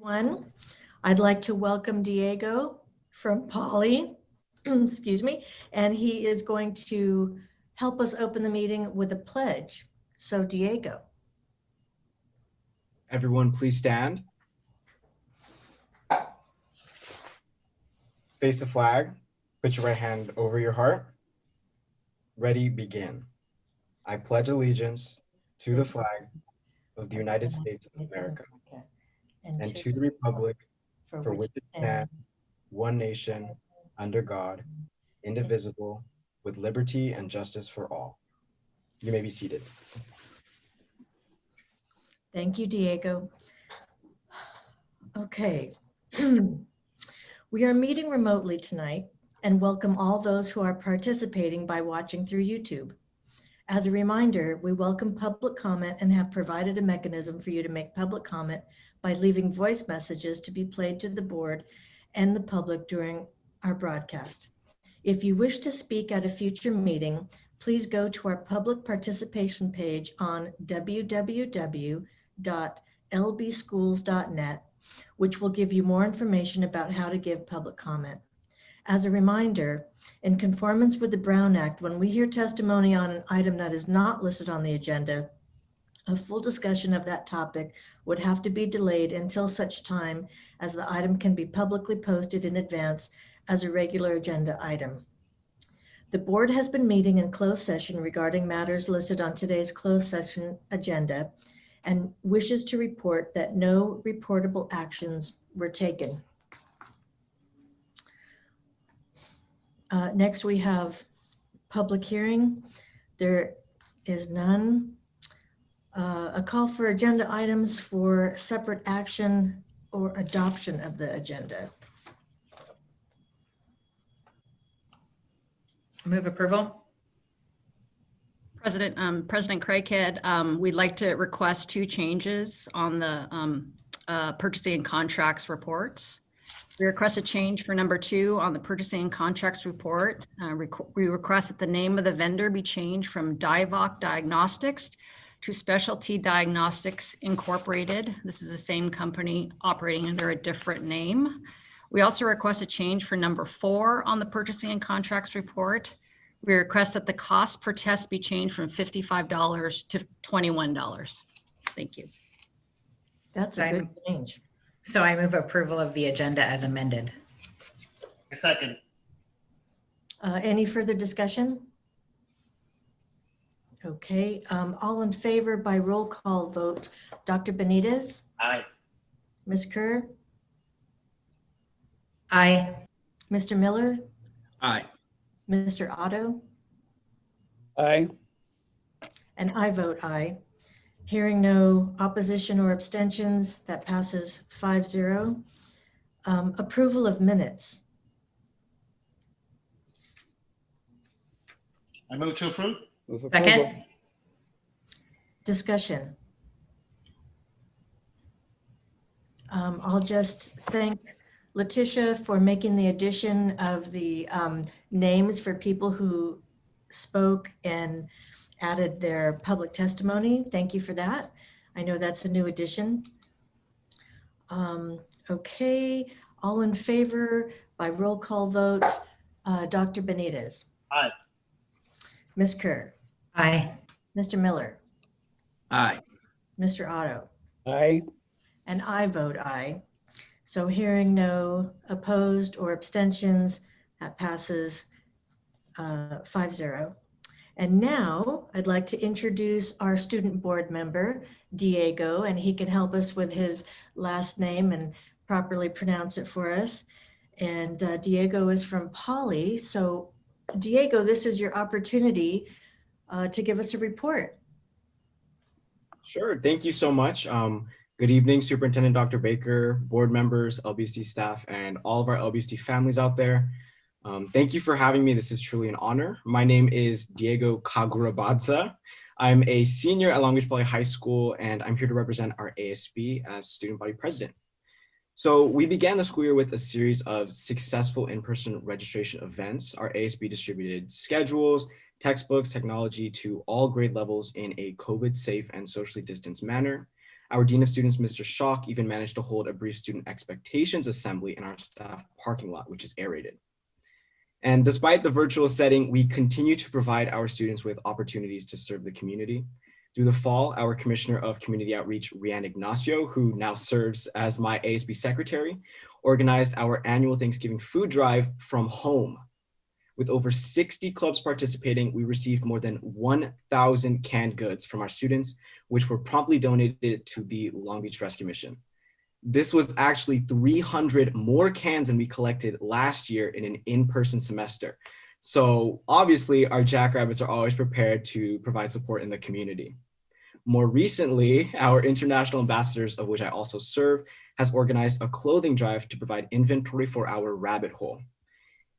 everyone. I'd like to welcome Diego from Poly, excuse me, and he is going to help us open the meeting with a pledge. So Diego. Everyone, please stand. Face the flag. Put your right hand over your heart. Ready, begin. I pledge allegiance to the flag of the United States of America and to the republic for which it stands, one nation, under God, indivisible, with liberty and justice for all. You may be seated. Thank you, Diego. Okay. We are meeting remotely tonight and welcome all those who are participating by watching through YouTube. As a reminder, we welcome public comment and have provided a mechanism for you to make public comment by leaving voice messages to be played to the board and the public during our broadcast. If you wish to speak at a future meeting, please go to our public participation page on www.lbschools.net, which will give you more information about how to give public comment. As a reminder, in conformance with the Brown Act, when we hear testimony on an item that is not listed on the agenda, a full discussion of that topic would have to be delayed until such time as the item can be publicly posted in advance as a regular agenda item. The board has been meeting in closed session regarding matters listed on today's closed session agenda and wishes to report that no reportable actions were taken. Next, we have public hearing. There is none. A call for agenda items for separate action or adoption of the agenda. Move approval. President Craighead, we'd like to request two changes on the purchasing and contracts reports. We request a change for number 2 on the purchasing and contracts report. We request that the name of the vendor be changed from Divock Diagnostics to Specialty Diagnostics Incorporated. This is the same company operating under a different name. We also request a change for number 4 on the purchasing and contracts report. We request that the cost per test be changed from $55 to $21. Thank you. That's a good change. So I move approval of the agenda as amended. Second. Any further discussion? Okay, all in favor by roll call vote. Dr. Benitez? Aye. Ms. Kerr? Aye. Mr. Miller? Aye. Mr. Otto? Aye. And I vote aye. Hearing no opposition or abstentions, that passes 5-0. Approval of minutes. I move to approve. Move Second. approval. Discussion. I'll just thank Letitia for making the addition of the names for people who spoke and added their public testimony. Thank you for that. I know that's a new addition. Okay, all in favor by roll call vote. Dr. Benitez. Aye. Ms. Kerr. Aye. Mr. Miller. Aye. Mr. Otto. Aye. And I vote aye. So hearing no opposed or abstentions, that passes 5-0. And now I'd like to introduce our student board member, Diego, and he can help us with his last name and properly pronounce it for us. And Diego is from Poly. So Diego, this is your opportunity to give us a report. Sure. Thank you so much. Good evening, Superintendent Dr. Baker, board members, LBUSD staff, and all of our LBUSD families out there. Thank you for having me. This is truly an honor. My name is Diego Kagurabadza. I'm a senior at Long Beach Poly High School, and I'm here to represent our ASB as student body president. So we began the school year with a series of successful in-person registration events. Our ASB distributed schedules, textbooks, technology to all grade levels in a COVID-safe and socially distanced manner. Our Dean of Students, Mr. Schock, even managed to hold a brief student expectations assembly in our staff parking lot, which is aerated. And despite the virtual setting, we continue to provide our students with opportunities to serve the community. Through the fall, our Commissioner of Community Outreach, Rianne Ignacio, who now serves as my ASB secretary, organized our annual Thanksgiving food drive from home. With over 60 clubs participating, we received more than 1,000 canned goods from our students, which were promptly donated to the Long Beach Rescue Mission. This was actually 300 more cans than we collected last year in an in-person semester. So obviously our Jackrabbits are always prepared to provide support in the community. More recently, our international ambassadors, of which I also serve, has organized a clothing drive to provide inventory for our rabbit hole.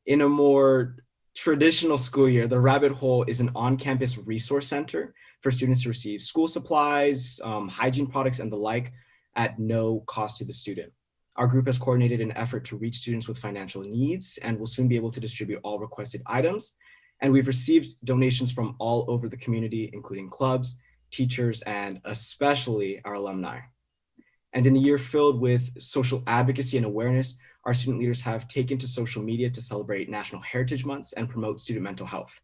In a more traditional school year, the Rabbit Hole is an on-campus resource center for students to receive school supplies, hygiene products, and the like at no cost to the student. Our group has coordinated an effort to reach students with financial needs and will soon be able to distribute all requested items. And we've received donations from all over the community, including clubs, teachers, and especially our alumni. And in a year filled with social advocacy and awareness, our student leaders have taken to social media to celebrate National Heritage Months and promote student mental health.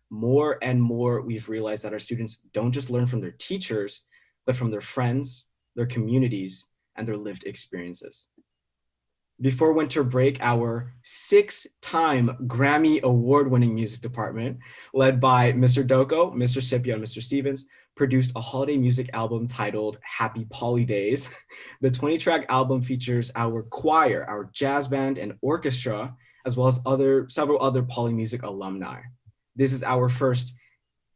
More and more, we've realized that our students don't just learn from their teachers, but from their friends, their communities, and their lived experiences. Before winter break, our 6-time Grammy award-winning music department, led by Mr. Doko, Mr. Scipio, and Mr. Stevens, produced a holiday music album titled Happy Poly Days. The 20-track album features our choir, our jazz band, and orchestra, as well as several other Poly Music alumni. This is our first,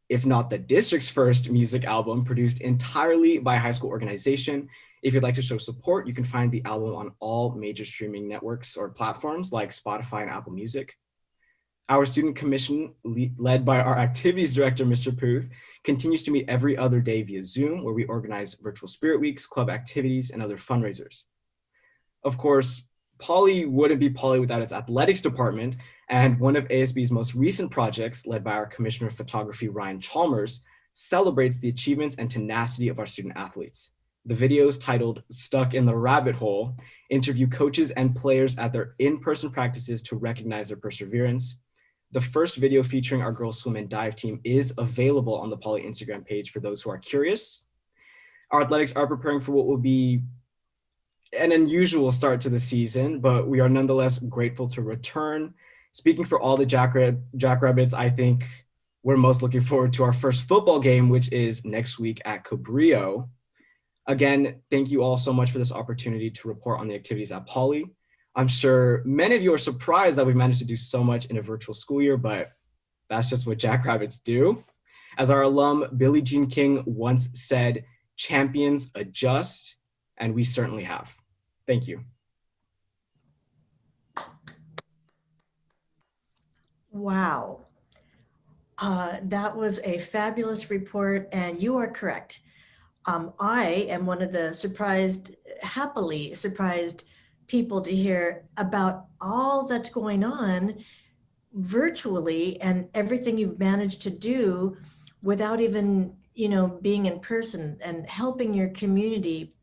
if not the district's first, music album produced entirely by a high school organization. If you'd like to show support, you can find the album on all major streaming networks or platforms like Spotify and Apple Music. Our student commission, led by our activities director, Mr. Puth, continues to meet every other day via Zoom, where we organize virtual spirit weeks, club activities, and other fundraisers. Of course, Poly wouldn't be Poly without its athletics department, and one of ASB's most recent projects, led by our Commissioner of Photography, Ryan Chalmers, celebrates the achievements and tenacity of our student athletes. The videos, titled Stuck in the Rabbit Hole, interview coaches and players at their in-person practices to recognize their perseverance. The first video featuring our girls swim and dive team is available on the Poly Instagram page for those who are curious. Our athletics are preparing for what will be an unusual start to the season, but we are nonetheless grateful to return. Speaking for all the Jackrabbits, I think we're most looking forward to our first football game, which is next week at Cabrillo. Again, thank you all so much for this opportunity to report on the activities at Poly. I'm sure many of you are surprised that we've managed to do so much in a virtual school year, but that's just what Jackrabbits do. As our alum, Billie Jean King, once said, champions adjust, and we certainly have. Thank you. Wow. That was a fabulous report, and you are correct. I am one of the happily surprised people to hear about all that's going on virtually and everything you've managed to do without even, being in person and helping your community.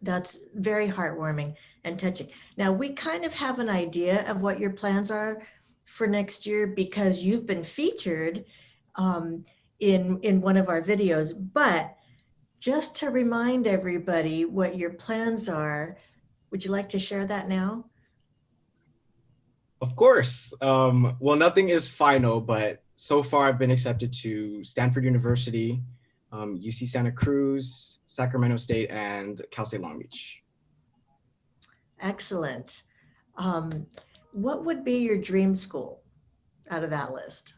That's very heartwarming and touching. Now, we kind of have an idea of what your plans are for next year because you've been featured in one of our videos, but just to remind everybody what your plans are, would you like to share that now? Of course. Well, nothing is final, but so far I've been accepted to Stanford University, UC Santa Cruz, Sacramento State, and Cal State Long Beach. Excellent. What would be your dream school out of that list?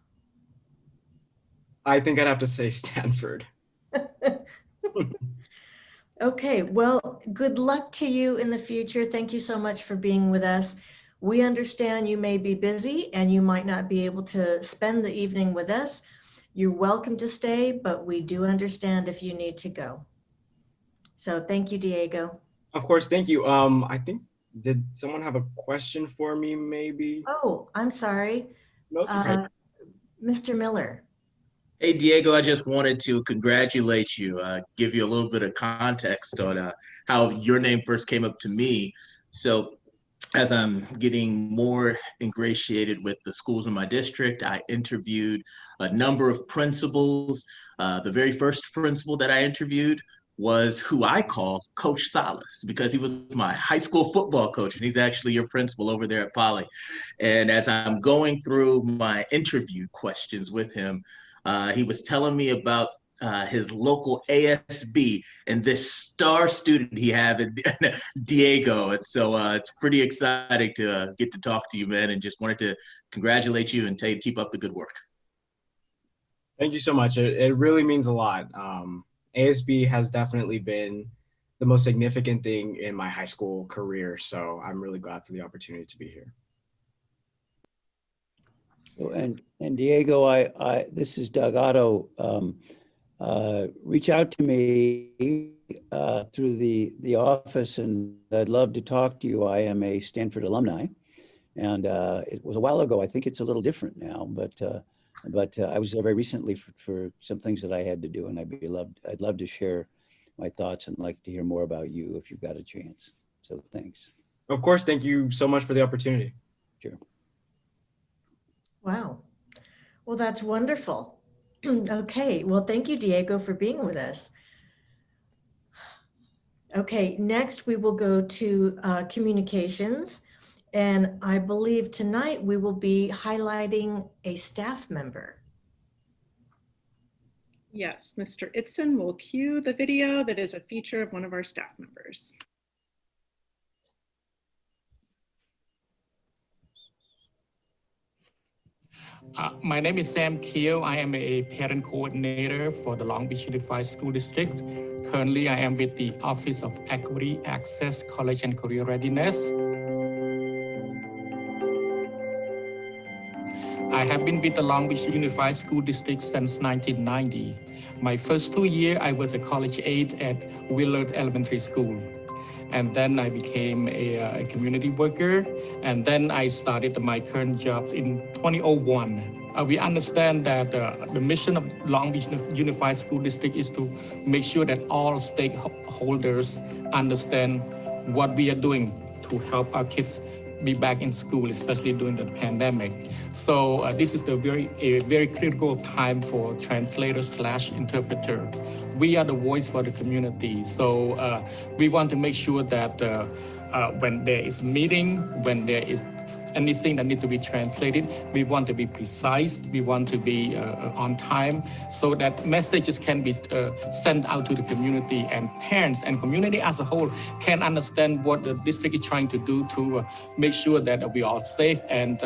I think I'd have to say Stanford. Okay, well, good luck to you in the future. Thank you so much for being with us. We understand you may be busy and you might not be able to spend the evening with us. You're welcome to stay, but we do understand if you need to go. So thank you, Diego. Of course, thank you. I think, did someone have a question for me, maybe? Oh, I'm sorry. No, it's okay. Mr. Miller. Hey, Diego, I just wanted to congratulate you, give you a little bit of context on how your name first came up to me. So, as I'm getting more ingratiated with the schools in my district, I interviewed a number of principals. The very first principal that I interviewed was who I call Coach Salas because he was my high school football coach, and he's actually your principal over there at Poly. And as I'm going through my interview questions with him, he was telling me about his local ASB and this star student he had in Diego. And so it's pretty exciting to get to talk to you, man, and just wanted to congratulate you and tell you to keep up the good work. Thank you so much. It really means a lot. ASB has definitely been the most significant thing in my high school career. So I'm really glad for the opportunity to be here. So, and Diego, this is Doug Otto. Reach out to me through the office, and I'd love to talk to you. I am a Stanford alumni, and it was a while ago. I think it's a little different now, but I was there very recently for some things that I had to do, and I'd love to share my thoughts and like to hear more about you if you've got a chance. So thanks. Of course, thank you so much for the opportunity. Sure. Wow. Well, that's wonderful. Okay. Well, thank you, Diego, for being with us. Okay. Next, we will go to communications. And I believe tonight we will be highlighting a staff member. Yes, Mr. Itzen will cue the video that is a feature of one of our staff members. My name is Sam Keo. I am a parent coordinator for the Long Beach Unified School District. Currently, I am with the Office of Equity, Access, College and Career Readiness. I have been with the Long Beach Unified School District since 1990. My first 2 years, I was a college aide at Willard Elementary School. And then I became a community worker. And then I started my current job in 2001. We understand that the mission of Long Beach Unified School District is to make sure that all stakeholders understand what we are doing to help our kids be back in school, especially during the pandemic. So this is a very critical time for translator/interpreter. We are the voice for the community. So we want to make sure that when there is a meeting, when there is anything that needs to be translated, we want to be precise, we want to be on time, so that messages can be sent out to the community, and parents and community as a whole can understand what the district is trying to do to make sure that we are safe and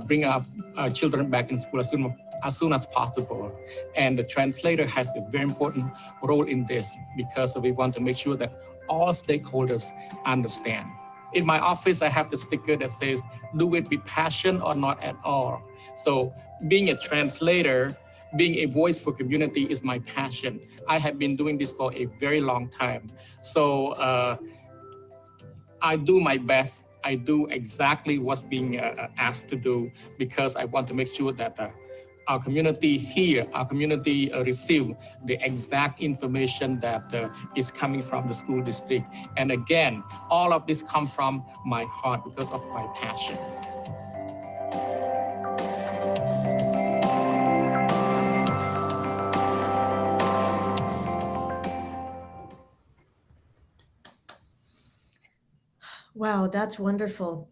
bring our children back in school as soon as possible. And the translator has a very important role in this, because we want to make sure that all stakeholders understand. In my office, I have the sticker that says, do it with passion or not at all. So being a translator, being a voice for community is my passion. I have been doing this for a very long time. So I do my best. I do exactly what's being asked to do, because I want to make sure that our community here, our community receive the exact information that is coming from the school district. And again, all of this comes from my heart because of my passion. Wow, that's wonderful.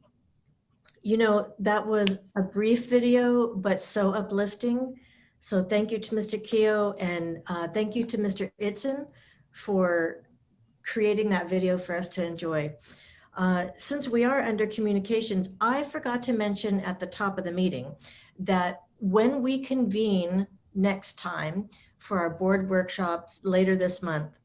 You know, that was a brief video, but so uplifting. So thank you to Mr. Keo, and thank you to Mr. Itzen for creating that video for us to enjoy. Since we are under communications, I forgot to mention at the top of the meeting that when we convene next time for our board workshops later this month,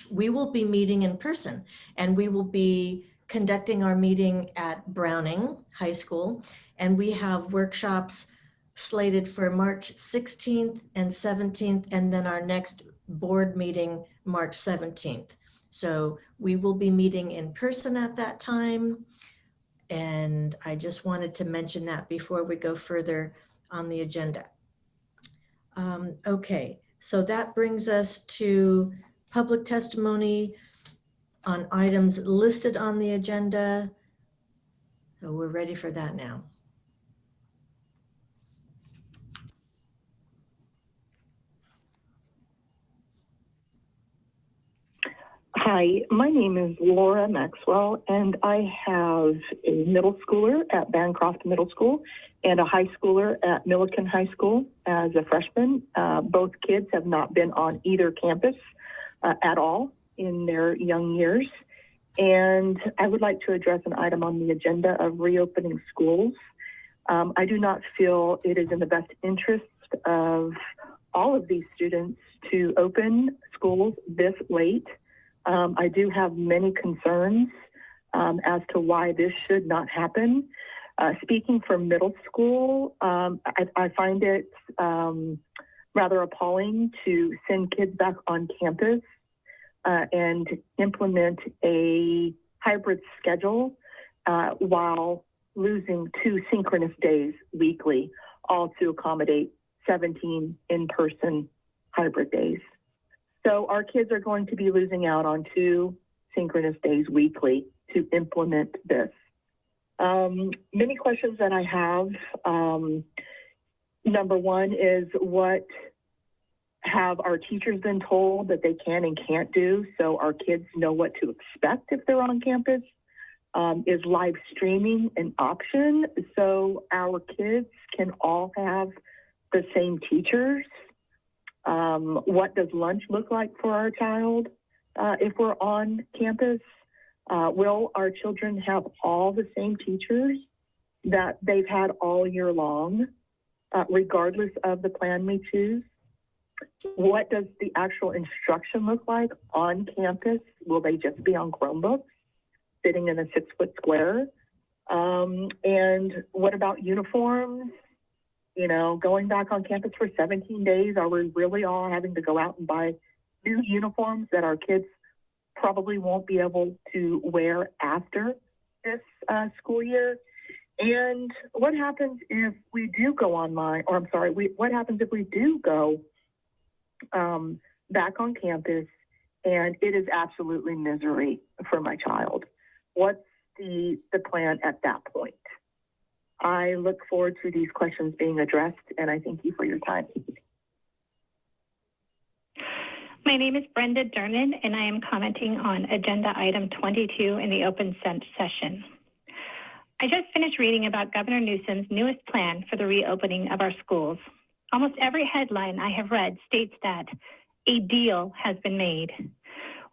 we will be meeting in person, and we will be conducting our meeting at Browning High School, and we have workshops slated for March 16th and 17th, and then our next board meeting March 17th. So we will be meeting in person at that time, and I just wanted to mention that before we go further on the agenda. Okay, so that brings us to public testimony on items listed on the agenda. So we're ready for that now. Hi, my name is Laura Maxwell, and I have a middle schooler at Bancroft Middle School and a high schooler at Milliken High School as a freshman. Both kids have not been on either campus at all in their young years. And I would like to address an item on the agenda of reopening schools. I do not feel it is in the best interest of all of these students to open schools this late. I do have many concerns as to why this should not happen. Speaking for middle school, I find it rather appalling to send kids back on campus and implement a hybrid schedule while losing 2 synchronous days weekly, all to accommodate 17 in-person hybrid days. So our kids are going to be losing out on 2 synchronous days weekly to implement this. Many questions that I have. Number one is, what have our teachers been told that they can and can't do so our kids know what to expect if they're on campus? Is live streaming an option so our kids can all have the same teachers? What does lunch look like for our child if we're on campus? Will our children have all the same teachers that they've had all year long, regardless of the plan we choose? What does the actual instruction look like on campus? Will they just be on Chromebooks, sitting in a 6-foot square? And what about uniforms? You know, going back on campus for 17 days, are we really all having to go out and buy new uniforms that our kids probably won't be able to wear after this school year? And what happens if we do go online, or I'm sorry, what happens if we do go back on campus and it is absolutely misery for my child? What's the plan at that point? I look forward to these questions being addressed, and I thank you for your time. My name is Brenda Durnan, and I am commenting on agenda item 22 in the open session. I just finished reading about Governor Newsom's newest plan for the reopening of our schools. Almost every headline I have read states that a deal has been made.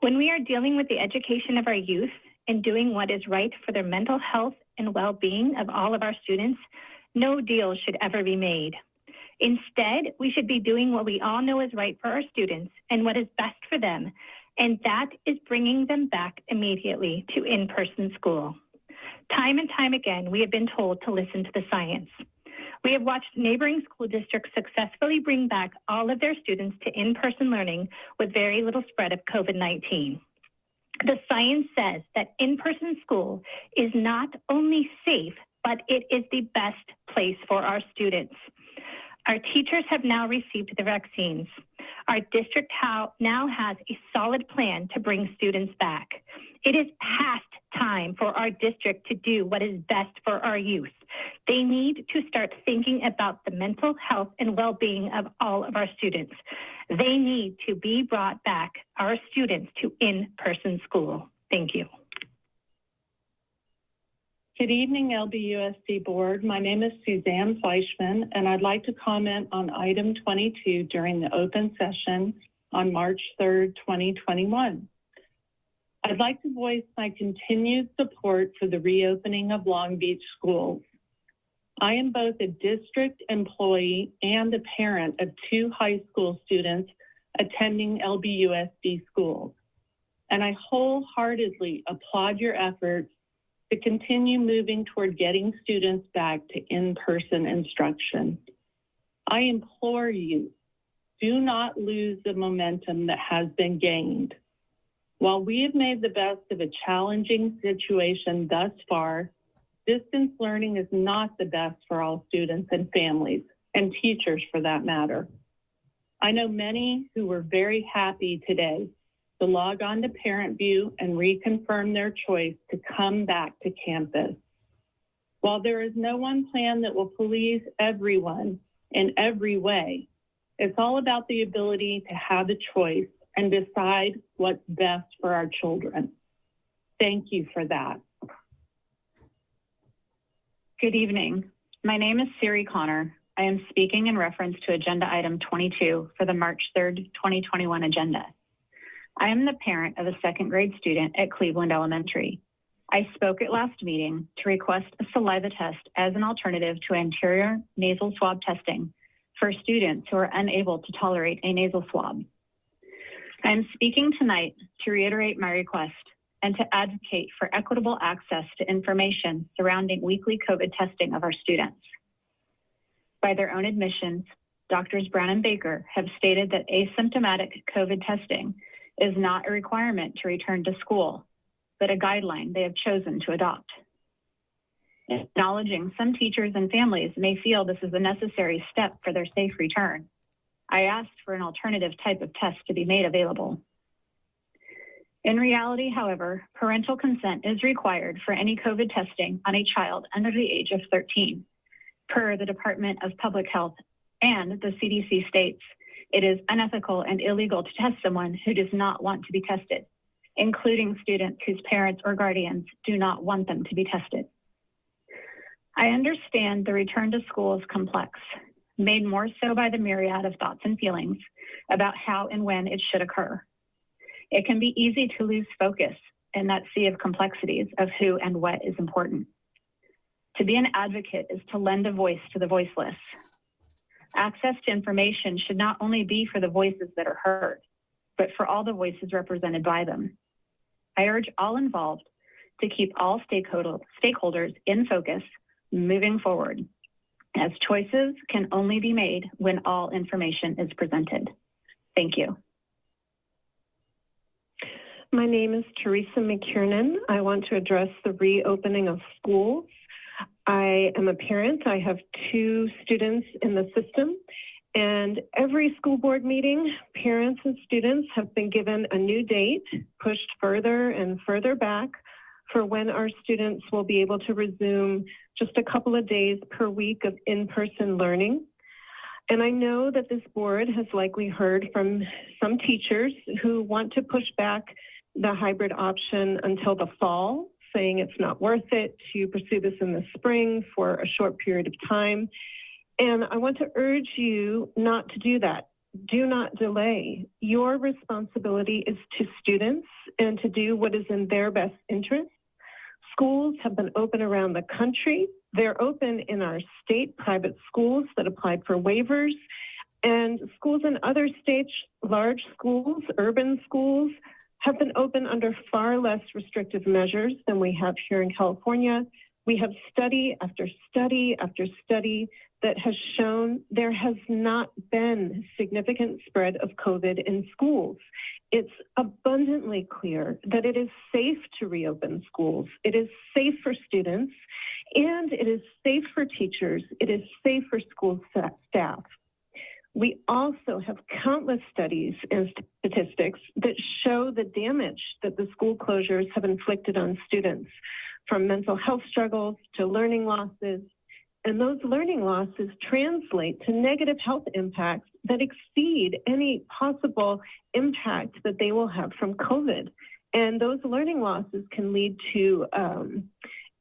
When we are dealing with the education of our youth and doing what is right for their mental health and well-being of all of our students, no deal should ever be made. Instead, we should be doing what we all know is right for our students and what is best for them, and that is bringing them back immediately to in-person school. Time and time again, we have been told to listen to the science. We have watched neighboring school districts successfully bring back all of their students to in-person learning with very little spread of COVID-19. The science says that in-person school is not only safe, but it is the best place for our students. Our teachers have now received the vaccines. Our district now has a solid plan to bring students back. It is past time for our district to do what is best for our youth. They need to start thinking about the mental health and well-being of all of our students. They need to be brought back, our students, to in-person school. Thank you. Good evening, LBUSD Board. My name is Suzanne Fleischman, and I'd like to comment on item 22 during the open session on March 3rd, 2021. I'd like to voice my continued support for the reopening of Long Beach schools. I am both a district employee and a parent of 2 high school students attending LBUSD schools, and I wholeheartedly applaud your efforts to continue moving toward getting students back to in-person instruction. I implore you, do not lose the momentum that has been gained. While we have made the best of a challenging situation thus far, distance learning is not the best for all students and families, and teachers for that matter. I know many who were very happy today to log on to ParentView and reconfirm their choice to come back to campus. While there is no one plan that will please everyone in every way, it's all about the ability to have a choice and decide what's best for our children. Thank you for that. Good evening. My name is Siri Connor. I am speaking in reference to agenda item 22 for the March 3rd, 2021 agenda. I am the parent of a second grade student at Cleveland Elementary. I spoke at last meeting to request a saliva test as an alternative to anterior nasal swab testing for students who are unable to tolerate a nasal swab. I am speaking tonight to reiterate my request and to advocate for equitable access to information surrounding weekly COVID testing of our students. By their own admissions, Drs. Brown and Baker have stated that asymptomatic COVID testing is not a requirement to return to school, but a guideline they have chosen to adopt. Acknowledging some teachers and families may feel this is a necessary step for their safe return, I asked for an alternative type of test to be made available. In reality, however, parental consent is required for any COVID testing on a child under the age of 13. Per the Department of Public Health and the CDC states, it is unethical and illegal to test someone who does not want to be tested, including students whose parents or guardians do not want them to be tested. I understand the return to school is complex, made more so by the myriad of thoughts and feelings about how and when it should occur. It can be easy to lose focus in that sea of complexities of who and what is important. To be an advocate is to lend a voice to the voiceless. Access to information should not only be for the voices that are heard, but for all the voices represented by them. I urge all involved to keep all stakeholders in focus moving forward, as choices can only be made when all information is presented. Thank you. My name is Teresa McKiernan. I want to address the reopening of schools. I am a parent. I have 2 students in the system, and every school board meeting, parents and students have been given a new date, pushed further and further back for when our students will be able to resume just a couple of days per week of in-person learning. And I know that this board has likely heard from some teachers who want to push back the hybrid option until the fall, saying it's not worth it to pursue this in the spring for a short period of time. And I want to urge you not to do that. Do not delay. Your responsibility is to students and to do what is in their best interest. Schools have been open around the country. They're open in our state private schools that applied for waivers, and schools in other states, large schools, urban schools, have been open under far less restrictive measures than we have here in California. We have study after study after study that has shown there has not been significant spread of COVID in schools. It's abundantly clear that it is safe to reopen schools. It is safe for students, and it is safe for teachers. It is safe for school staff. We also have countless studies and statistics that show the damage that the school closures have inflicted on students, from mental health struggles to learning losses. And those learning losses translate to negative health impacts that exceed any possible impact that they will have from COVID. And those learning losses can lead to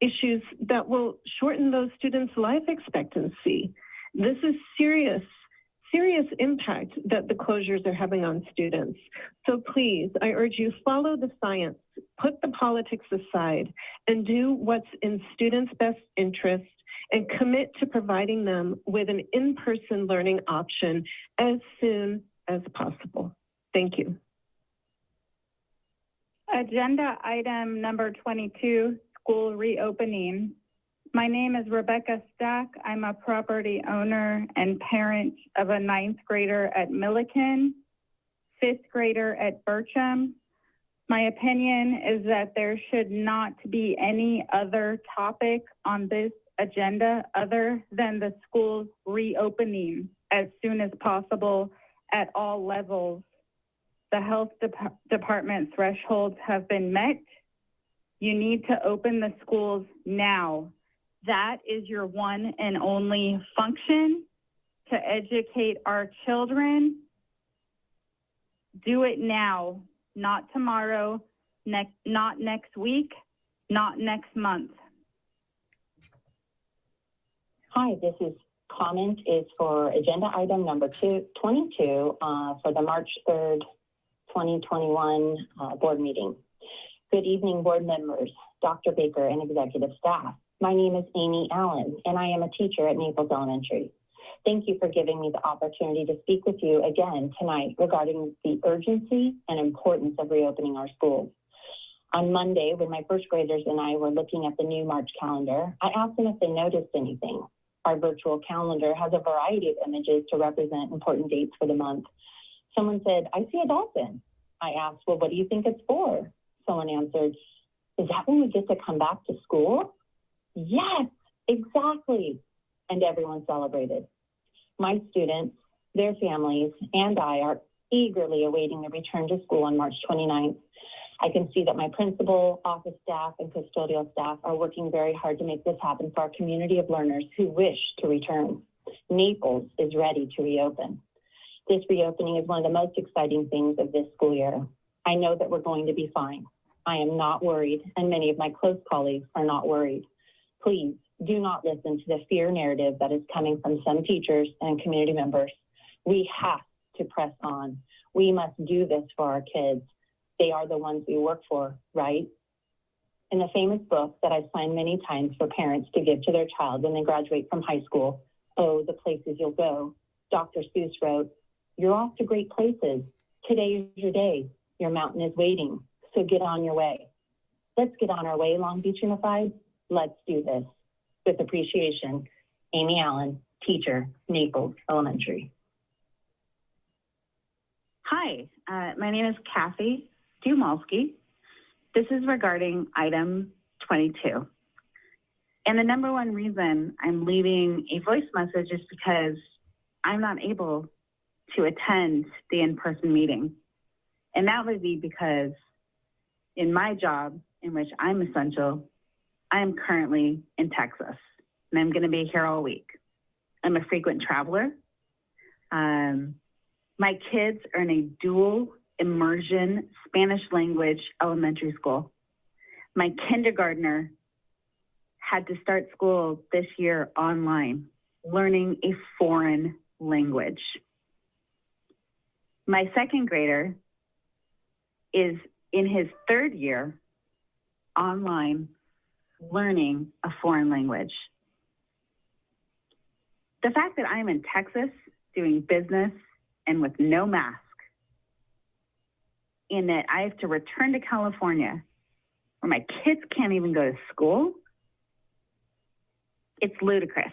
issues that will shorten those students' life expectancy. This is serious impact that the closures are having on students. So please, I urge you, follow the science, put the politics aside, and do what's in students' best interest, and commit to providing them with an in-person learning option as soon as possible. Thank you. Agenda item number 22, school reopening. My name is Rebecca Stack. I'm a property owner and parent of a 9th grader at Milliken, 5th grader at Bircham. My opinion is that there should not be any other topic on this agenda other than the school's reopening as soon as possible at all levels. The health department thresholds have been met. You need to open the schools now. That is your one and only function, to educate our children. Do it now, not tomorrow, not next week, not next month. Hi, this is comment is for agenda item number 22 for the March 3rd, 2021 board meeting. Good evening, board members, Dr. Baker, and executive staff. My name is Amy Allen, and I am a teacher at Naples Elementary. Thank you for giving me the opportunity to speak with you again tonight regarding the urgency and importance of reopening our schools. On Monday, when my first graders and I were looking at the new March calendar, I asked them if they noticed anything. Our virtual calendar has a variety of images to represent important dates for the month. Someone said, I see a dolphin. I asked, well, what do you think it's for? Someone answered, is that when we get to come back to school? Yes, exactly. And everyone celebrated. My students, their families, and I are eagerly awaiting the return to school on March 29th. I can see that my principal, office staff, and custodial staff are working very hard to make this happen for our community of learners who wish to return. Naples is ready to reopen. This reopening is one of the most exciting things of this school year. I know that we're going to be fine. I am not worried, and many of my close colleagues are not worried. Please do not listen to the fear narrative that is coming from some teachers and community members. We have to press on. We must do this for our kids. They are the ones we work for, right? In the famous book that I've signed many times for parents to give to their child when they graduate from high school, Oh, the Places You'll Go, Dr. Seuss wrote, you're off to great places. Today is your day. Your mountain is waiting, so get on your way. Let's get on our way, Long Beach Unified. Let's do this. With appreciation, Amy Allen, teacher, Naples Elementary. Hi, my name is Kathy Dumalski. This is regarding item 22. And the number one reason I'm leaving a voice message is because I'm not able to attend the in-person meeting. And that would be because in my job, in which I'm essential, I am currently in Texas, and I'm going to be here all week. I'm a frequent traveler. My kids are in a dual immersion Spanish language elementary school. My kindergartner had to start school this year online, learning a foreign language. My second grader is in his third year online, learning a foreign language. The fact that I'm in Texas doing business and with no mask, and that I have to return to California where my kids can't even go to school, it's ludicrous.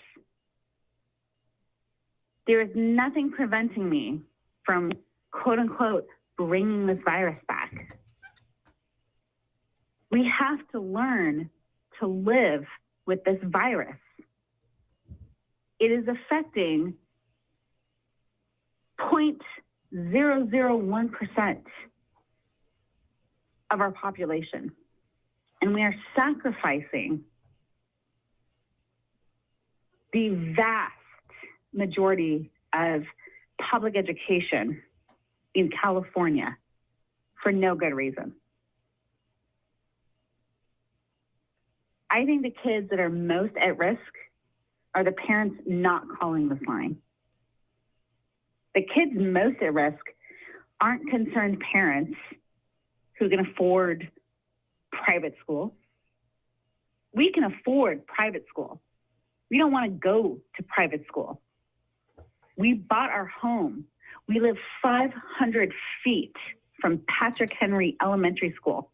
There is nothing preventing me from, quote unquote, bringing this virus back. We have to learn to live with this virus. It is affecting 0.001% of our population. And we are sacrificing the vast majority of public education in California for no good reason. I think the kids that are most at risk are the parents not calling this line. The kids most at risk aren't concerned parents who can afford private school. We can afford private school. We don't want to go to private school. We bought our home. We live 500 feet from Patrick Henry Elementary School,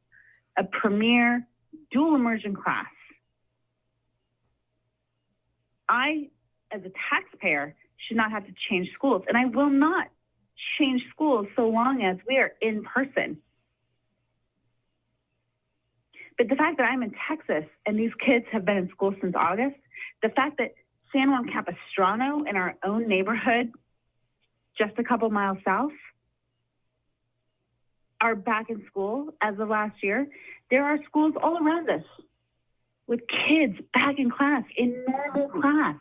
a premier dual immersion class. I, as a taxpayer, should not have to change schools, and I will not change schools so long as we are in person. But the fact that I'm in Texas and these kids have been in school since August, the fact that San Juan Capistrano in our own neighborhood just a couple miles south, are back in school as of last year. There are schools all around us with kids back in class, in normal class.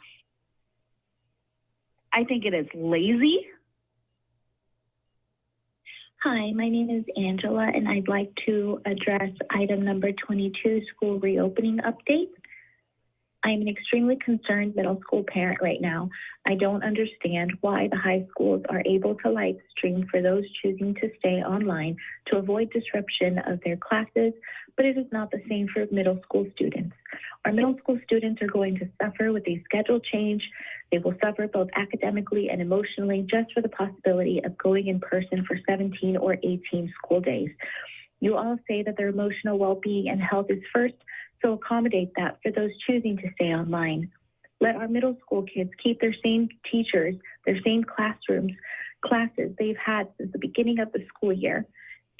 I think it is lazy. Hi, my name is Angela, and I'd like to address item number 22, school reopening update. I'm an extremely concerned middle school parent right now. I don't understand why the high schools are able to live stream for those choosing to stay online to avoid disruption of their classes, but it is not the same for middle school students. Our middle school students are going to suffer with a schedule change. They will suffer both academically and emotionally just for the possibility of going in person for 17 or 18 school days. You all say that their emotional well-being and health is first, so accommodate that for those choosing to stay online. Let our middle school kids keep their same teachers, their same classrooms, classes they've had since the beginning of the school year.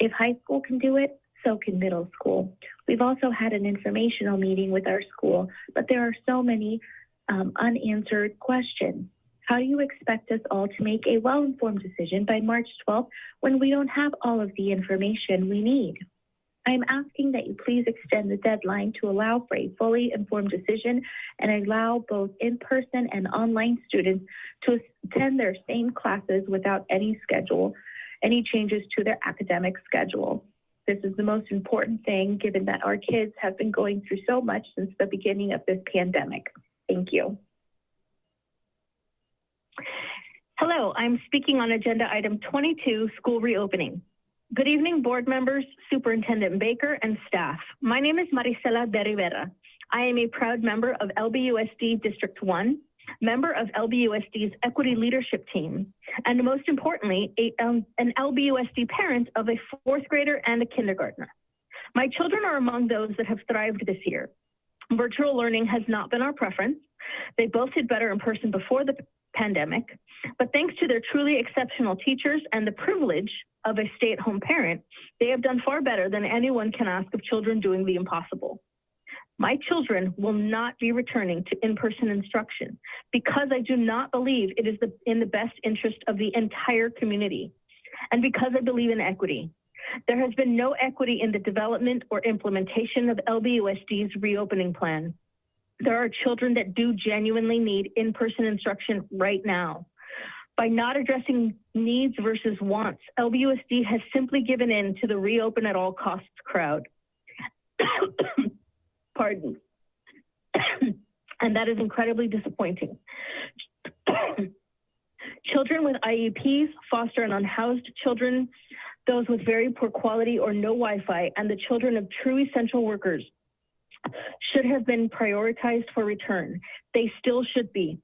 If high school can do it, so can middle school. We've also had an informational meeting with our school, but there are so many unanswered questions. How do you expect us all to make a well-informed decision by March 12th when we don't have all of the information we need? I'm asking that you please extend the deadline to allow for a fully informed decision and allow both in-person and online students to attend their same classes without any changes to their academic schedule. This is the most important thing, given that our kids have been going through so much since the beginning of this pandemic. Thank you. Hello, I'm speaking on agenda item 22, school reopening. Good evening, board members, Superintendent Baker, and staff. My name is Maricela de Rivera. I am a proud member of LBUSD District 1, member of LBUSD's Equity Leadership Team, and most importantly, an LBUSD parent of a fourth grader and a kindergartner. My children are among those that have thrived this year. Virtual learning has not been our preference. They both did better in person before the pandemic, but thanks to their truly exceptional teachers and the privilege of a stay-at-home parent, they have done far better than anyone can ask of children doing the impossible. My children will not be returning to in-person instruction because I do not believe it is in the best interest of the entire community, and because I believe in equity. There has been no equity in the development or implementation of LBUSD's reopening plan. There are children that do genuinely need in-person instruction right now. By not addressing needs versus wants, LBUSD has simply given in to the reopen at all costs crowd. Pardon. And that is incredibly disappointing. Children with IEPs, foster and unhoused children, those with very poor quality or no Wi-Fi, and the children of true essential workers should have been prioritized for return. They still should be.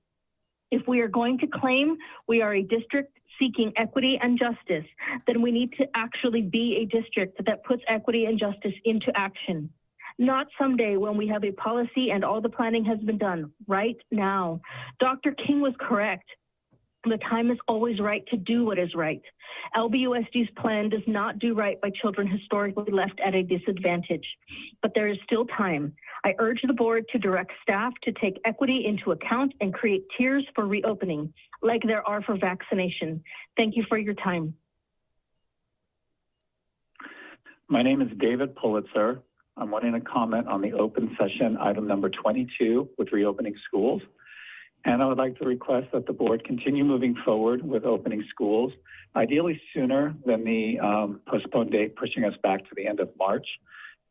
If we are going to claim we are a district seeking equity and justice, then we need to actually be a district that puts equity and justice into action. Not someday when we have a policy and all the planning has been done, right now. Dr. King was correct. The time is always right to do what is right. LBUSD's plan does not do right by children historically left at a disadvantage, but there is still time. I urge the board to direct staff to take equity into account and create tiers for reopening, like there are for vaccination. Thank you for your time. My name is David Pulitzer. I'm wanting to comment on the open session item number 22 with reopening schools. And I would like to request that the board continue moving forward with opening schools, ideally sooner than the postponed date, pushing us back to the end of March,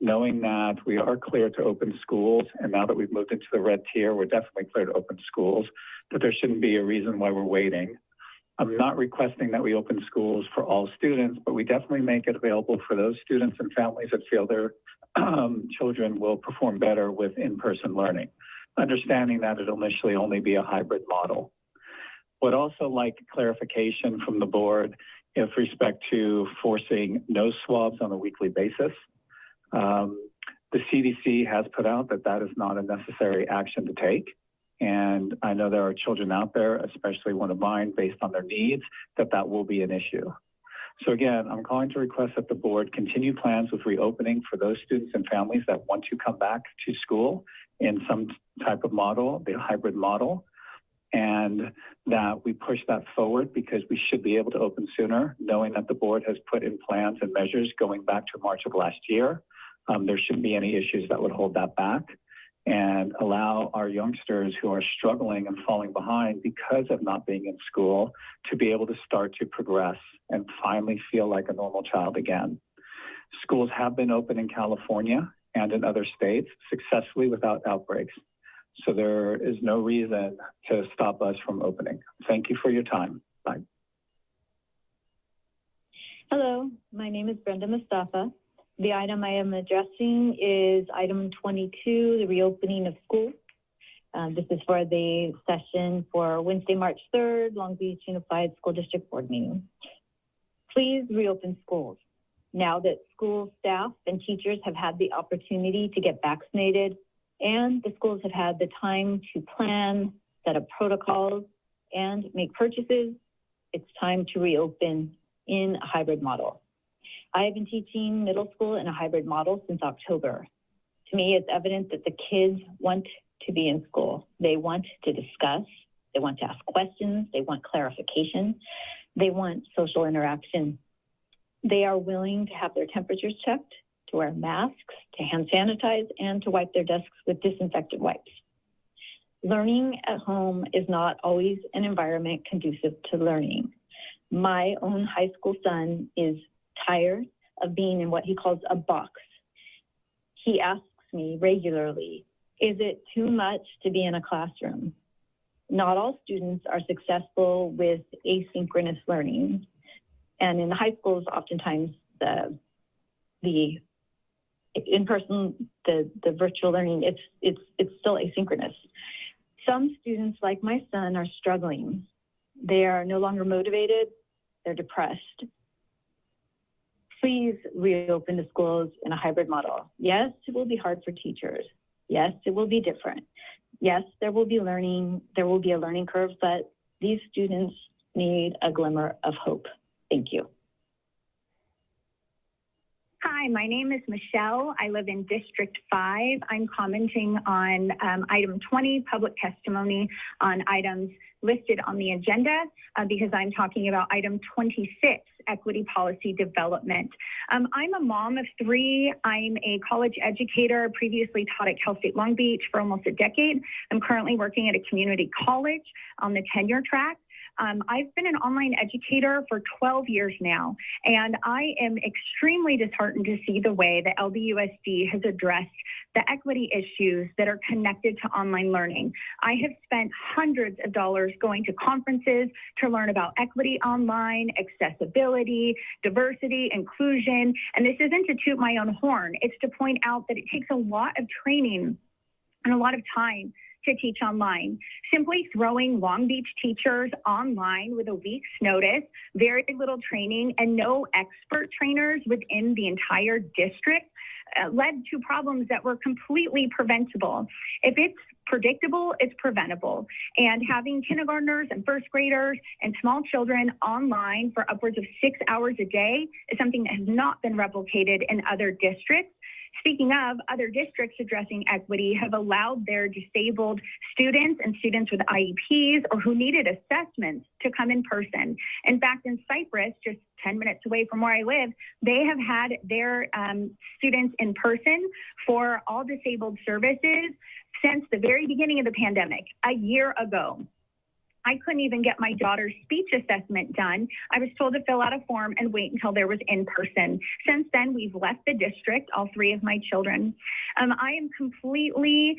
knowing that we are clear to open schools. And now that we've moved into the red tier, we're definitely clear to open schools, but there shouldn't be a reason why we're waiting. I'm not requesting that we open schools for all students, but we definitely make it available for those students and families that feel their children will perform better with in-person learning, understanding that it'll initially only be a hybrid model. Would also like clarification from the board with respect to forcing nose swabs on a weekly basis. The CDC has put out that that is not a necessary action to take. And I know there are children out there, especially one of mine, based on their needs, that will be an issue. So again, I'm calling to request that the board continue plans with reopening for those students and families that want to come back to school in some type of model, the hybrid model, and that we push that forward because we should be able to open sooner, knowing that the board has put in plans and measures going back to March of last year. There shouldn't be any issues that would hold that back, and allow our youngsters who are struggling and falling behind because of not being in school to be able to start to progress and finally feel like a normal child again. Schools have been open in California and in other states successfully without outbreaks. So there is no reason to stop us from opening. Thank you for your time. Bye. Hello, my name is Brenda Mustafa. The item I am addressing is item 22, the reopening of schools. This is for the session for Wednesday, March 3rd, Long Beach Unified School District Board meeting. Please reopen schools. Now that school staff and teachers have had the opportunity to get vaccinated and the schools have had the time to plan, set up protocols, and make purchases, it's time to reopen in a hybrid model. I have been teaching middle school in a hybrid model since October. To me, it's evident that the kids want to be in school. They want to discuss, they want to ask questions, they want clarification, they want social interaction. They are willing to have their temperatures checked, to wear masks, to hand sanitize, and to wipe their desks with disinfectant wipes. Learning at home is not always an environment conducive to learning. My own high school son is tired of being in what he calls a box. He asks me regularly, is it too much to be in a classroom? Not all students are successful with asynchronous learning. And in the high schools, oftentimes the in-person, the virtual learning, it's still asynchronous. Some students, like my son, are struggling. They are no longer motivated, they're depressed. Please reopen the schools in a hybrid model. Yes, it will be hard for teachers. Yes, it will be different. Yes, there will be learning, there will be a learning curve, but these students need a glimmer of hope. Thank you. Hi, my name is Michelle. I live in District 5. I'm commenting on item 20, public testimony on items listed on the agenda because I'm talking about item 26, equity policy development. I'm a mom of 3. I'm a college educator, previously taught at Cal State Long Beach for almost a decade. I'm currently working at a community college on the tenure track. I've been an online educator for 12 years now, and I am extremely disheartened to see the way that LBUSD has addressed the equity issues that are connected to online learning. I have spent hundreds of dollars going to conferences to learn about equity online, accessibility, diversity, inclusion, and this isn't to toot my own horn. It's to point out that it takes a lot of training and a lot of time to teach online. Simply throwing Long Beach teachers online with a week's notice, very little training, and no expert trainers within the entire district led to problems that were completely preventable. If it's predictable, it's preventable. And having kindergartners and first graders and small children online for upwards of 6 hours a day is something that has not been replicated in other districts. Speaking of, other districts addressing equity have allowed their disabled students and students with IEPs or who needed assessments to come in person. In fact, in Cypress, just 10 minutes away from where I live, they have had their students in person for all disabled services since the very beginning of the pandemic, a year ago. I couldn't even get my daughter's speech assessment done. I was told to fill out a form and wait until there was in person. Since then, we've left the district, all 3 of my children. I am completely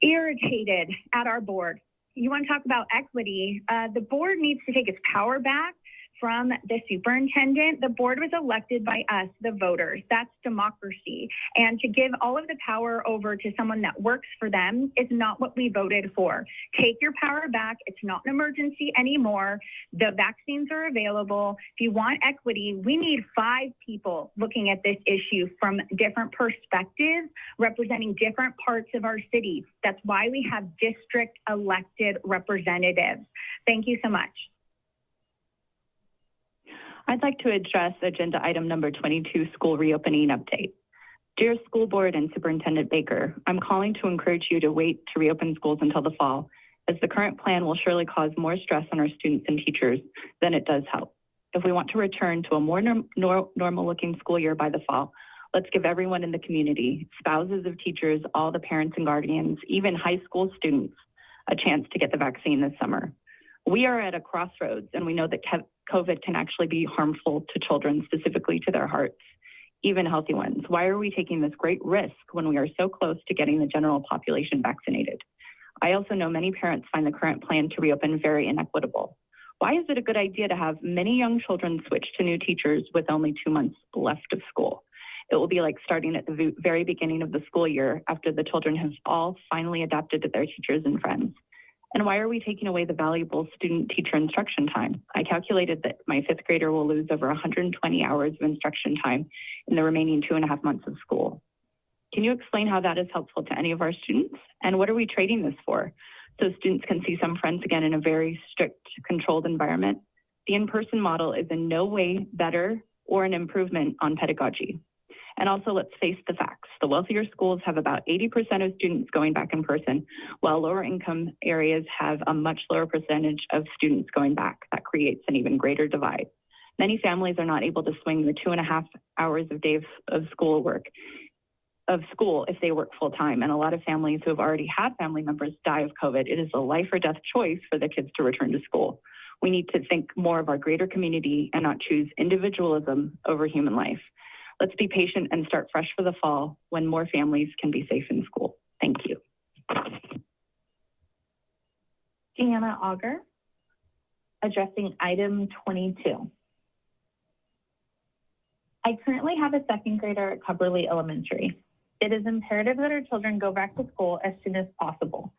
irritated at our board. You want to talk about equity? The board needs to take its power back from the superintendent. The board was elected by us, the voters. That's democracy. And to give all of the power over to someone that works for them is not what we voted for. Take your power back. It's not an emergency anymore. The vaccines are available. If you want equity, we need 5 people looking at this issue from different perspectives, representing different parts of our city. That's why we have district elected representatives. Thank you so much. I'd like to address agenda item number 22, school reopening update. Dear School Board and Superintendent Baker, I'm calling to encourage you to wait to reopen schools until the fall. as the current plan will surely cause more stress on our students and teachers than it does help. If we want to return to a more normal-looking school year by the fall, let's give everyone in the community, spouses of teachers, all the parents and guardians, even high school students, a chance to get the vaccine this summer. We are at a crossroads, and we know that COVID can actually be harmful to children, specifically to their hearts, even healthy ones. Why are we taking this great risk when we are so close to getting the general population vaccinated? I also know many parents find the current plan to reopen very inequitable. Why is it a good idea to have many young children switch to new teachers with only 2 months left of school? It will be like starting at the very beginning of the school year after the children have all finally adapted to their teachers and friends. And why are we taking away the valuable student-teacher instruction time? I calculated that my 5th grader will lose over 120 hours of instruction time in the remaining 2.5 months of school. Can you explain how that is helpful to any of our students? And what are we trading this for? So students can see some friends again in a very strict, controlled environment. The in-person model is in no way better or an improvement on pedagogy. And also, let's face the facts. The wealthier schools have about 80% of students going back in person, while lower income areas have a much lower percentage of students going back. That creates an even greater divide. Many families are not able to swing the 2.5 hours of day of school if they work full time. And a lot of families who have already had family members die of COVID, it is a life or death choice for the kids to return to school. We need to think more of our greater community and not choose individualism over human life. Let's be patient and start fresh for the fall when more families can be safe in school. Thank you. Deanna Auger, addressing item 22. I currently have a 2nd grader at Cubberley Elementary. It is imperative that our children go back to school as soon as possible.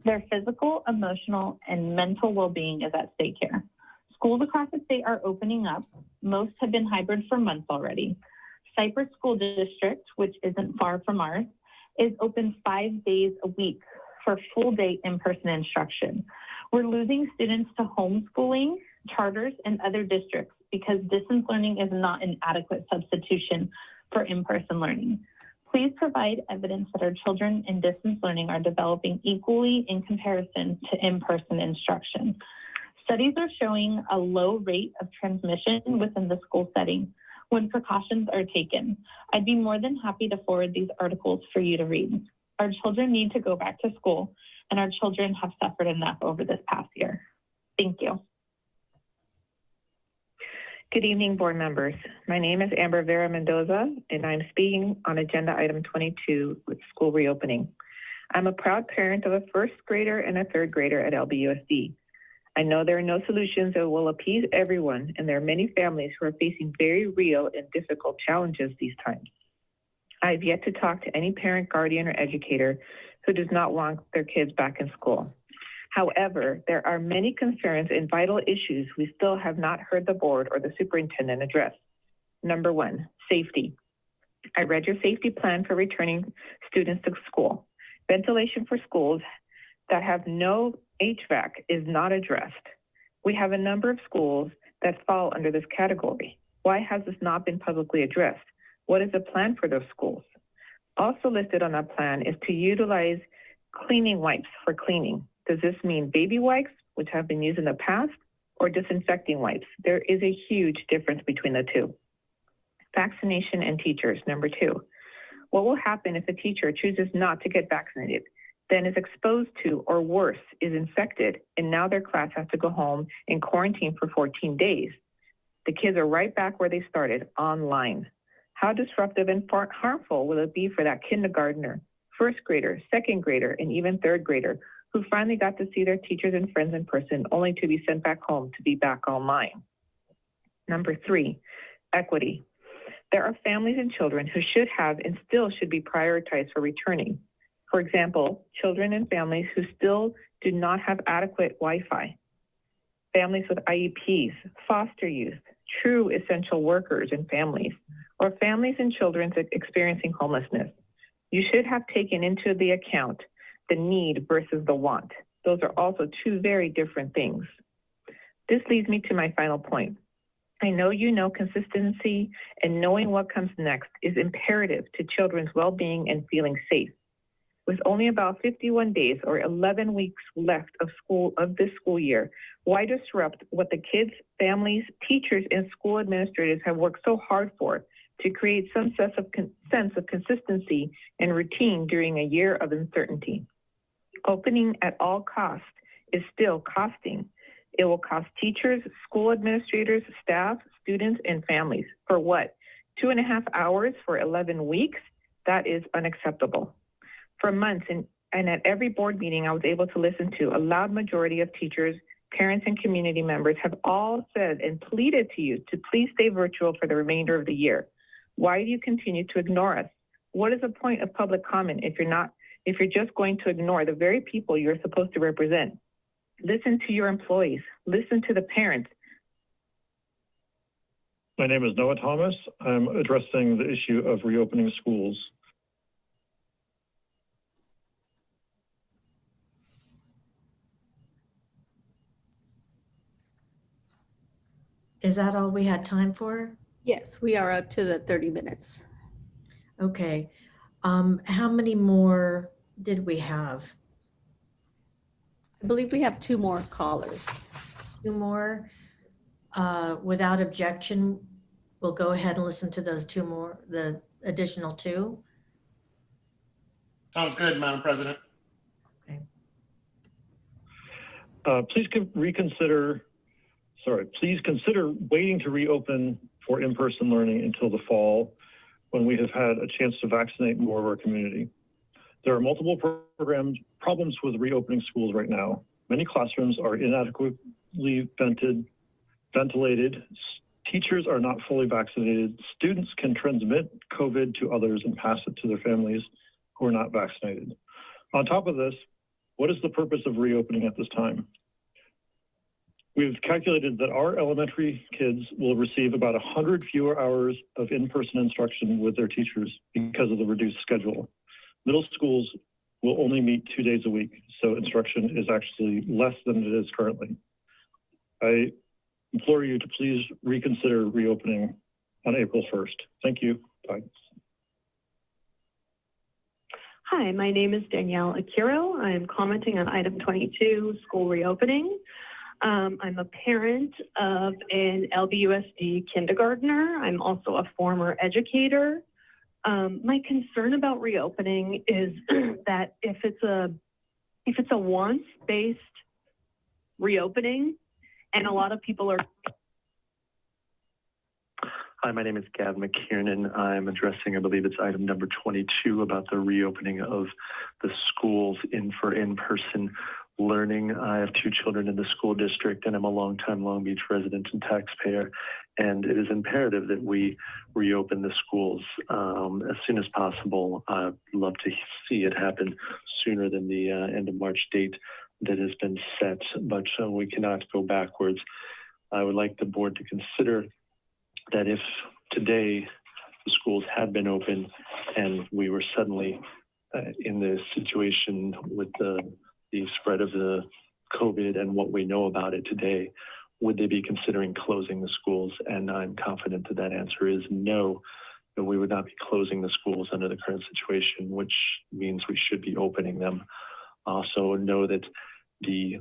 Their physical, emotional, and mental well-being is at stake here. Schools across the state are opening up. Most have been hybrid for months already. Cypress School District, which isn't far from ours, is open 5 days a week for full-day in-person instruction. We're losing students to homeschooling, charters, and other districts because distance learning is not an adequate substitution for in-person learning. Please provide evidence that our children in distance learning are developing equally in comparison to in-person instruction. Studies are showing a low rate of transmission within the school setting when precautions are taken. I'd be more than happy to forward these articles for you to read. Our children need to go back to school, and our children have suffered enough over this past year. Thank you. Good evening, board members. My name is Amber Vera Mendoza, and I'm speaking on agenda item 22 with school reopening. I'm a proud parent of a 1st grader and a 3rd grader at LBUSD. I know there are no solutions that will appease everyone, and there are many families who are facing very real and difficult challenges these times. I've yet to talk to any parent, guardian, or educator who does not want their kids back in school. However, there are many concerns and vital issues we still have not heard the board or the superintendent address. Number 1, safety. I read your safety plan for returning students to school. Ventilation for schools that have no HVAC is not addressed. We have a number of schools that fall under this category. Why has this not been publicly addressed? What is the plan for those schools? Also listed on that plan is to utilize cleaning wipes for cleaning. Does this mean baby wipes, which have been used in the past, or disinfecting wipes? There is a huge difference between the two. Vaccination and teachers, number 2. What will happen if a teacher chooses not to get vaccinated, then is exposed to, or worse, is infected, and now their class has to go home and quarantine for 14 days? The kids are right back where they started, online. How disruptive and harmful will it be for that kindergartner, 1st grader, 2nd grader, and even 3rd grader who finally got to see their teachers and friends in person only to be sent back home to be back online? Number 3, equity. There are families and children who should have and still should be prioritized for returning. For example, children and families who still do not have adequate Wi-Fi, families with IEPs, foster youth, true essential workers and families, or families and children experiencing homelessness. You should have taken into the account the need versus the want. Those are also 2 very different things. This leads me to my final point. I know you know consistency and knowing what comes next is imperative to children's well-being and feeling safe. With only about 51 days or 11 weeks left of this school year, why disrupt what the kids, families, teachers, and school administrators have worked so hard for to create some sense of consistency and routine during a year of uncertainty? Opening at all costs is still costing. It will cost teachers, school administrators, staff, students, and families. For what? 2.5 hours for 11 weeks? That is unacceptable. For months and at every board meeting I was able to listen to, a loud majority of teachers, parents, and community members have all said and pleaded to you to please stay virtual for the remainder of the year. Why do you continue to ignore us? What is the point of public comment if you're just going to ignore the very people you're supposed to represent? Listen to your employees, listen to the parents. My name is Noah Thomas. I'm addressing the issue of reopening schools. Is that all we had time for? Yes, we are up to the 30 minutes. Okay. How many more did we have? I believe we have 2 more callers. 2 more. Without objection, we'll go ahead and listen to those 2 more, the additional 2. Sounds good, Madam President. Okay. Please consider waiting to reopen for in-person learning until the fall when we have had a chance to vaccinate more of our community. There are multiple problems with reopening schools right now. Many classrooms are inadequately ventilated. Teachers are not fully vaccinated. Students can transmit COVID to others and pass it to their families who are not vaccinated. On top of this, what is the purpose of reopening at this time? We've calculated that our elementary kids will receive about 100 fewer hours of in-person instruction with their teachers because of the reduced schedule. Middle schools will only meet 2 days a week, so instruction is actually less than it is currently. I implore you to please reconsider reopening on April 1st. Thank you. Bye. Hi, my name is Danielle Akiro. I am commenting on item 22, school reopening. I'm a parent of an LBUSD kindergartner. I'm also a former educator. My concern about reopening is that if it's a wants-based reopening, and a lot of people are. Hi, my name is Gav McKiernan. I'm addressing, I believe it's item number 22 about the reopening of the schools for in-person learning. I have 2 children in the school district, and I'm a longtime Long Beach resident and taxpayer. And it is imperative that we reopen the schools as soon as possible. I'd love to see it happen sooner than the end of March date that has been set, but we cannot go backwards. I would like the board to consider that if today the schools had been open and we were suddenly in the situation with the spread of the COVID and what we know about it today, would they be considering closing the schools? And I'm confident that that answer is no, that we would not be closing the schools under the current situation, which means we should be opening them. Also know that the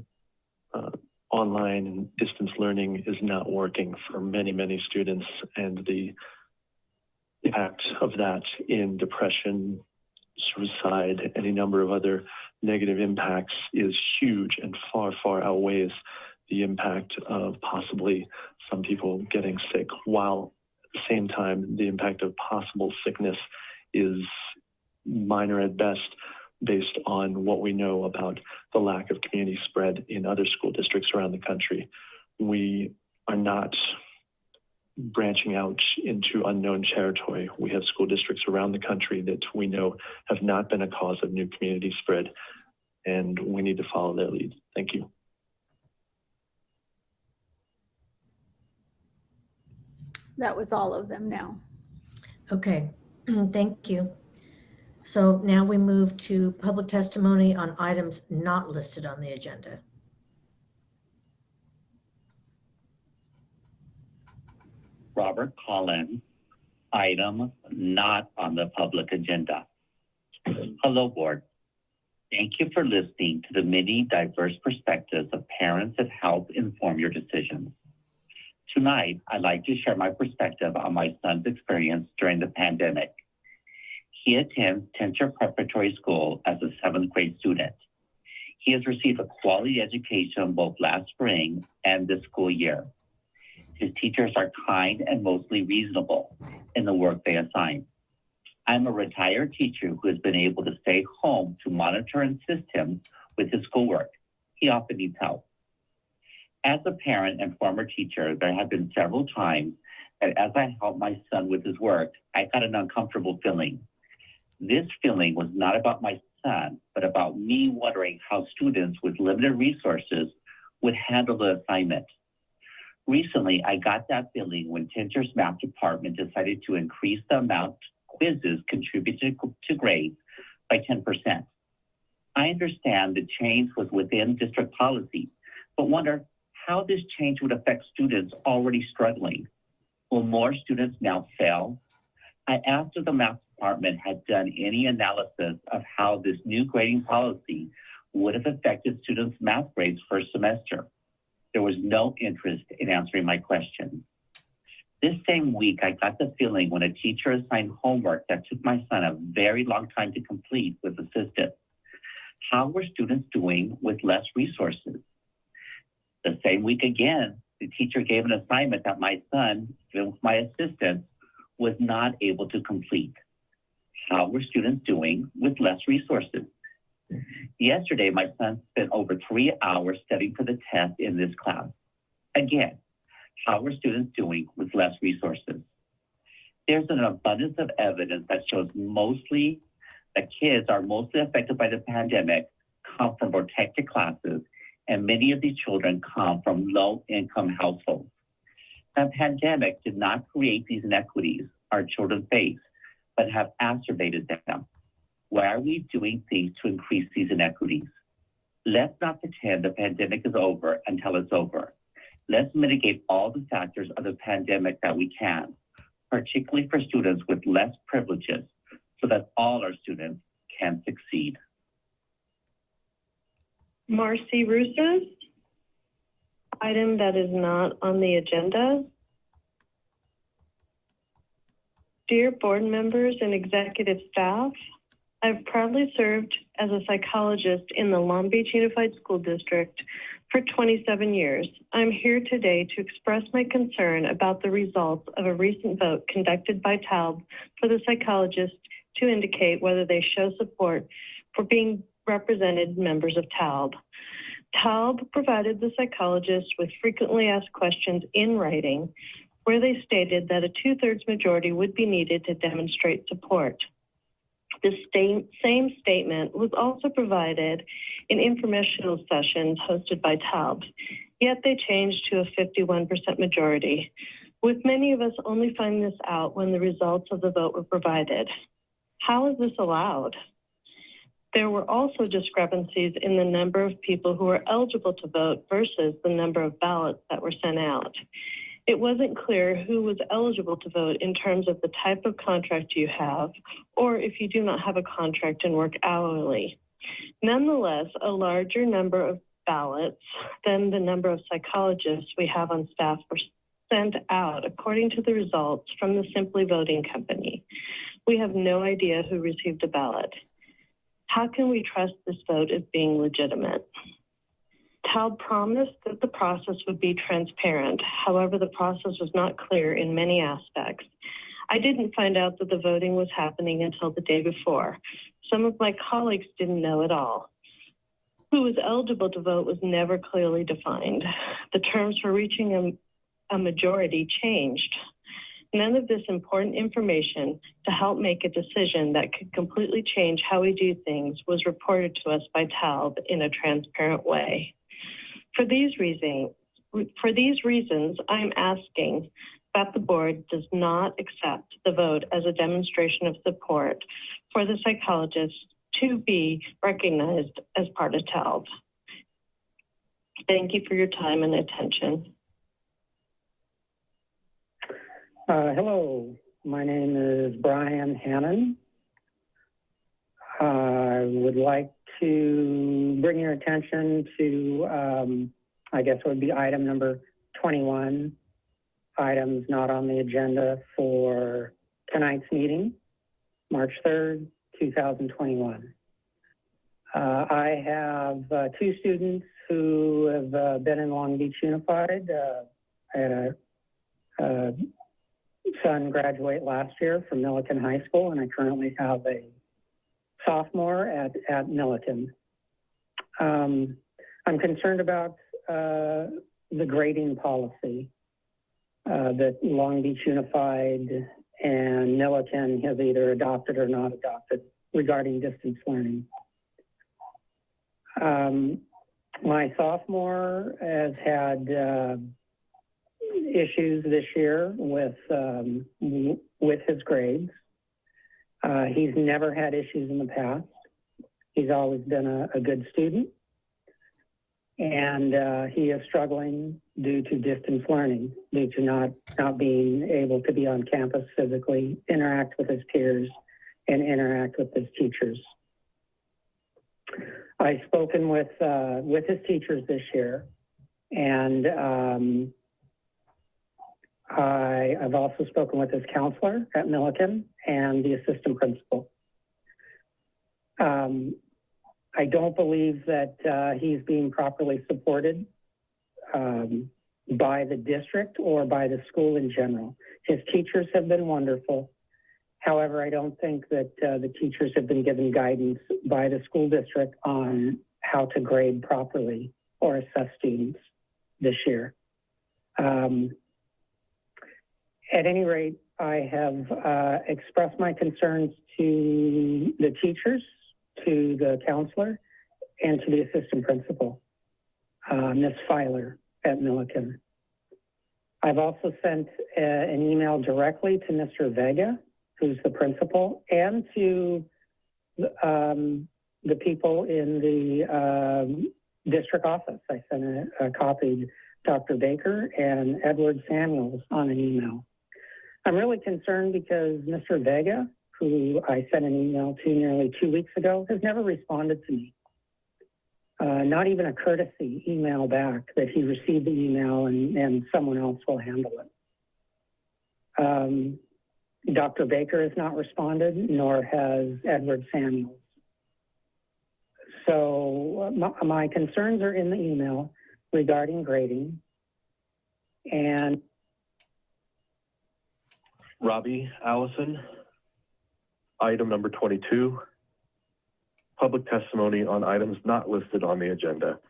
online and distance learning is not working for many, many students, and the impact of that in depression, suicide, any number of other negative impacts is huge and far, far outweighs the impact of possibly some people getting sick, while at the same time, the impact of possible sickness is minor at best based on what we know about the lack of community spread in other school districts around the country. We are not branching out into unknown territory. We have school districts around the country that we know have not been a cause of new community spread, and we need to follow their lead. Thank you. That was all of them now. Okay, thank you. So now we move to public testimony on items not listed on the agenda. Robert Collins, item not on the public agenda. Hello, board. Thank you for listening to the many diverse perspectives of parents that help inform your decisions. Tonight, I'd like to share my perspective on my son's experience during the pandemic. He attends Tincher Preparatory School as a 7th grade student. He has received a quality education both last spring and this school year. His teachers are kind and mostly reasonable in the work they assign. I'm a retired teacher who has been able to stay home to monitor and assist him with his schoolwork. He often needs help. As a parent and former teacher, there have been several times that as I helped my son with his work, I got an uncomfortable feeling. This feeling was not about my son, but about me wondering how students with limited resources would handle the assignment. Recently, I got that feeling when Tincher's math department decided to increase the amount quizzes contributed to grades by 10%. I understand the change was within district policy, but wonder how this change would affect students already struggling. Will more students now fail? I asked if the math department had done any analysis of how this new grading policy would have affected students' math grades first semester. There was no interest in answering my question. This same week, I got the feeling when a teacher assigned homework that took my son a very long time to complete with assistance. How were students doing with less resources? The same week again, the teacher gave an assignment that my son, even with my assistance, was not able to complete. How were students doing with less resources? Yesterday, my son spent over 3 hours studying for the test in this class. Again, how are students doing with less resources? There's an abundance of evidence that shows that kids are mostly affected by the pandemic, come from protected classes, and many of these children come from low-income households. The pandemic did not create these inequities our children face, but have exacerbated them. Why are we doing things to increase these inequities? Let's not pretend the pandemic is over until it's over. Let's mitigate all the factors of the pandemic that we can, particularly for students with less privileges, so that all our students can succeed. Marcy Rousas, item that is not on the agenda. Dear board members and executive staff, I've proudly served as a psychologist in the Long Beach Unified School District for 27 years. I'm here today to express my concern about the results of a recent vote conducted by TALB for the psychologists to indicate whether they show support for being represented members of TALB. TALB provided the psychologists with frequently asked questions in writing where they stated that a 2/3 majority would be needed to demonstrate support. This same statement was also provided in informational sessions hosted by TALB, yet they changed to a 51% majority, with many of us only finding this out when the results of the vote were provided. How is this allowed? There were also discrepancies in the number of people who were eligible to vote versus the number of ballots that were sent out. It wasn't clear who was eligible to vote in terms of the type of contract you have, or if you do not have a contract and work hourly. Nonetheless, a larger number of ballots than the number of psychologists we have on staff were sent out according to the results from the Simply Voting Company. We have no idea who received a ballot. How can we trust this vote as being legitimate? TALB promised that the process would be transparent. However, the process was not clear in many aspects. I didn't find out that the voting was happening until the day before. Some of my colleagues didn't know at all. Who was eligible to vote was never clearly defined. The terms for reaching a majority changed. None of this important information to help make a decision that could completely change how we do things was reported to us by TALB in a transparent way. For these reasons, I'm asking that the board does not accept the vote as a demonstration of support for the psychologists to be recognized as part of TALB. Thank you for your time and attention. Hello, my name is Brian Hannon. I would like to bring your attention to, I guess it would be item number 21, items not on the agenda for tonight's meeting, March 3rd, 2021. I have two students who have been in Long Beach Unified. I had a son graduate last year from Milliken High School, and I currently have a sophomore at Milliken. I'm concerned about the grading policy that Long Beach Unified and Milliken have either adopted or not adopted regarding distance learning. My sophomore has had issues this year with his grades. He's never had issues in the past. He's always been a good student. And he is struggling due to distance learning, due to not being able to be on campus physically, interact with his peers, and interact with his teachers. I've spoken with his teachers this year, and I've also spoken with his counselor at Milliken and the assistant principal. I don't believe that he's being properly supported by the district or by the school in general. His teachers have been wonderful. However, I don't think that the teachers have been given guidance by the school district on how to grade properly or assess students this year. At any rate, I have expressed my concerns to the teachers, to the counselor, and to the assistant principal, Ms. Filer at Milliken. I've also sent an email directly to Mr. Vega, who's the principal, and to the people in the district office. I sent a copy to Dr. Baker and Edward Samuels on an email. I'm really concerned because Mr. Vega, who I sent an email to nearly 2 weeks ago, has never responded to me. Not even a courtesy email back that he received the email and someone else will handle it. Dr. Baker has not responded, nor has Edward Samuels. So my concerns are in the email regarding grading. And Robbie Allison, item number 22, public testimony on items not listed on the agenda.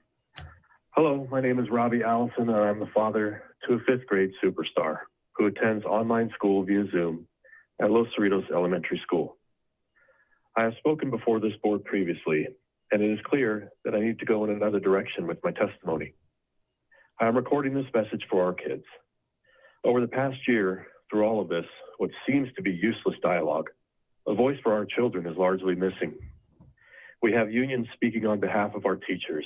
Hello, my name is Robbie Allison, and I'm the father to a 5th grade superstar who attends online school via Zoom at Los Cerritos Elementary School. I have spoken before this board previously, and it is clear that I need to go in another direction with my testimony. I am recording this message for our kids. Over the past year, through all of this, what seems to be useless dialogue, a voice for our children is largely missing. We have unions speaking on behalf of our teachers,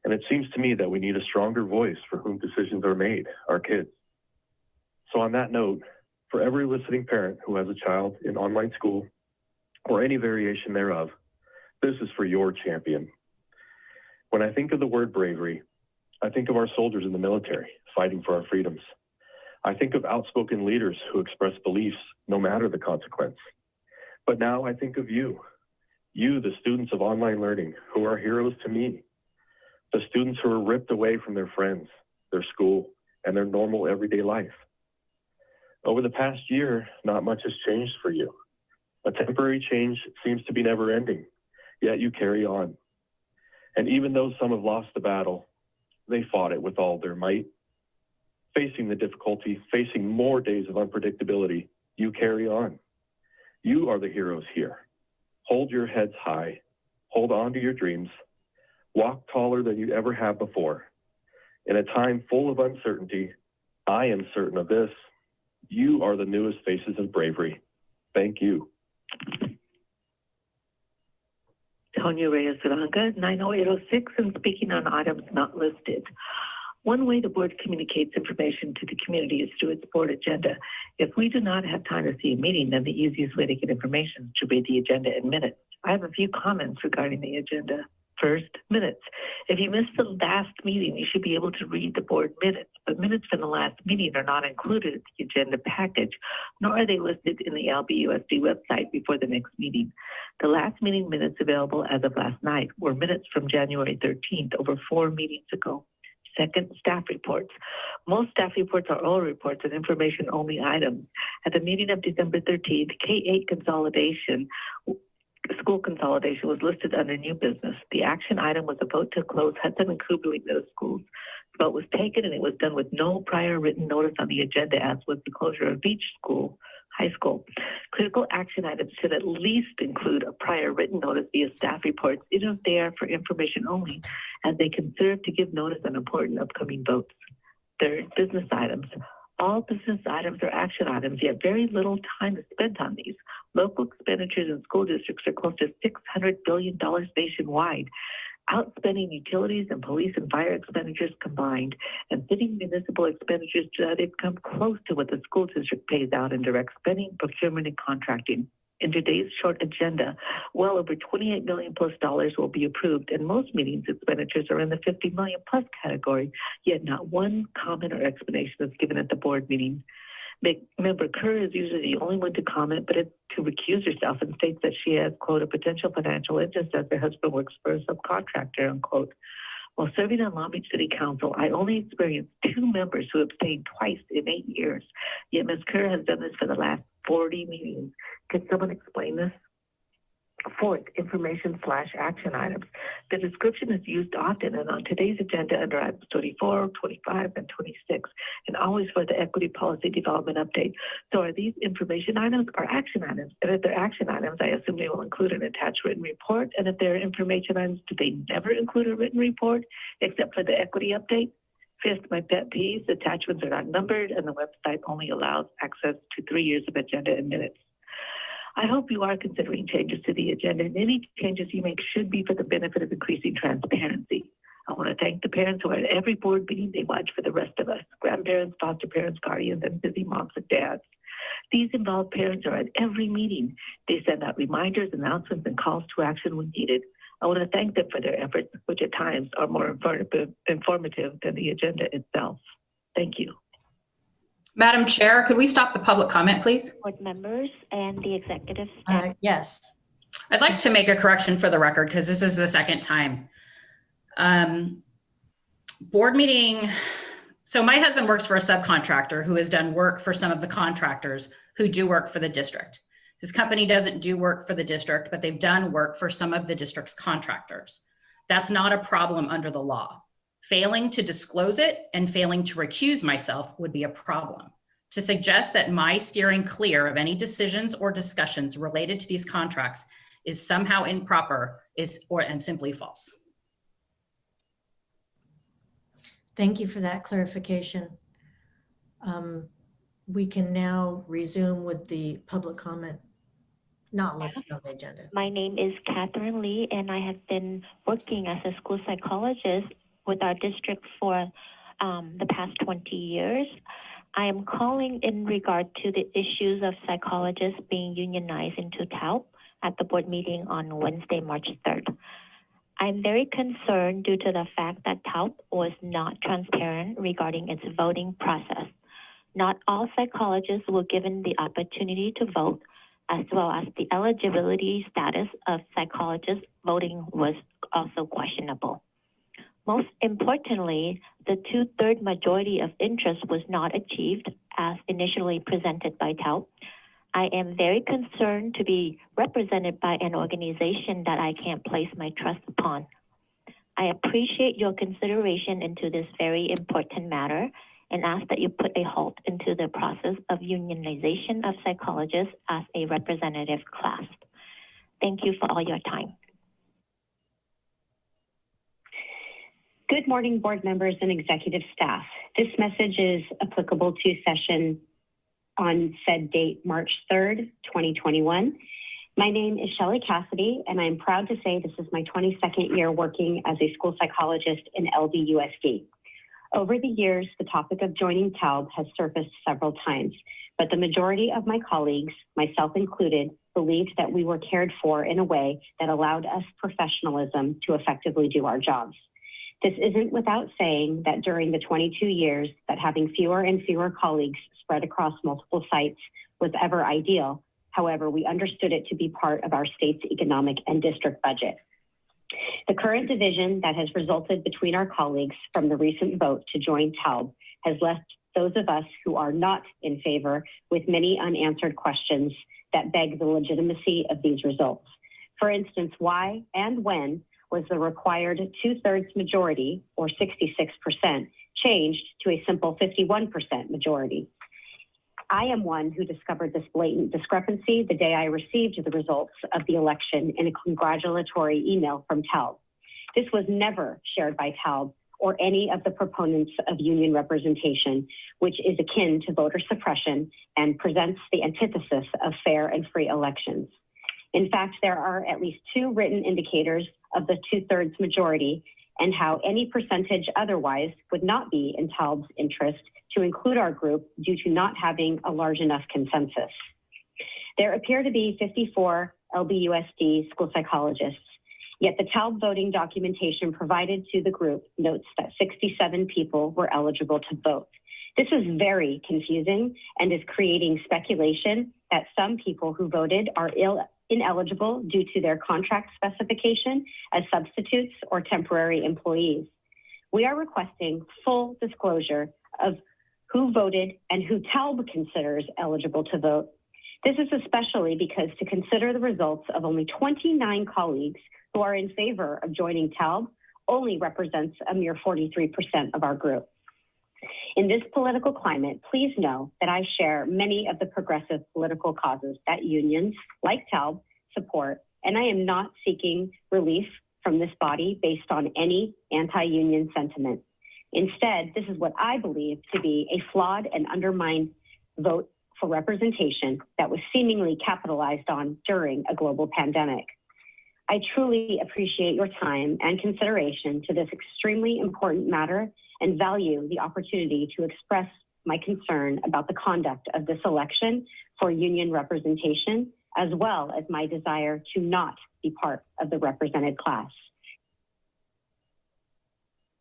and it seems to me that we need a stronger voice for whom decisions are made, our kids. So on that note, for every listening parent who has a child in online school or any variation thereof, this is for your champion. When I think of the word bravery, I think of our soldiers in the military fighting for our freedoms. I think of outspoken leaders who express beliefs no matter the consequence. But now I think of you, the students of online learning who are heroes to me, the students who are ripped away from their friends, their school, and their normal everyday life. Over the past year, not much has changed for you. A temporary change seems to be never ending, yet you carry on. And even though some have lost the battle, they fought it with all their might. Facing the difficulty, facing more days of unpredictability, you carry on. You are the heroes here. Hold your heads high, hold on to your dreams, walk taller than you ever have before. In a time full of uncertainty, I am certain of this. You are the newest faces of bravery. Thank you. Tonya Reyes-Zaranga, 90806, and speaking on items not listed. One way the board communicates information to the community is through its board agenda. If we do not have time to see a meeting, then the easiest way to get information is to read the agenda and minutes. I have a few comments regarding the agenda. First, minutes. If you missed the last meeting, you should be able to read the board minutes, but minutes from the last meeting are not included in the agenda package, nor are they listed in the LBUSD website before the next meeting. The last meeting minutes available as of last night were minutes from January 13th, over 4 meetings ago. Second, staff reports. Most staff reports are oral reports and information-only items. At the meeting of December 13th, K-8 school consolidation was listed under new business. The action item was a vote to close Hudson and Kuberly middle schools. The vote was taken and it was done with no prior written notice on the agenda, as was the closure of Beach School High School. Critical action items should at least include a prior written notice via staff reports, even if they are for information only, as they can serve to give notice on important upcoming votes. Third, business items. All business items are action items, yet very little time is spent on these. Local expenditures in school districts are close to $600 billion nationwide, outspending utilities and police and fire expenditures combined, and city municipal expenditures do not even come close to what the school district pays out in direct spending, procurement, and contracting. In today's short agenda, well over $28 million plus will be approved, and most meetings expenditures are in the $50 million plus category, yet not one comment or explanation is given at the board meeting. Member Kerr is usually the only one to comment, but to recuse herself and states that she has, quote, a potential financial interest as her husband works for a subcontractor, unquote. While serving on Long Beach City Council, I only experienced 2 members who abstained twice in 8 years, yet Ms. Kerr has done this for the last 40 meetings. Can someone explain this? Fourth, information/action items. The description is used often and on today's agenda under items 24, 25, and 26, and always for the equity policy development update. So are these information items or action items? And if they're action items, I assume they will include an attached written report. And if they're information items, do they never include a written report except for the equity update? Fifth, my pet peeves, attachments are not numbered and the website only allows access to 3 years of agenda and minutes. I hope you are considering changes to the agenda, and any changes you make should be for the benefit of increasing transparency. I want to thank the parents who are at every board meeting they watch for the rest of us, grandparents, foster parents, guardians, and busy moms and dads. These involved parents are at every meeting. They send out reminders, announcements, and calls to action when needed. I want to thank them for their efforts, which at times are more informative than the agenda itself. Thank you. Madam Chair, could we stop the public comment, please? Board members and the executive staff. Yes. I'd like to make a correction for the record because this is the second time. Board meeting. So my husband works for a subcontractor who has done work for some of the contractors who do work for the district. His company doesn't do work for the district, but they've done work for some of the district's contractors. That's not a problem under the law. Failing to disclose it and failing to recuse myself would be a problem. To suggest that my steering clear of any decisions or discussions related to these contracts is somehow improper and simply false. Thank you for that clarification. We can now resume with the public comment not listed on the agenda. My name is Catherine Lee, and I have been working as a school psychologist with our district for the past 20 years. I am calling in regard to the issues of psychologists being unionized into TALP at the board meeting on Wednesday, March 3rd. I'm very concerned due to the fact that TALP was not transparent regarding its voting process. Not all psychologists were given the opportunity to vote, as well as the eligibility status of psychologists voting was also questionable. Most importantly, the 2/3 majority of interest was not achieved as initially presented by TALP. I am very concerned to be represented by an organization that I can't place my trust upon. I appreciate your consideration into this very important matter and ask that you put a halt into the process of unionization of psychologists as a representative class. Thank you for all your time. Good morning, board members and executive staff. This message is applicable to session on said date, March 3rd, 2021. My name is Shelley Cassidy, and I'm proud to say this is my 22nd year working as a school psychologist in LBUSD. Over the years, the topic of joining TALB has surfaced several times, but the majority of my colleagues, myself included, believed that we were cared for in a way that allowed us professionalism to effectively do our jobs. This isn't without saying that during the 22 years that having fewer and fewer colleagues spread across multiple sites was ever ideal. However, we understood it to be part of our state's economic and district budget. The current division that has resulted between our colleagues from the recent vote to join TALB has left those of us who are not in favor with many unanswered questions that beg the legitimacy of these results. For instance, why and when was the required 2/3 majority, or 66%, changed to a simple 51% majority? I am one who discovered this blatant discrepancy the day I received the results of the election in a congratulatory email from TALB. This was never shared by TALB or any of the proponents of union representation, which is akin to voter suppression and presents the antithesis of fair and free elections. In fact, there are at least 2 written indicators of the 2/3 majority and how any percentage otherwise would not be in TALB's interest to include our group due to not having a large enough consensus. There appear to be 54 LBUSD school psychologists, yet the TALB voting documentation provided to the group notes that 67 people were eligible to vote. This is very confusing and is creating speculation that some people who voted are ineligible due to their contract specification as substitutes or temporary employees. We are requesting full disclosure of who voted and who TALB considers eligible to vote. This is especially because to consider the results of only 29 colleagues who are in favor of joining TALB only represents a mere 43% of our group. In this political climate, please know that I share many of the progressive political causes that unions, like TALB, support, and I am not seeking relief from this body based on any anti-union sentiment. Instead, this is what I believe to be a flawed and undermined vote for representation that was seemingly capitalized on during a global pandemic. I truly appreciate your time and consideration to this extremely important matter and value the opportunity to express my concern about the conduct of this election for union representation, as well as my desire to not be part of the represented class.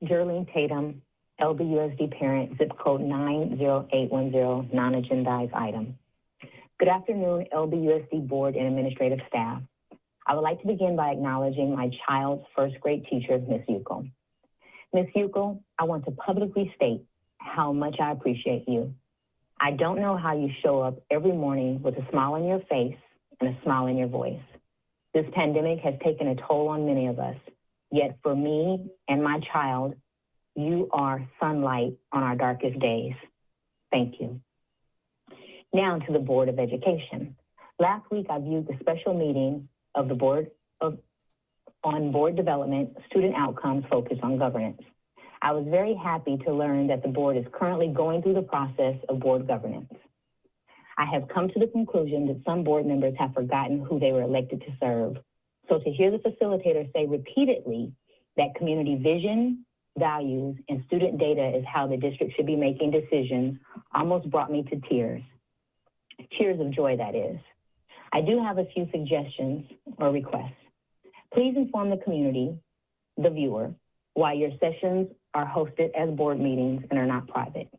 Geraldine Tatum, LBUSD parent, zip code 90810, non-agendized item. Good afternoon, LBUSD board and administrative staff. I would like to begin by acknowledging my child's first grade teacher, Ms. Yuko. Ms. Yuko, I want to publicly state how much I appreciate you. I don't know how you show up every morning with a smile on your face and a smile in your voice. This pandemic has taken a toll on many of us, yet for me and my child, you are sunlight on our darkest days. Thank you. Now to the Board of Education. Last week, I viewed the special meeting of the on board development, student outcomes focused on governance. I was very happy to learn that the board is currently going through the process of board governance. I have come to the conclusion that some board members have forgotten who they were elected to serve. So to hear the facilitator say repeatedly that community vision, values, and student data is how the district should be making decisions almost brought me to tears. Tears of joy, that is. I do have a few suggestions or requests. Please inform the community, the viewer, why your sessions are hosted as board meetings and are not private.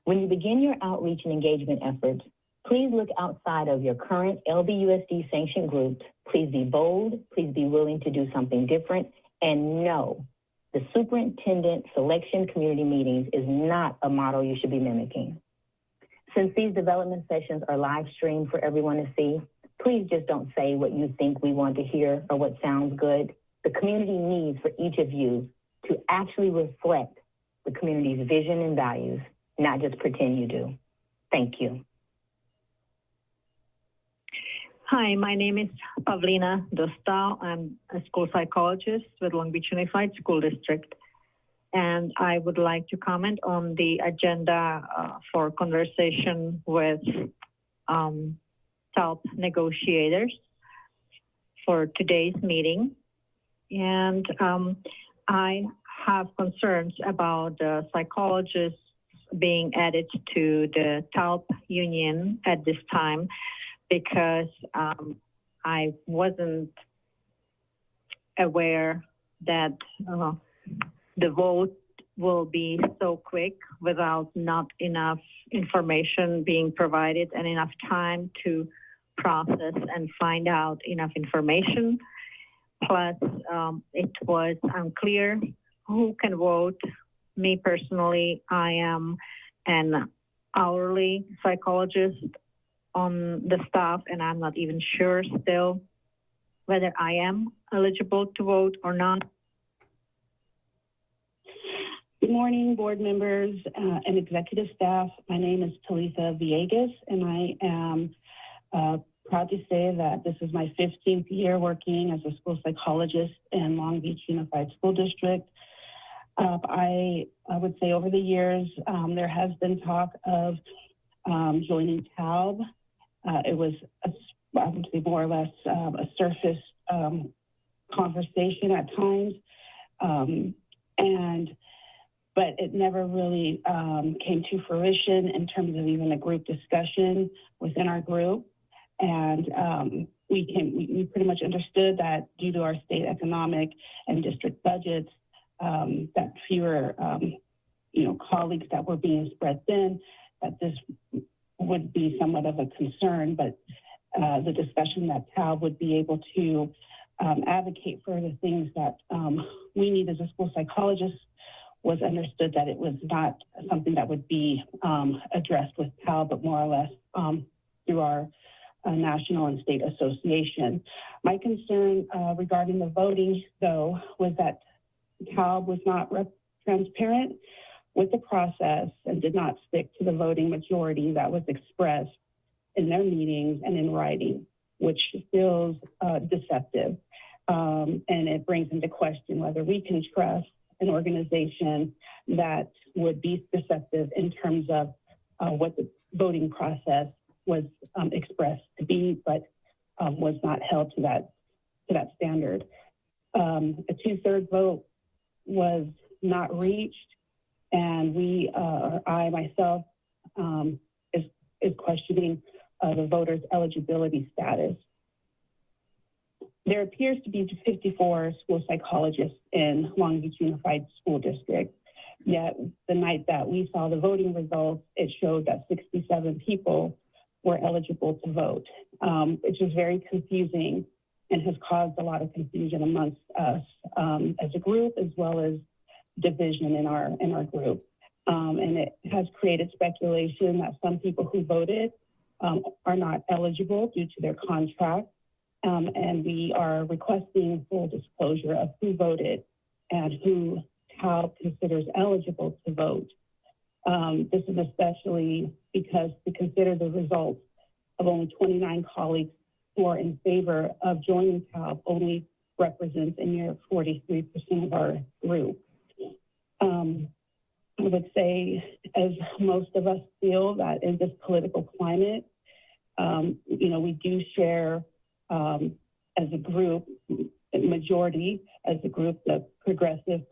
When you begin your outreach and engagement efforts, please look outside of your current LBUSD sanctioned groups. Please be bold, please be willing to do something different, and know the superintendent selection community meetings is not a model you should be mimicking. Since these development sessions are live streamed for everyone to see, please just don't say what you think we want to hear or what sounds good. The community needs for each of you to actually reflect the community's vision and values, not just pretend you do. Thank you. Hi, my name is Pavlina Dostal. I'm a school psychologist with Long Beach Unified School District. And I would like to comment on the agenda for conversation with TALB negotiators for today's meeting. And I have concerns about the psychologists being added to the TALB union at this time, because I wasn't aware that the vote will be so quick without not enough information being provided and enough time to process and find out enough information. Plus, it was unclear who can vote. Me personally, I am an hourly psychologist on the staff, and I'm not even sure still whether I am eligible to vote or not. Good morning, board members and executive staff. My name is Talitha Villegas, and I am proud to say that this is my 15th year working as a school psychologist in Long Beach Unified School District. I would say over the years, there has been talk of joining TALB. It was, I would say, more or less a surface conversation at times. But it never really came to fruition in terms of even a group discussion within our group. And we pretty much understood that due to our state economic and district budgets, that fewer colleagues that were being spread thin, that this would be somewhat of a concern. But the discussion that TALB would be able to advocate for the things that we need as a school psychologist was understood that it was not something that would be addressed with TALB, but more or less through our national and state association. My concern regarding the voting, though, was that TALB was not transparent with the process and did not stick to the voting majority that was expressed in their meetings and in writing, which feels deceptive. And it brings into question whether we can trust an organization that would be deceptive in terms of what the voting process was expressed to be, but was not held to that standard. A 2/3 vote was not reached, and I myself is questioning the voters' eligibility status. There appears to be 54 school psychologists in Long Beach Unified School District, yet the night that we saw the voting results, it showed that 67 people were eligible to vote, which is very confusing and has caused a lot of confusion amongst us as a group, as well as division in our group. And it has created speculation that some people who voted are not eligible due to their contract. And we are requesting full disclosure of who voted and who TALB considers eligible to vote. This is especially because to consider the results of only 29 colleagues who are in favor of joining TALB only represents a mere 43% of our group. I would say, as most of us feel, that in this political climate, we do share as a group, majority as a group, the progressive.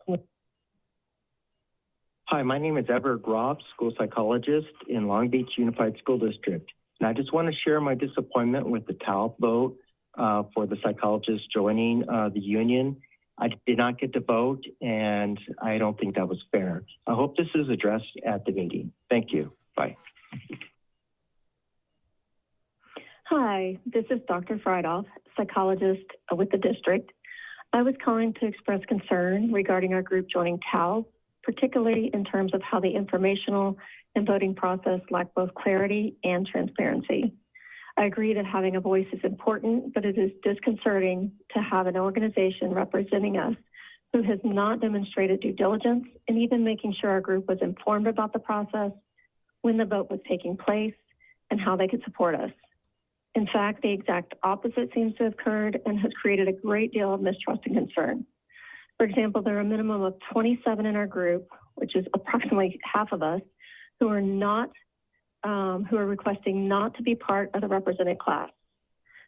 Hi, my name is Everett Groff, school psychologist in Long Beach Unified School District. And I just want to share my disappointment with the TALB vote for the psychologists joining the union. I did not get to vote, and I don't think that was fair. I hope this is addressed at the meeting. Thank you. Bye. Hi, this is Dr. Friedoff, psychologist with the district. I was calling to express concern regarding our group joining TALB, particularly in terms of how the informational and voting process lack both clarity and transparency. I agree that having a voice is important, but it is disconcerting to have an organization representing us who has not demonstrated due diligence in even making sure our group was informed about the process, when the vote was taking place, and how they could support us. In fact, the exact opposite seems to have occurred and has created a great deal of mistrust and concern. For example, there are a minimum of 27 in our group, which is approximately half of us, who are requesting not to be part of the represented class.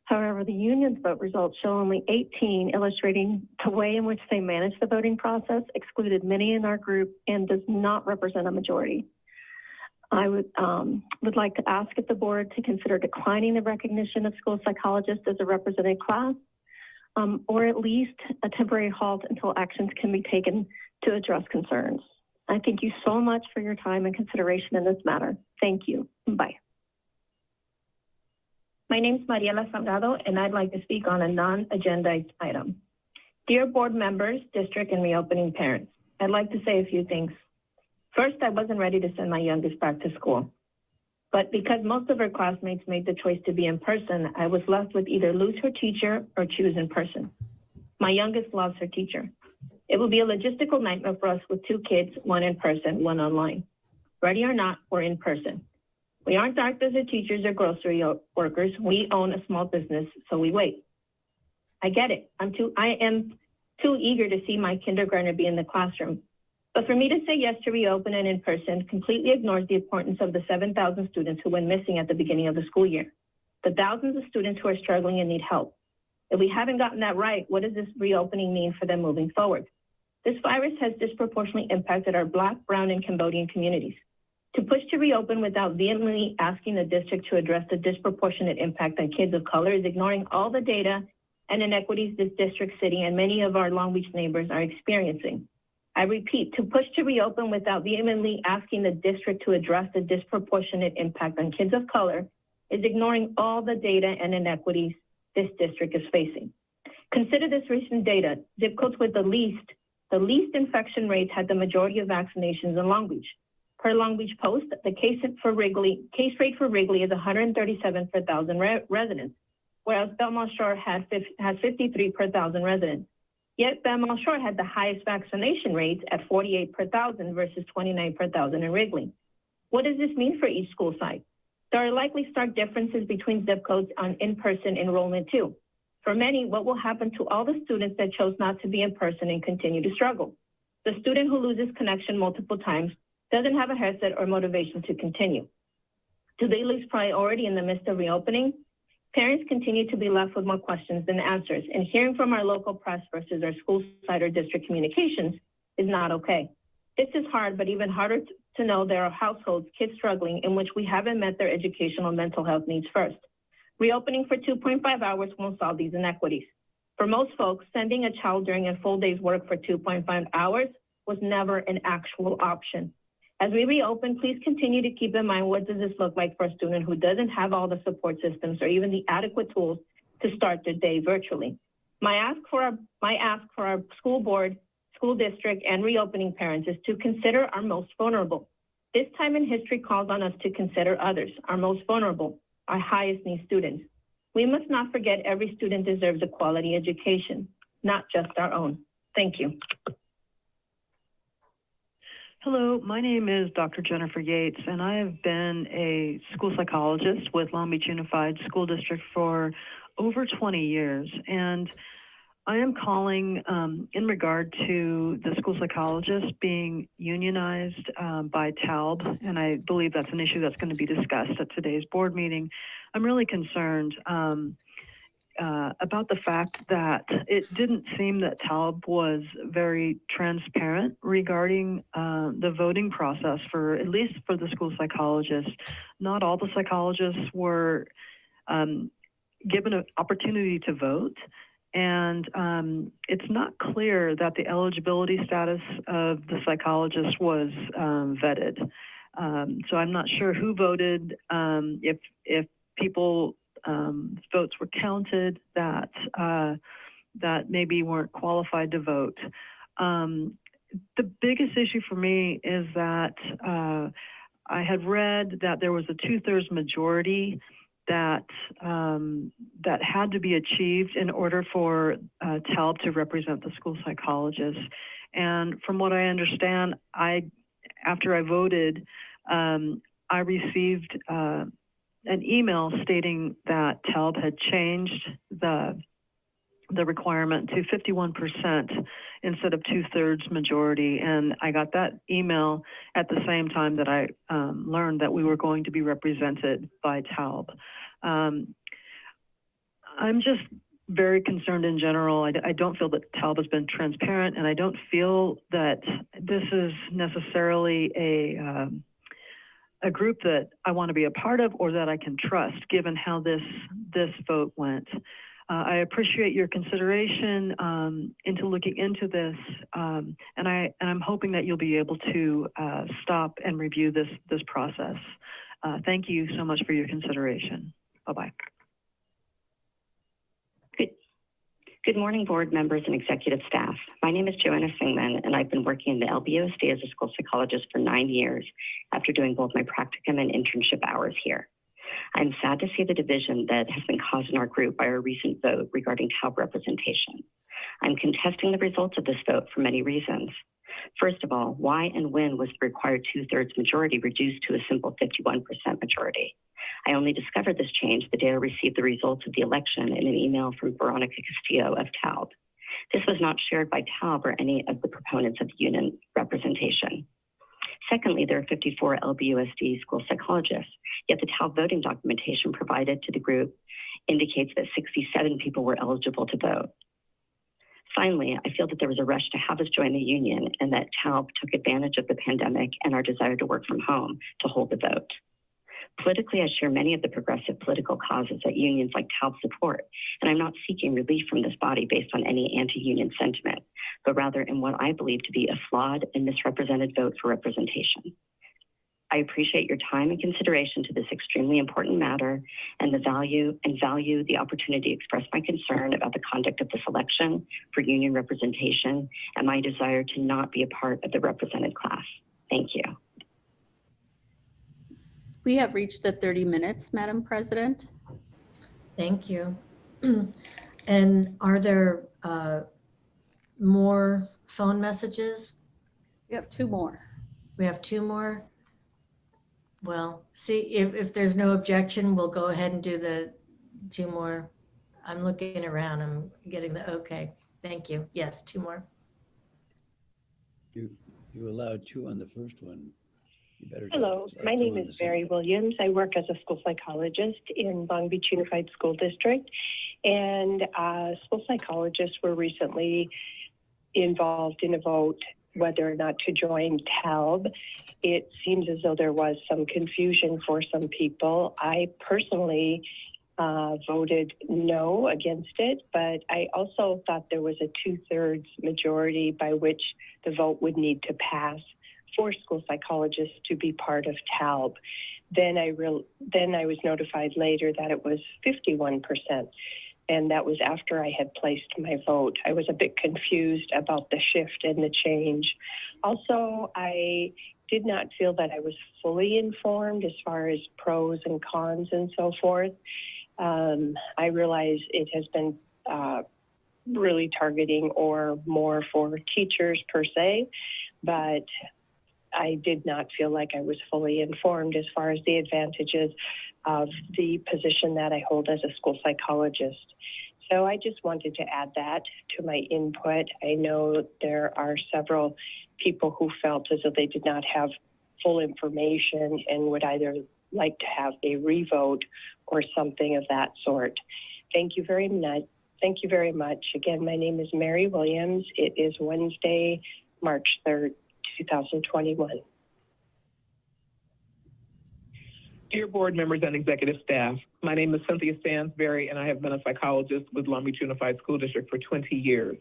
However, the union's vote results show only 18, illustrating the way in which they manage the voting process, excluded many in our group, and does not represent a majority. I would like to ask if the board to consider declining the recognition of school psychologists as a represented class, or at least a temporary halt until actions can be taken to address concerns. I thank you so much for your time and consideration in this matter. Thank you. Bye. My name is Mariela Salgado, and I'd like to speak on a non-agendized item. Dear board members, district, and reopening parents, I'd like to say a few things. First, I wasn't ready to send my youngest back to school. But because most of her classmates made the choice to be in person, I was left with either lose her teacher or choose in person. My youngest loves her teacher. It will be a logistical nightmare for us with 2 kids, one in person, one online. Ready or not, we're in person. We aren't doctors or teachers or grocery workers. We own a small business, so we wait. I get it. I am too eager to see my kindergartner be in the classroom. But for me to say yes to reopen and in person completely ignores the importance of the 7,000 students who went missing at the beginning of the school year. The thousands of students who are struggling and need help. If we haven't gotten that right, what does this reopening mean for them moving forward? This virus has disproportionately impacted our Black, Brown, and Cambodian communities. To push to reopen without vehemently asking the district to address the disproportionate impact on kids of color is ignoring all the data and inequities this district, city, and many of our Long Beach neighbors are experiencing. I repeat, to push to reopen without vehemently asking the district to address the disproportionate impact on kids of color is ignoring all the data and inequities this district is facing. Consider this recent data. Zip codes with the least infection rates had the majority of vaccinations in Long Beach. Per Long Beach Post, the case rate for Wrigley is 137 per 1,000 residents, whereas Belmont Shore has 53 per 1,000 residents. Yet Belmont Shore had the highest vaccination rates at 48 per 1,000 versus 29 per 1,000 in Wrigley. What does this mean for each school site? There are likely stark differences between zip codes on in-person enrollment too. For many, what will happen to all the students that chose not to be in person and continue to struggle? The student who loses connection multiple times doesn't have a headset or motivation to continue. Do they lose priority in the midst of reopening? Parents continue to be left with more questions than answers, and hearing from our local press versus our school site or district communications is not okay. This is hard, but even harder to know there are households, kids struggling, in which we haven't met their educational and mental health needs first. Reopening for 2.5 hours won't solve these inequities. For most folks, sending a child during a full day's work for 2.5 hours was never an actual option. As we reopen, please continue to keep in mind what does this look like for a student who doesn't have all the support systems or even the adequate tools to start their day virtually. My ask for our school board, school district, and reopening parents is to consider our most vulnerable. This time in history calls on us to consider others, our most vulnerable, our highest need students. We must not forget every student deserves a quality education, not just our own. Thank you. Hello, my name is Dr. Jennifer Yates, and I have been a school psychologist with Long Beach Unified School District for over 20 years. And I am calling in regard to the school psychologists being unionized by TALB, and I believe that's an issue that's going to be discussed at today's board meeting. I'm really concerned about the fact that it didn't seem that TALB was very transparent regarding the voting process for, at least for the school psychologists. Not all the psychologists were given an opportunity to vote. And it's not clear that the eligibility status of the psychologist was vetted. So I'm not sure who voted, if people votes were counted that maybe weren't qualified to vote. The biggest issue for me is that I had read that there was a 2/3 majority that had to be achieved in order for TALB to represent the school psychologists. And from what I understand, after I voted, I received an email stating that TALB had changed the requirement to 51% instead of 2/3 majority. And I got that email at the same time that I learned that we were going to be represented by TALB. I'm just very concerned in general. I don't feel that TALB has been transparent, and I don't feel that this is necessarily a group that I want to be a part of or that I can trust, given how this vote went. I appreciate your consideration into looking into this, and I'm hoping that you'll be able to stop and review this process. Thank you so much for your consideration. Bye-bye. Good morning, board members and executive staff. My name is Joanna Singman, and I've been working in the LBUSD as a school psychologist for 9 years after doing both my practicum and internship hours here. I'm sad to see the division that has been caused in our group by our recent vote regarding TALB representation. I'm contesting the results of this vote for many reasons. First of all, why and when was the required 2/3 majority reduced to a simple 51% majority? I only discovered this change the day I received the results of the election in an email from Veronica Castillo of TALB. This was not shared by TALB or any of the proponents of union representation. Secondly, there are 54 LBUSD school psychologists, yet the TALB voting documentation provided to the group indicates that 67 people were eligible to vote. Finally, I feel that there was a rush to have us join the union and that TALB took advantage of the pandemic and our desire to work from home to hold the vote. Politically, I share many of the progressive political causes that unions like TALB support, and I'm not seeking relief from this body based on any anti-union sentiment, but rather in what I believe to be a flawed and misrepresented vote for representation. I appreciate your time and consideration to this extremely important matter and value the opportunity to express my concern about the conduct of this election for union representation and my desire to not be a part of the represented class. Thank you. We have reached the 30 minutes, Madam President. Thank you. And are there more phone messages? We have 2 more. We have 2 more. Well, see, if there's no objection, we'll go ahead and do the 2 more. I'm looking around, I'm getting the okay. Thank you. Yes, 2 more. You allowed 2 on the first one. You better Hello, my name is Mary Williams. I work as a school psychologist in Long Beach Unified School District, and school psychologists were recently involved in a vote whether or not to join TALB. It seems as though there was some confusion for some people. I personally voted no against it, but I also thought there was a 2/3 majority by which the vote would need to pass for school psychologists to be part of TALB. Then I was notified later that it was 51%, and that was after I had placed my vote. I was a bit confused about the shift and the change. Also, I did not feel that I was fully informed as far as pros and cons and so forth. I realize it has been really targeting or more for teachers per se, but I did not feel like I was fully informed as far as the advantages of the position that I hold as a school psychologist. So I just wanted to add that to my input. I know there are several people who felt as though they did not have full information and would either like to have a revote or something of that sort. Thank you very much. Thank you very much. Again, my name is Mary Williams. It is Wednesday, March 3rd, 2021. Dear board members and executive staff, my name is Cynthia Stansberry, and I have been a psychologist with Long Beach Unified School District for 20 years.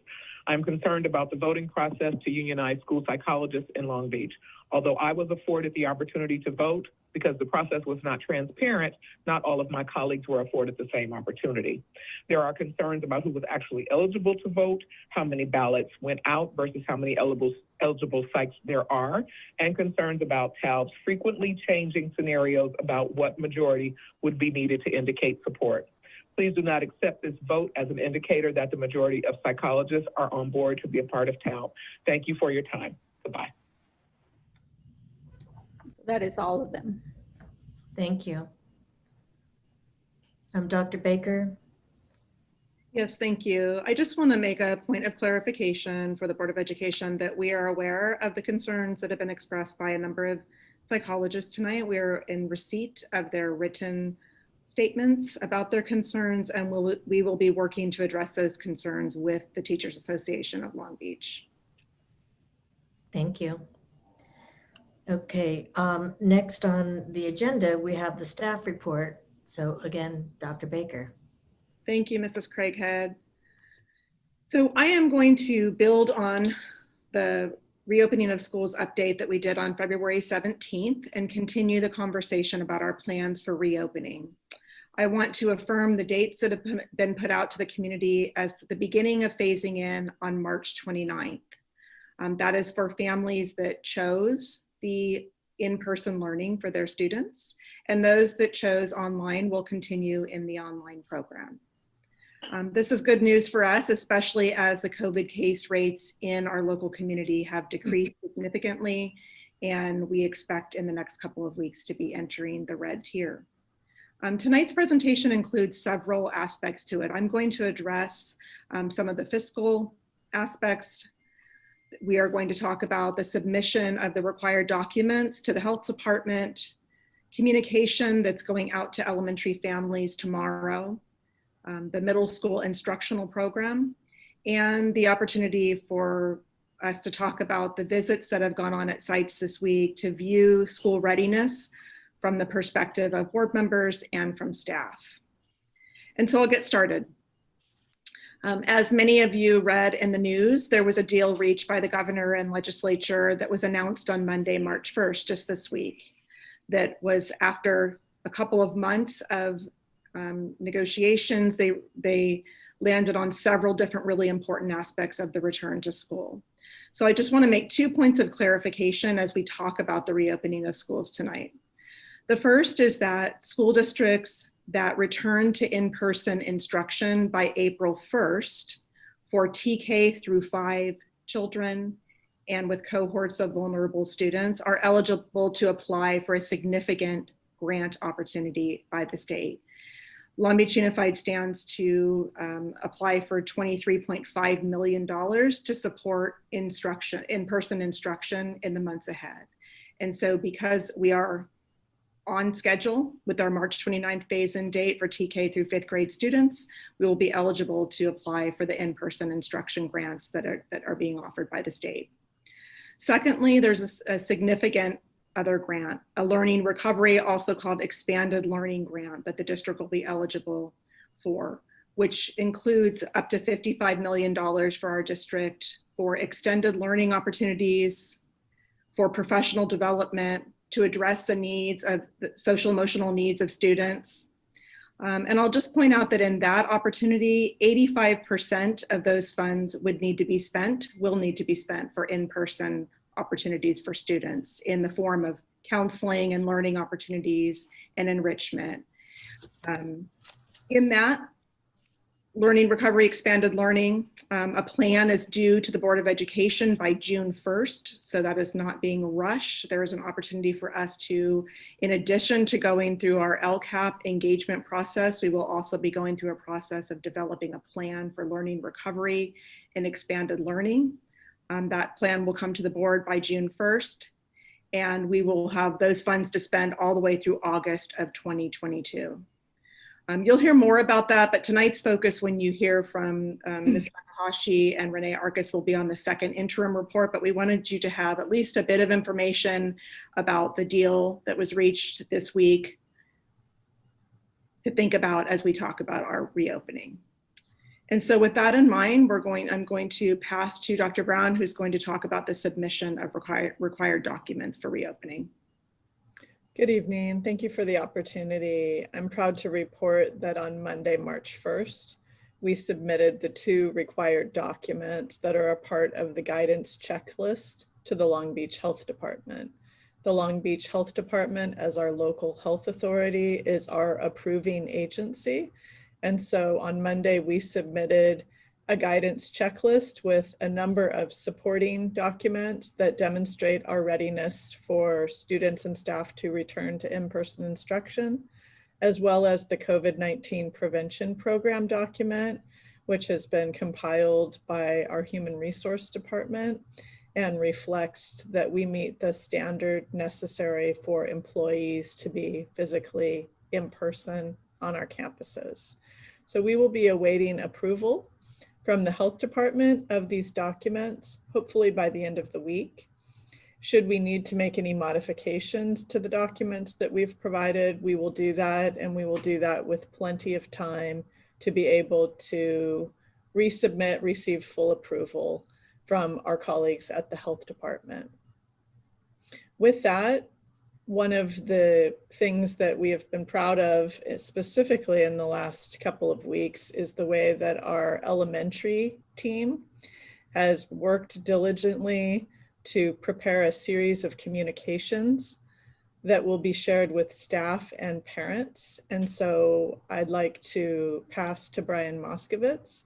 I'm concerned about the voting process to unionize school psychologists in Long Beach. Although I was afforded the opportunity to vote, because the process was not transparent, not all of my colleagues were afforded the same opportunity. There are concerns about who was actually eligible to vote, how many ballots went out versus how many eligible sites there are, and concerns about TALB's frequently changing scenarios about what majority would be needed to indicate support. Please do not accept this vote as an indicator that the majority of psychologists are on board to be a part of TALB. Thank you for your time. Goodbye. So that is all of them. Thank you. Dr. Baker. Yes, thank you. I just want to make a point of clarification for the Board of Education that we are aware of the concerns that have been expressed by a number of psychologists tonight. We are in receipt of their written statements about their concerns, and we will be working to address those concerns with the Teachers Association of Long Beach. Thank you. Okay, next on the agenda, we have the staff report. So again, Dr. Baker. Thank you, Mrs. Craighead. So I am going to build on the reopening of schools update that we did on February 17th and continue the conversation about our plans for reopening. I want to affirm the dates that have been put out to the community as the beginning of phasing in on March 29th. That is for families that chose the in-person learning for their students, and those that chose online will continue in the online program. This is good news for us, especially as the COVID case rates in our local community have decreased significantly, and we expect in the next couple of weeks to be entering the red tier. Tonight's presentation includes several aspects to it. I'm going to address some of the fiscal aspects. We are going to talk about the submission of the required documents to the health department, communication that's going out to elementary families tomorrow, the middle school instructional program, and the opportunity for us to talk about the visits that have gone on at sites this week to view school readiness from the perspective of board members and from staff. And so I'll get started. As many of you read in the news, there was a deal reached by the governor and legislature that was announced on Monday, March 1st, just this week. That was after a couple of months of negotiations. They landed on several different really important aspects of the return to school. So I just want to make 2 points of clarification as we talk about the reopening of schools tonight. The first is that school districts that return to in-person instruction by April 1st for TK through 5 children and with cohorts of vulnerable students are eligible to apply for a significant grant opportunity by the state. Long Beach Unified stands to apply for $23.5 million to support in-person instruction in the months ahead. And so because we are on schedule with our March 29th phase-in date for TK through 5th grade students, we will be eligible to apply for the in-person instruction grants that are being offered by the state. Secondly, there's a significant other grant, a learning recovery, also called expanded learning grant, that the district will be eligible for, which includes up to $55 million for our district for extended learning opportunities, for professional development, to address the needs of the social emotional needs of students. And I'll just point out that in that opportunity, 85% of those funds will need to be spent for in-person opportunities for students in the form of counseling and learning opportunities and enrichment. In that learning recovery expanded learning, a plan is due to the Board of Education by June 1st. So that is not being rushed. There is an opportunity for us to, in addition to going through our LCAP engagement process, we will also be going through a process of developing a plan for learning recovery and expanded learning. That plan will come to the board by June 1st, and we will have those funds to spend all the way through August of 2022. You'll hear more about that, but tonight's focus when you hear from Ms. Takahashi and Renee Arcus will be on the second interim report, but we wanted you to have at least a bit of information about the deal that was reached this week to think about as we talk about our reopening. And so with that in mind, I'm going to pass to Dr. Brown, who's going to talk about the submission of required documents for reopening. Good evening. Thank you for the opportunity. I'm proud to report that on Monday, March 1st, we submitted the 2 required documents that are a part of the guidance checklist to the Long Beach Health Department. The Long Beach Health Department, as our local health authority, is our approving agency. And so on Monday, we submitted a guidance checklist with a number of supporting documents that demonstrate our readiness for students and staff to return to in-person instruction, as well as the COVID-19 prevention program document, which has been compiled by our human resource department and reflects that we meet the standard necessary for employees to be physically in person on our campuses. So we will be awaiting approval from the health department of these documents, hopefully by the end of the week. Should we need to make any modifications to the documents that we've provided, we will do that, and we will do that with plenty of time to be able to resubmit, receive full approval from our colleagues at the health department. With that, one of the things that we have been proud of, specifically in the last couple of weeks, is the way that our elementary team has worked diligently to prepare a series of communications that will be shared with staff and parents. And so I'd like to pass to Brian Moskowitz,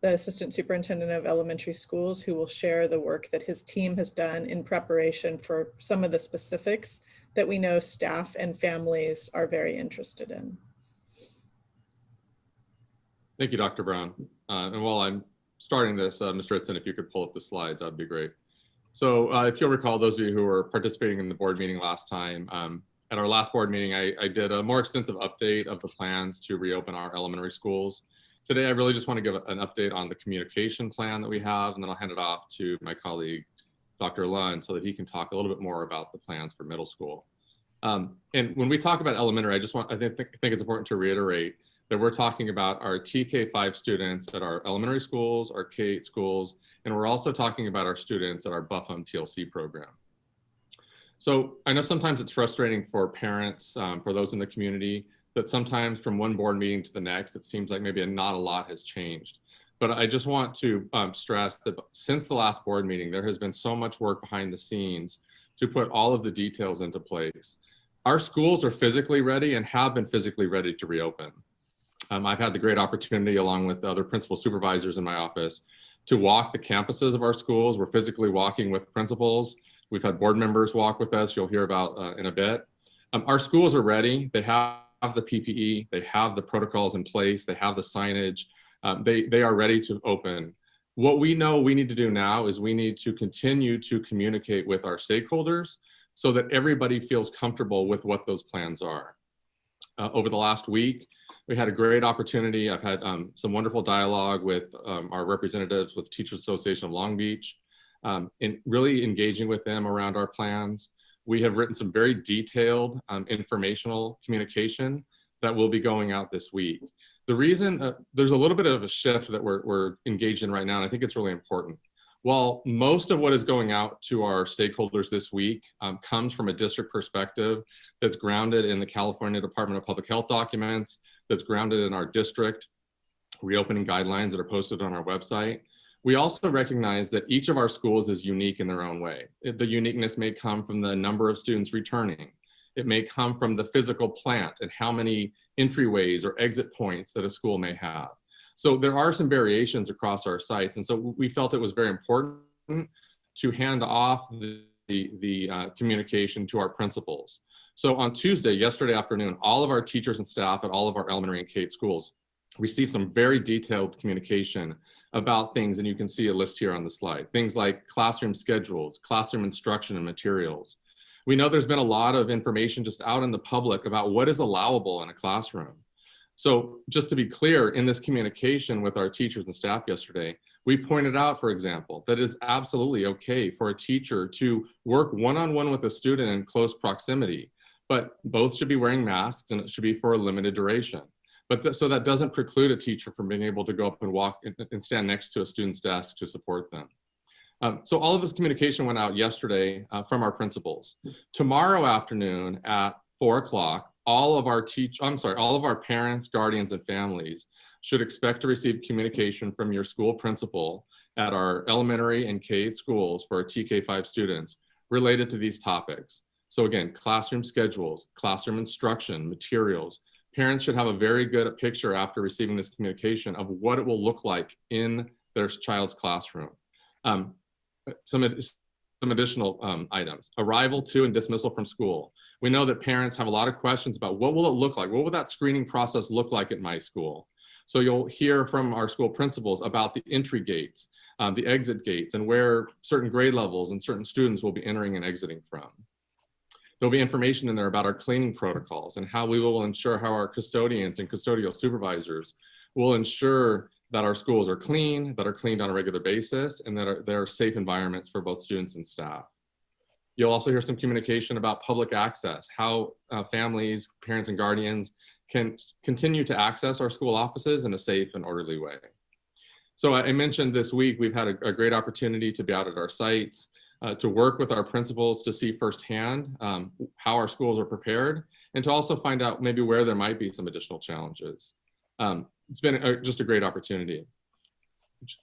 the Assistant Superintendent of Elementary Schools, who will share the work that his team has done in preparation for some of the specifics that we know staff and families are very interested in. Thank you, Dr. Brown. And while I'm starting this, Mr. Ritson, if you could pull up the slides, that'd be great. So if you'll recall, those of you who were participating in the board meeting last time, at our last board meeting, I did a more extensive update of the plans to reopen our elementary schools. Today, I really just want to give an update on the communication plan that we have, and then I'll hand it off to my colleague, Dr. Lund, so that he can talk a little bit more about the plans for middle school. And when we talk about elementary, I think it's important to reiterate that we're talking about our TK5 students at our elementary schools, our K-8 schools, and we're also talking about our students at our Buffum TLC program. So I know sometimes it's frustrating for parents, for those in the community, that sometimes from one board meeting to the next, it seems like maybe not a lot has changed. But I just want to stress that since the last board meeting, there has been so much work behind the scenes to put all of the details into place. Our schools are physically ready and have been physically ready to reopen. I've had the great opportunity, along with other principal supervisors in my office, to walk the campuses of our schools. We're physically walking with principals. We've had board members walk with us, you'll hear about in a bit. Our schools are ready. They have the PPE, they have the protocols in place, they have the signage, they are ready to open. What we know we need to do now is we need to continue to communicate with our stakeholders so that everybody feels comfortable with what those plans are. Over the last week, we had a great opportunity. I've had some wonderful dialogue with our representatives with Teachers Association of Long Beach, in really engaging with them around our plans. We have written some very detailed informational communication that will be going out this week. The reason, there's a little bit of a shift that we're engaged in right now, and I think it's really important. While most of what is going out to our stakeholders this week comes from a district perspective that's grounded in the California Department of Public Health documents, that's grounded in our district reopening guidelines that are posted on our website, we also recognize that each of our schools is unique in their own way. The uniqueness may come from the number of students returning. It may come from the physical plant and how many entryways or exit points that a school may have. So there are some variations across our sites. And so we felt it was very important to hand off the communication to our principals. So on Tuesday, yesterday afternoon, all of our teachers and staff at all of our elementary and K-8 schools received some very detailed communication about things, and you can see a list here on the slide. Things like classroom schedules, classroom instruction and materials. We know there's been a lot of information just out in the public about what is allowable in a classroom. So just to be clear, in this communication with our teachers and staff yesterday, we pointed out, for example, that it is absolutely okay for a teacher to work one-on-one with a student in close proximity, but both should be wearing masks and it should be for a limited duration. But so that doesn't preclude a teacher from being able to go up and walk and stand next to a student's desk to support them. So all of this communication went out yesterday from our principals. Tomorrow afternoon at 4 o'clock, all of our parents, guardians, and families should expect to receive communication from your school principal at our elementary and K-8 schools for our TK5 students related to these topics. So again, classroom schedules, classroom instruction, materials. Parents should have a very good picture after receiving this communication of what it will look like in their child's classroom. Some additional items: arrival to and dismissal from school. We know that parents have a lot of questions about what will it look like? What will that screening process look like at my school? So you'll hear from our school principals about the entry gates, the exit gates, and where certain grade levels and certain students will be entering and exiting from. There'll be information in there about our cleaning protocols and how we will ensure how our custodians and custodial supervisors will ensure that our schools are clean, that are cleaned on a regular basis, and that they're safe environments for both students and staff. You'll also hear some communication about public access, how families, parents, and guardians can continue to access our school offices in a safe and orderly way. So I mentioned this week, we've had a great opportunity to be out at our sites, to work with our principals to see firsthand how our schools are prepared, and to also find out maybe where there might be some additional challenges. It's been just a great opportunity.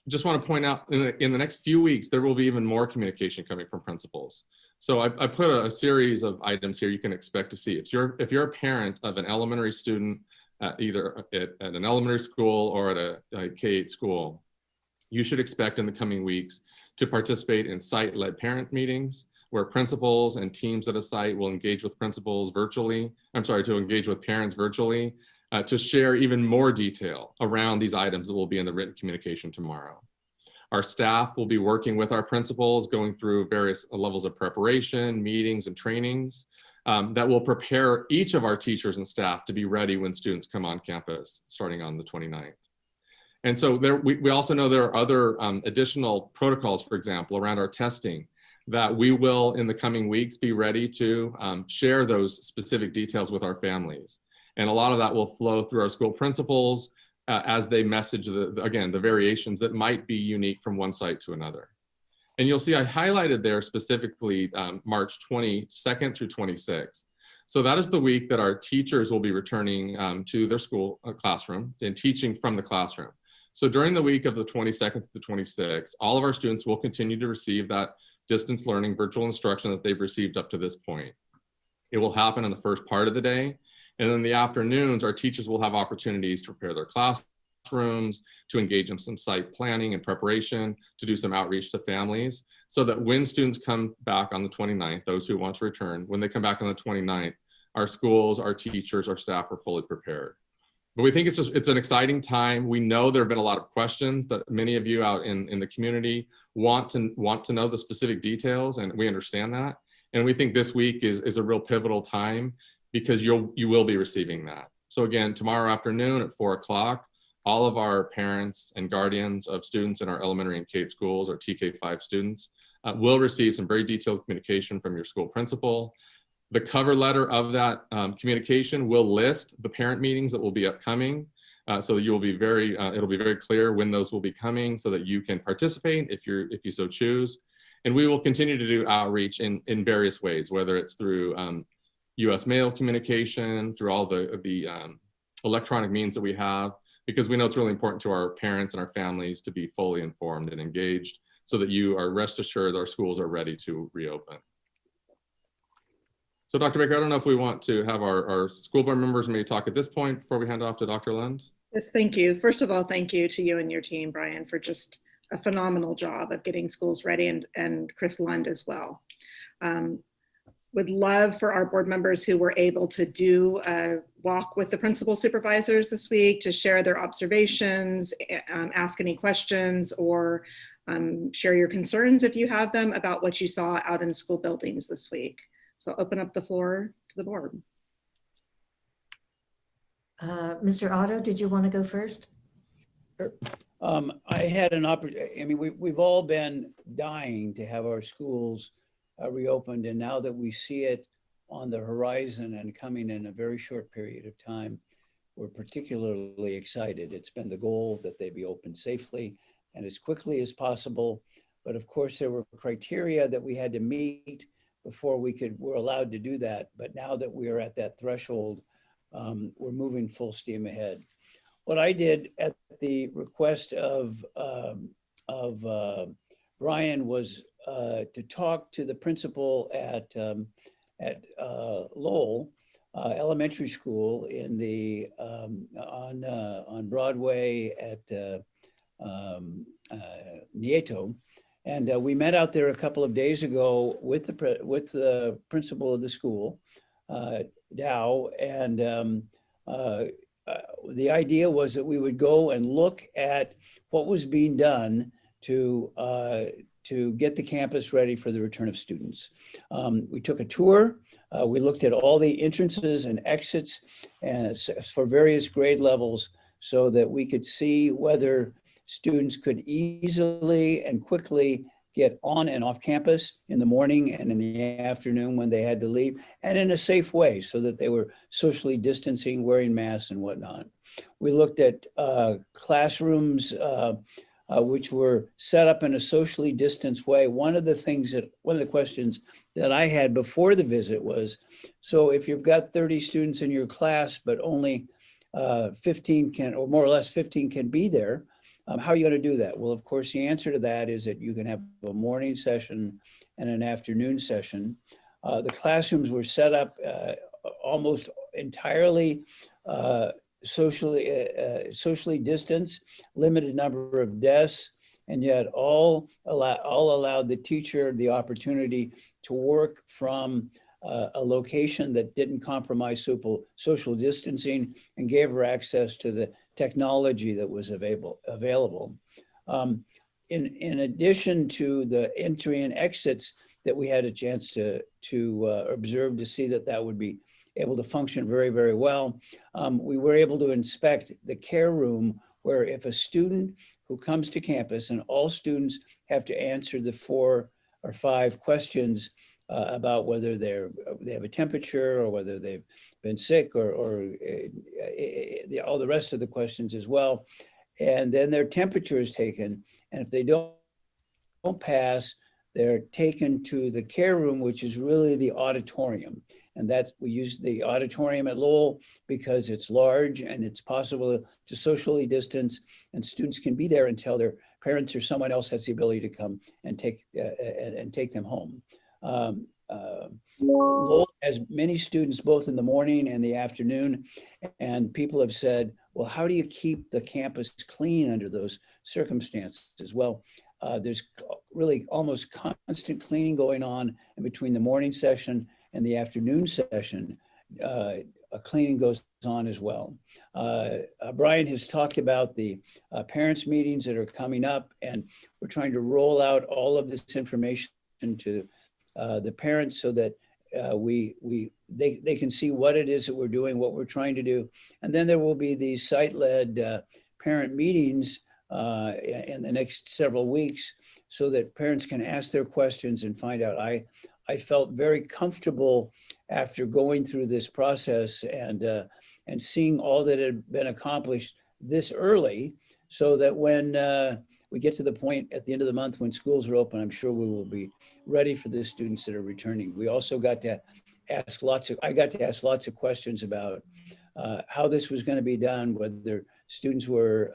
Just want to point out in the next few weeks, there will be even more communication coming from principals. So I put a series of items here you can expect to see. If you're a parent of an elementary student, either at an elementary school or at a K-8 school, you should expect in the coming weeks to participate in site-led parent meetings where principals and teams at a site will engage with principals virtually, to engage with parents virtually, to share even more detail around these items that will be in the written communication tomorrow. Our staff will be working with our principals, going through various levels of preparation, meetings, and trainings that will prepare each of our teachers and staff to be ready when students come on campus starting on the 29th. And so we also know there are other additional protocols, for example, around our testing that we will in the coming weeks be ready to share those specific details with our families. And a lot of that will flow through our school principals as they message, the variations that might be unique from one site to another. And you'll see I highlighted there specifically March 22nd through 26th. So that is the week that our teachers will be returning to their school classroom and teaching from the classroom. So during the week of the 22nd to the 26th, all of our students will continue to receive that distance learning virtual instruction that they've received up to this point. It will happen in the first part of the day. And in the afternoons, our teachers will have opportunities to prepare their classrooms, to engage in some site planning and preparation, to do some outreach to families, so that when students come back on the 29th, those who want to return, when they come back on the 29th, our schools, our teachers, our staff are fully prepared. But we think it's an exciting time. We know there have been a lot of questions that many of you out in the community want to know the specific details, and we understand that. And we think this week is a real pivotal time because you will be receiving that. So again, tomorrow afternoon at 4 o'clock, all of our parents and guardians of students in our elementary and K-8 schools, our TK5 students, will receive some very detailed communication from your school principal. The cover letter of that communication will list the parent meetings that will be upcoming, so that you'll be it'll be very clear when those will be coming, so that you can participate if you so choose. And we will continue to do outreach in various ways, whether it's through U.S. mail communication, through all the electronic means that we have, because we know it's really important to our parents and our families to be fully informed and engaged, so that you are rest assured our schools are ready to reopen. So Dr. Baker, I don't know if we want to have our school board members maybe talk at this point before we hand off to Dr. Lund. Yes, thank you. First of all, thank you to you and your team, Brian, for just a phenomenal job of getting schools ready, and Chris Lund as well. Would love for our board members who were able to do a walk with the principal supervisors this week to share their observations, ask any questions, or share your concerns if you have them about what you saw out in school buildings this week. So I'll open up the floor to the board. Mr. Otto, did you want to go first? Sure. I had an opportunity. I mean, we've all been dying to have our schools reopened, and now that we see it on the horizon and coming in a very short period of time, we're particularly excited. It's been the goal that they be opened safely and as quickly as possible. But of course, there were criteria that we had to meet before we're allowed to do that. But now that we are at that threshold, we're moving full steam ahead. What I did at the request of Brian was to talk to the principal at Lowell Elementary School in the on Broadway at Nieto, and we met out there a couple of days ago with the principal of the school, Dow, and the idea was that we would go and look at what was being done to get the campus ready for the return of students. We took a tour. We looked at all the entrances and exits and for various grade levels so that we could see whether students could easily and quickly get on and off campus in the morning and in the afternoon when they had to leave, and in a safe way so that they were socially distancing, wearing masks and whatnot. We looked at classrooms which were set up in a socially distanced way. one of the questions that I had before the visit was, so if you've got 30 students in your class, but only 15 can, or more or less 15 can be there, how are you going to do that? Well, of course, the answer to that is that you can have a morning session and an afternoon session. The classrooms were set up almost entirely socially distanced, limited number of desks, and yet all allowed the teacher the opportunity to work from a location that didn't compromise social distancing and gave her access to the technology that was available. In addition to the entry and exits that we had a chance to observe to see that would be able to function very, very well, we were able to inspect the care room, where if a student who comes to campus, and all students have to answer the 4 or 5 questions about whether they have a temperature or whether they've been sick or all the rest of the questions as well. And then their temperature is taken. And if they don't pass, they're taken to the care room, which is really the auditorium. And we use the auditorium at Lowell because it's large and it's possible to socially distance, and students can be there until their parents or someone else has the ability to come and take them home. Lowell has many students both in the morning and the afternoon, and people have said, well, how do you keep the campus clean under those circumstances? Well, there's really almost constant cleaning going on in between the morning session and the afternoon session. Cleaning goes on as well. Brian has talked about the parents' meetings that are coming up, and we're trying to roll out all of this information to the parents so that they can see what it is that we're doing, what we're trying to do. And then there will be these site-led parent meetings in the next several weeks so that parents can ask their questions and find out. I felt very comfortable after going through this process and seeing all that had been accomplished this early, so that when we get to the point at the end of the month when schools are open, I'm sure we will be ready for the students that are returning. We also got to ask I got to ask lots of questions about how this was going to be done, whether students were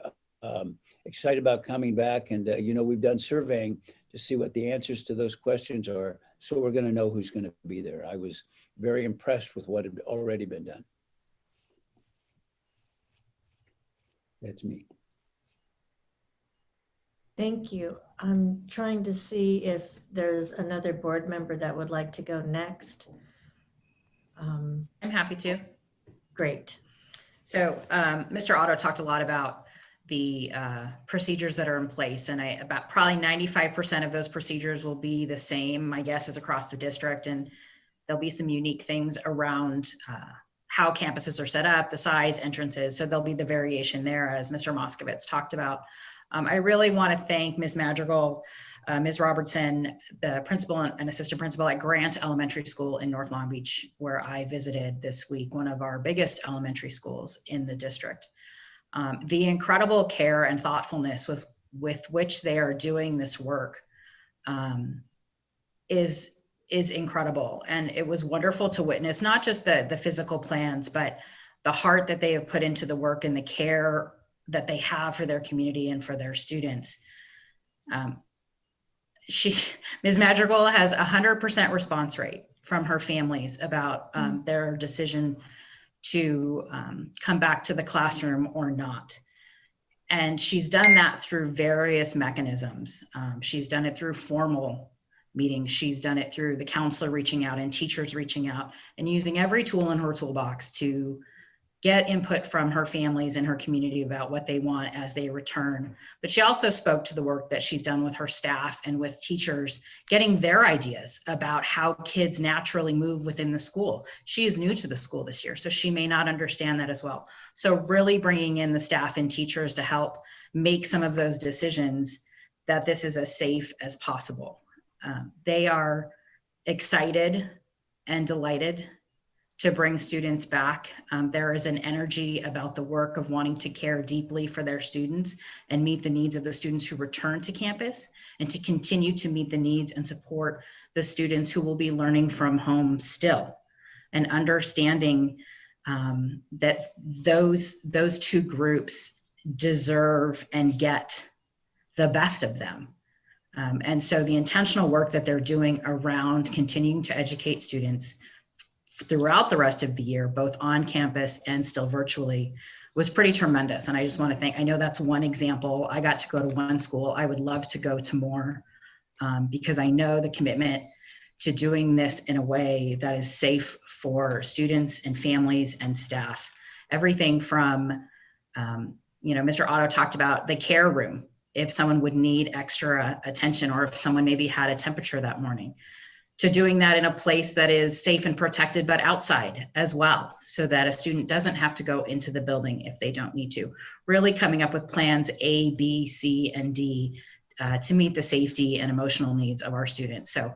excited about coming back. And, we've done surveying to see what the answers to those questions are. So we're going to know who's going to be there. I was very impressed with what had already been done. That's me. Thank you. I'm trying to see if there's another board member that would like to go next. I'm happy to. Great. So Mr. Otto talked a lot about the procedures that are in place, and about probably 95% of those procedures will be the same, my guess, is across the district, and there'll be some unique things around how campuses are set up, the size, entrances, so there'll be the variation there, as Mr. Moskowitz talked about. I really want to thank Ms. Madrigal, Ms. Robertson, the principal and assistant principal at Grant Elementary School in North Long Beach, where I visited this week, one of our biggest elementary schools in the district. The incredible care and thoughtfulness with which they are doing this work is incredible. And it was wonderful to witness not just the physical plans, but the heart that they have put into the work and the care that they have for their community and for their students. Ms. Madrigal has 100% response rate from her families about their decision to come back to the classroom or not. And she's done that through various mechanisms. She's done it through formal meetings. She's done it through the counselor reaching out and teachers reaching out and using every tool in her toolbox to get input from her families and her community about what they want as they return. But she also spoke to the work that she's done with her staff and with teachers, getting their ideas about how kids naturally move within the school. She is new to the school this year, so she may not understand that as well. So really bringing in the staff and teachers to help make some of those decisions that this is as safe as possible. They are excited and delighted to bring students back. There is an energy about the work of wanting to care deeply for their students and meet the needs of the students who return to campus, and to continue to meet the needs and support the students who will be learning from home still, and understanding that those two groups deserve and get the best of them. And so the intentional work that they're doing around continuing to educate students throughout the rest of the year, both on campus and still virtually, was pretty tremendous. And I just want to thank, I know that's one example. I got to go to one school. I would love to go to more, because I know the commitment to doing this in a way that is safe for students and families and staff. Everything from, Mr. Otto talked about the care room, if someone would need extra attention, or if someone maybe had a temperature that morning, to doing that in a place that is safe and protected, but outside as well, so that a student doesn't have to go into the building if they don't need to. Really coming up with plans A, B, C, and D to meet the safety and emotional needs of our students. So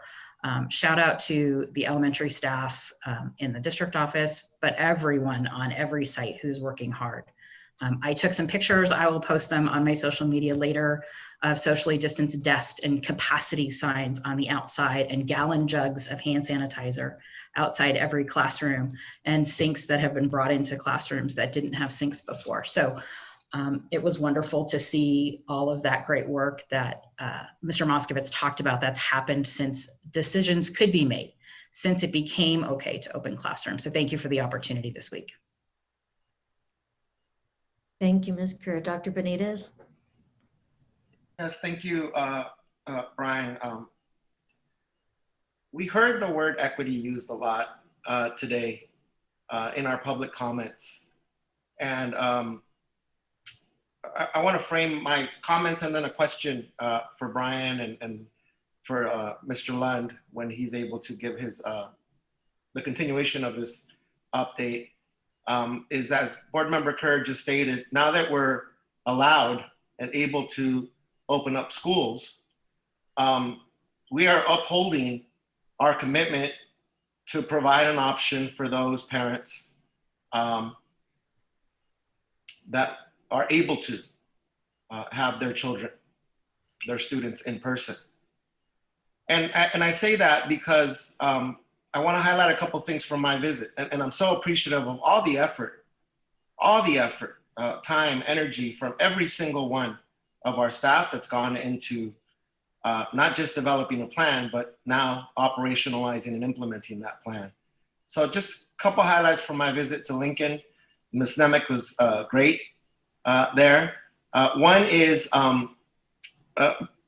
shout out to the elementary staff in the district office, but everyone on every site who's working hard. I took some pictures. I will post them on my social media later, of socially distanced desks and capacity signs on the outside, and gallon jugs of hand sanitizer outside every classroom, and sinks that have been brought into classrooms that didn't have sinks before. So it was wonderful to see all of that great work that Mr. Moskovitz talked about that's happened since decisions could be made, since it became okay to open classrooms. So thank you for the opportunity this week. Thank you, Ms. Kerr. Dr. Benitez? Yes, thank you, Brian. We heard the word equity used a lot today in our public comments. And I want to frame my comments and then a question for Brian and for Mr. Lund when he's able to give his the continuation of this update. Is, as Board Member Kerr just stated, now that we're allowed and able to open up schools, we are upholding our commitment to provide an option for those parents that are able to have their children, their students in person. And I say that because I want to highlight a couple things from my visit, and I'm so appreciative of all the effort, time, energy from every single one of our staff that's gone into not just developing a plan, but now operationalizing and implementing that plan. So just a couple highlights from my visit to Lincoln. Ms. Nemec was great there. One is,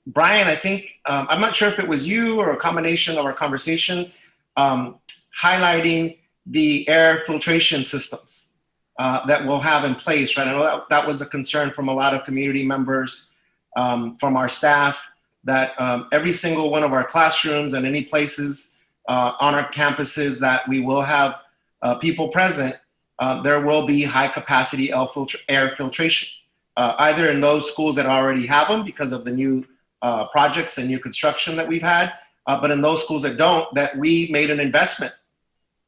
Brian, I think, I'm not sure if it was you or a combination of our conversation, highlighting the air filtration systems that we'll have in place, right? I know that was a concern from a lot of community members, from our staff, that every single one of our classrooms and any places on our campuses that we will have people present, there will be high capacity air filtration, either in those schools that already have them because of the new projects and new construction that we've had, but in those schools that don't, that we made an investment,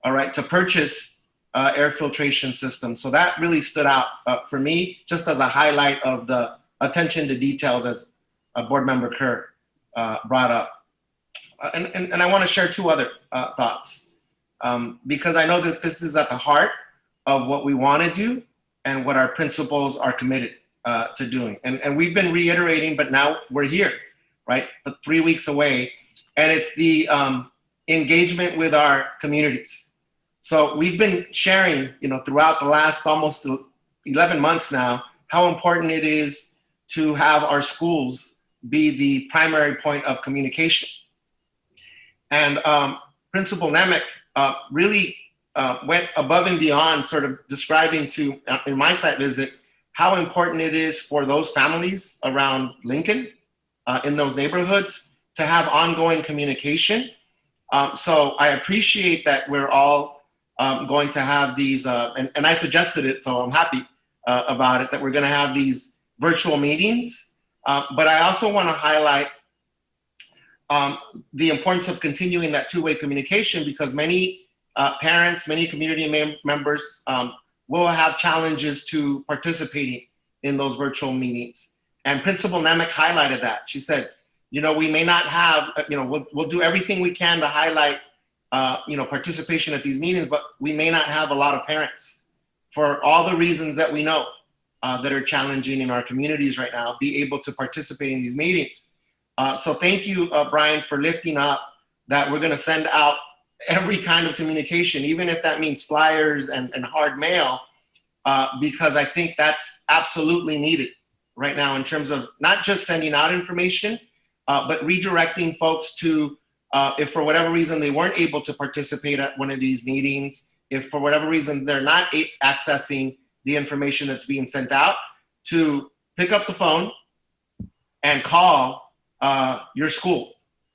all right, to purchase air filtration systems. So that really stood out for me, just as a highlight of the attention to details, as Board Member Kerr brought up. And I want to share two other thoughts, because I know that this is at the heart of what we want to do and what our principals are committed to doing. And we've been reiterating, but now we're here, right? But 3 weeks away. And it's the engagement with our communities. So we've been sharing, throughout the last almost 11 months now, how important it is to have our schools be the primary point of communication. And Principal Nemec really went above and beyond, sort of describing in my site visit, how important it is for those families around Lincoln, in those neighborhoods, to have ongoing communication. So I appreciate that we're all going to have these, and I suggested it, so I'm happy about it, that we're going to have these virtual meetings But I also want to highlight the importance of continuing that two-way communication, because many parents, many community members will have challenges to participating in those virtual meetings. And Principal Nemec highlighted that. She said, we may not have, we'll do everything we can to highlight, participation at these meetings, but we may not have a lot of parents for all the reasons that we know that are challenging in our communities right now, be able to participate in these meetings. So thank you, Brian, for lifting up that we're gonna send out every kind of communication, even if that means flyers and hard mail, because I think that's absolutely needed right now in terms of not just sending out information, but redirecting folks to, if for whatever reason they weren't able to participate at one of these meetings, if for whatever reason they're not accessing the information that's being sent out, to pick up the phone and call your school,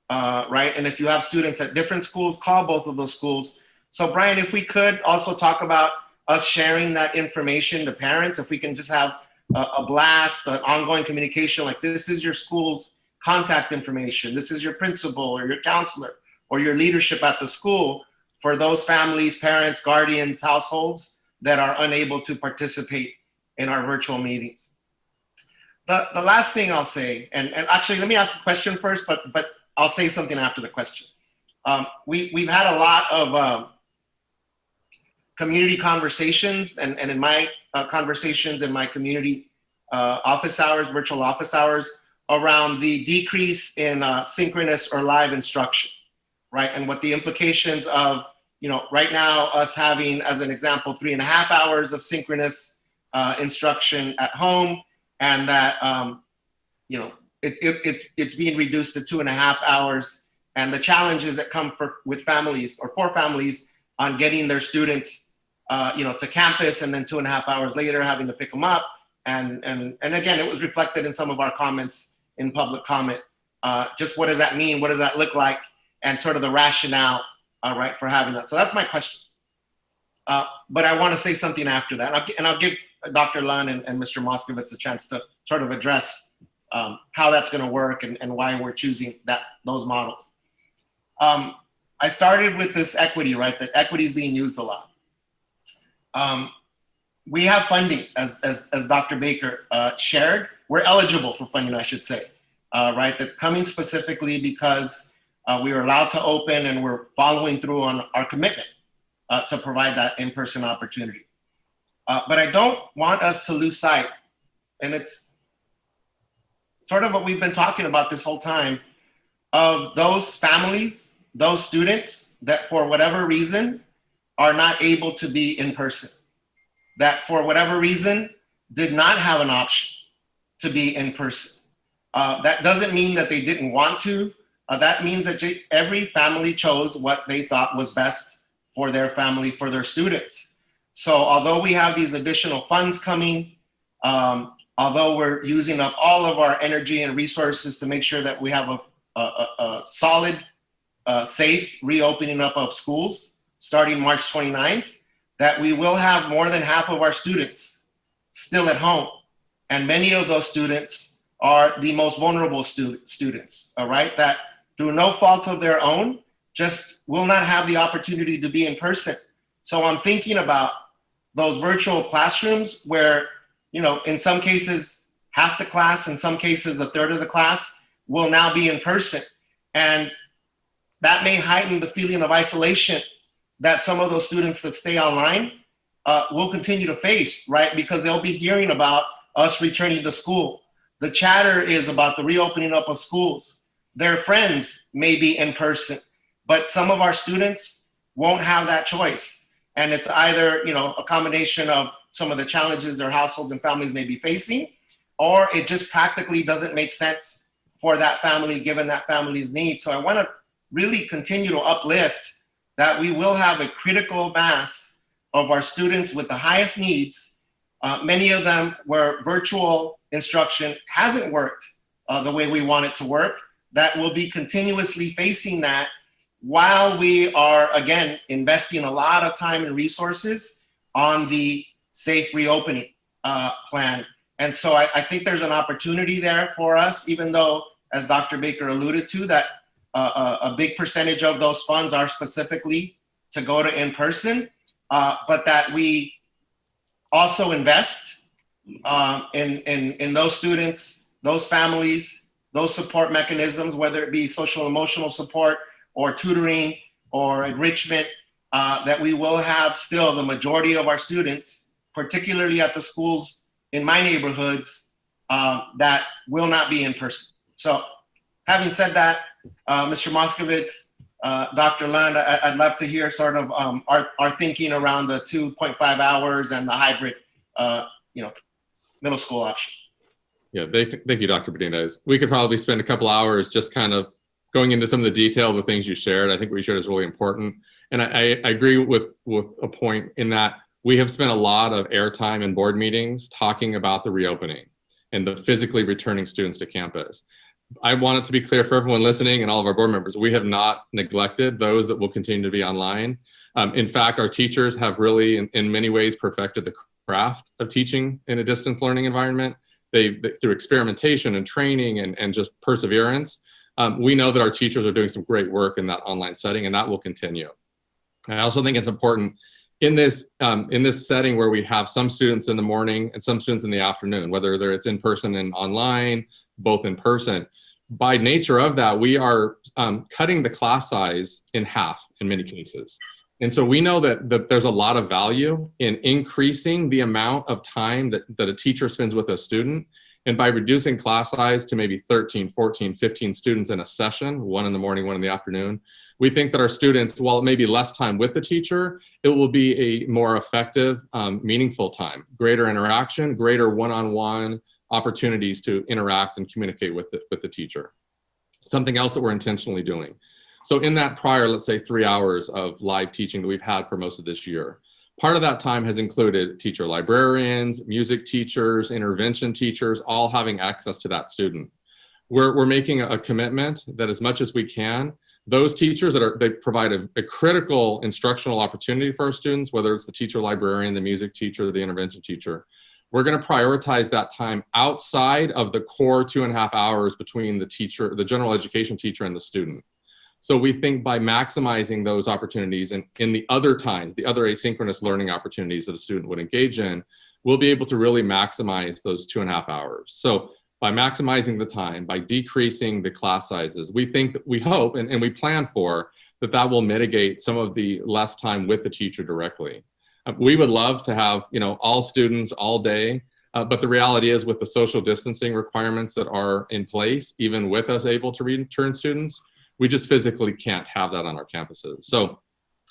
right? And if you have students at different schools, call both of those schools. So Brian, if we could also talk about us sharing that information to parents, if we can just have a blast, an ongoing communication, like this is your school's contact information, this is your principal or your counselor or your leadership at the school, for those families, parents, guardians, households that are unable to participate in our virtual meetings. The last thing I'll say, and actually let me ask a question first, but I'll say something after the question. We've had a lot of community conversations, and in my conversations in my community office hours, virtual office hours, around the decrease in synchronous or live instruction, right? And what the implications of, right now us having, as an example, 3.5 hours of synchronous instruction at home, and that, it's being reduced to 2.5 hours, and the challenges that come with families or for families on getting their students, to campus, and then 2.5 hours later having to pick them up. And again, it was reflected in some of our comments in public comment. Just what does that mean? What does that look like? And sort of the rationale, right, for having that. So that's my question. But I want to say something after that. And I'll give Dr. Lunn and Mr. Moskowitz a chance to sort of address how that's going to work and why we're choosing those models. I started with this equity, right? That equity is being used a lot. We have funding, as Dr. Baker shared. We're eligible for funding, I should say, right? That's coming specifically because we were allowed to open, and we're following through on our commitment to provide that in-person opportunity. But I don't want us to lose sight, and it's sort of what we've been talking about this whole time, of those families, those students that for whatever reason are not able to be in person, that for whatever reason did not have an option to be in person. That doesn't mean that they didn't want to. That means that every family chose what they thought was best for their family, for their students. So although we have these additional funds coming, although we're using up all of our energy and resources to make sure that we have a solid, safe reopening up of schools starting March 29th, that we will have more than half of our students still at home. And many of those students are the most vulnerable students, all right? That through no fault of their own, just will not have the opportunity to be in person. So I'm thinking about those virtual classrooms where, in some cases, half the class, in some cases, a third of the class will now be in person. And that may heighten the feeling of isolation that some of those students that stay online will continue to face, right? Because they'll be hearing about us returning to school. The chatter is about the reopening up of schools. Their friends may be in person, but some of our students won't have that choice. And it's either, a combination of some of the challenges their households and families may be facing, or it just practically doesn't make sense for that family, given that family's needs. So I want to really continue to uplift that we will have a critical mass of our students with the highest needs, many of them where virtual instruction hasn't worked the way we want it to work, that will be continuously facing that while we are, again, investing a lot of time and resources on the safe reopening plan. And so I think there's an opportunity there for us, even though, as Dr. Baker alluded to, that a big percentage of those funds are specifically to go to in-person, but that we also invest in those students, those families, those support mechanisms, whether it be social emotional support or tutoring or enrichment, that we will have still the majority of our students, particularly at the schools in my neighborhoods, that will not be in person. So having said that, Mr. Moskowitz, Dr. Lund, I'd love to hear sort of our thinking around the 2.5 hours and the hybrid, middle school option. Yeah, thank you, Dr. Benitez. We could probably spend a couple hours just kind of going into some of the detail of the things you shared. I think what you shared is really important. And I agree with a point in that we have spent a lot of airtime in board meetings talking about the reopening and the physically returning students to campus. I want it to be clear for everyone listening and all of our board members, we have not neglected those that will continue to be online. In fact, our teachers have really, in many ways, perfected the craft of teaching in a distance learning environment. Through experimentation and training and just perseverance, we know that our teachers are doing some great work in that online setting, and that will continue. I also think it's important in this setting where we have some students in the morning and some students in the afternoon, whether it's in person and online, both in person. By nature of that, we are cutting the class size in half in many cases. And so we know that there's a lot of value in increasing the amount of time that a teacher spends with a student. And by reducing class size to maybe 13, 14, 15 students in a session, one in the morning, one in the afternoon, we think that our students, while it may be less time with the teacher, it will be a more effective, meaningful time, greater interaction, greater one-on-one opportunities to interact and communicate with the teacher. Something else that we're intentionally doing. So in that prior, let's say 3 hours of live teaching that we've had for most of this year, part of that time has included teacher librarians, music teachers, intervention teachers, all having access to that student. We're making a commitment that as much as we can, those teachers they provide a critical instructional opportunity for our students, whether it's the teacher librarian, the music teacher, the intervention teacher. We're going to prioritize that time outside of the core 2.5 hours between the general education teacher and the student. So we think by maximizing those opportunities and in the other times, the other asynchronous learning opportunities that a student would engage in, we'll be able to really maximize those 2.5 hours. So by maximizing the time, by decreasing the class sizes, we hope and we plan for that will mitigate some of the less time with the teacher directly. We would love to have, all students all day, but the reality is with the social distancing requirements that are in place, even with us able to return students, we just physically can't have that on our campuses. So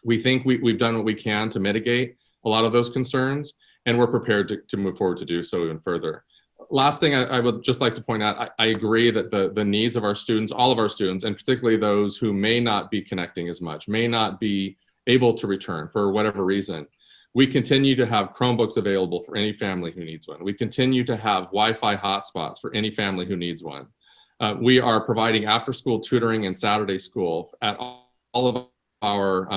we think we've done what we can to mitigate a lot of those concerns, and we're prepared to move forward to do so even further. Last thing I would just like to point out, I agree that the needs of our students, all of our students, and particularly those who may not be connecting as much, may not be able to return for whatever reason. We continue to have Chromebooks available for any family who needs one. We continue to have Wi-Fi hotspots for any family who needs one. We are providing after-school tutoring and Saturday school at all of our,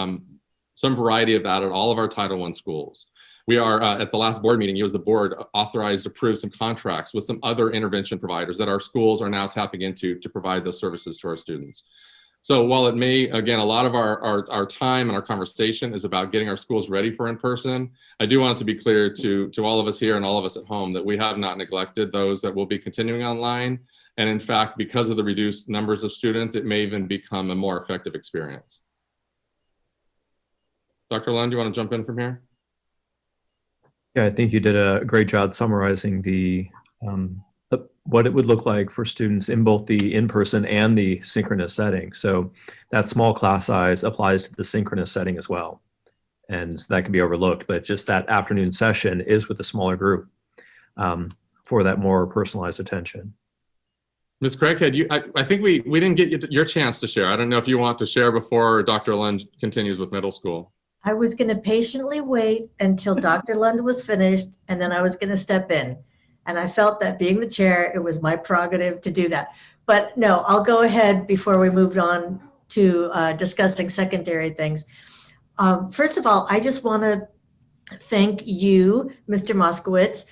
some variety of that at all of our Title I schools. We are, at the last board meeting, you as the board authorized, approved some contracts with some other intervention providers that our schools are now tapping into to provide those services to our students. So while it may, again, a lot of our time and our conversation is about getting our schools ready for in-person, I do want it to be clear to all of us here and all of us at home that we have not neglected those that will be continuing online. And in fact, because of the reduced numbers of students, it may even become a more effective experience. Dr. Lund, do you want to jump in from here? Yeah, I think you did a great job summarizing what it would look like for students in both the in-person and the synchronous setting. So that small class size applies to the synchronous setting as well. And that can be overlooked, but just that afternoon session is with a smaller group for that more personalized attention. Ms. Craighead, I think we didn't get your chance to share. I don't know if you want to share before Dr. Lund continues with middle school. I was going to patiently wait until Dr. Lund was finished, and then I was going to step in. And I felt that being the chair, it was my prerogative to do that. But no, I'll go ahead before we moved on to discussing secondary things. First of all, I just want to thank you, Mr. Moskowitz.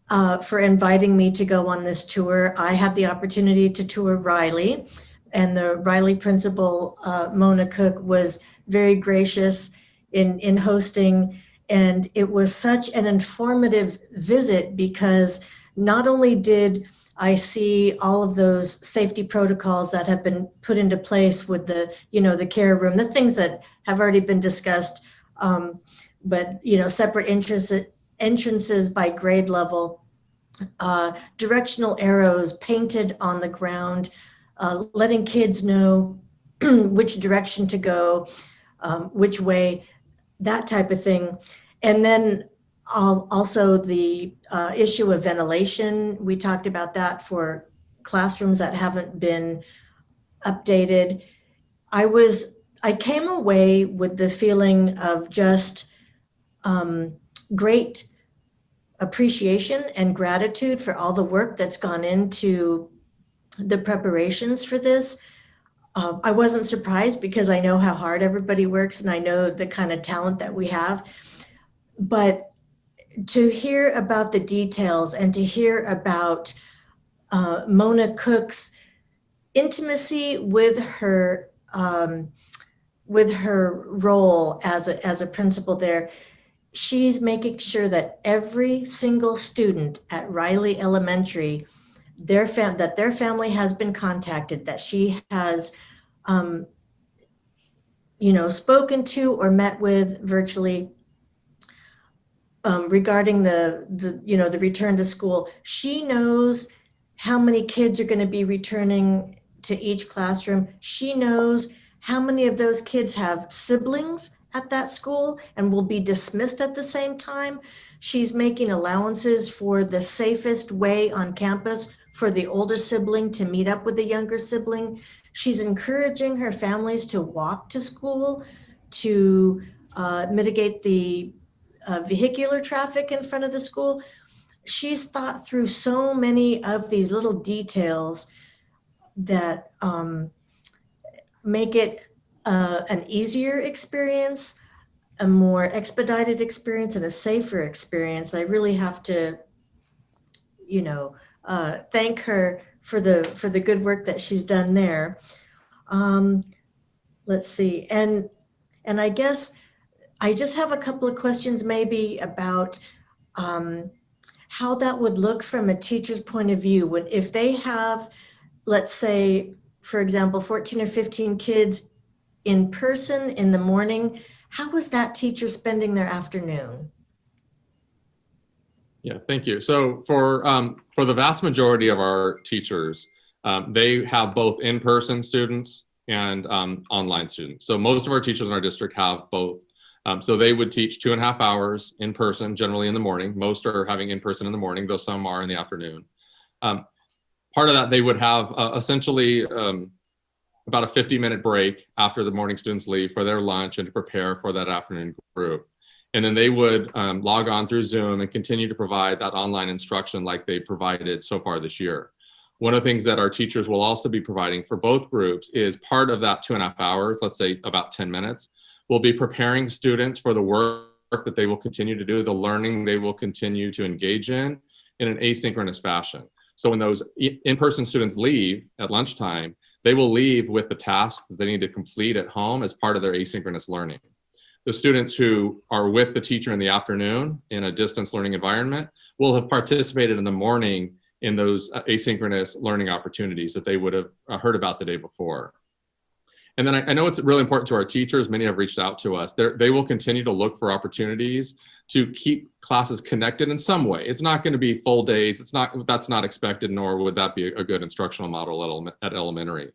for inviting me to go on this tour. I had the opportunity to tour Riley, and the Riley principal, Mona Cook, was very gracious in hosting. And it was such an informative visit because not only did I see all of those safety protocols that have been put into place with the, the care room, the things that have already been discussed, but, separate entrances by grade level, directional arrows painted on the ground, letting kids know which direction to go, which way, that type of thing. And then also the issue of ventilation. We talked about that for classrooms that haven't been updated. I came away with the feeling of just great appreciation and gratitude for all the work that's gone into the preparations for this. I wasn't surprised because I know how hard everybody works and I know the kind of talent that we have. But to hear about the details and to hear about Mona Cook's intimacy with her role as a principal there, she's making sure that every single student at Riley Elementary, that their family has been contacted, that she has, spoken to or met with virtually regarding the return to school. She knows how many kids are going to be returning to each classroom. She knows how many of those kids have siblings at that school and will be dismissed at the same time. She's making allowances for the safest way on campus for the older sibling to meet up with the younger sibling. She's encouraging her families to walk to school to mitigate the vehicular traffic in front of the school. She's thought through so many of these little details that make it an easier experience, a more expedited experience, and a safer experience. I really have to, thank her for the good work that she's done there. Let's see, and I guess I just have a couple of questions maybe about how that would look from a teacher's point of view. If they have, let's say, for example, 14 or 15 kids in person in the morning, how was that teacher spending their afternoon? Yeah, thank you. So for the vast majority of our teachers, they have both in-person students and online students. So most of our teachers in our district have both. So they would teach 2.5 hours in person, generally in the morning. Most are having in person in the morning, though some are in the afternoon. Part of that, they would have essentially about a 50-minute break after the morning students leave for their lunch and to prepare for that afternoon group. And then they would log on through Zoom and continue to provide that online instruction like they provided so far this year. One of the things that our teachers will also be providing for both groups is part of that 2.5 hours, let's say about 10 minutes, will be preparing students for the work that they will continue to do, the learning they will continue to engage in an asynchronous fashion. So when those in-person students leave at lunchtime, they will leave with the tasks that they need to complete at home as part of their asynchronous learning. The students who are with the teacher in the afternoon in a distance learning environment will have participated in the morning in those asynchronous learning opportunities that they would have heard about the day before. And then I know it's really important to our teachers. Many have reached out to us. They will continue to look for opportunities to keep classes connected in some way. It's not going to be full days. That's not expected, nor would that be a good instructional model at elementary.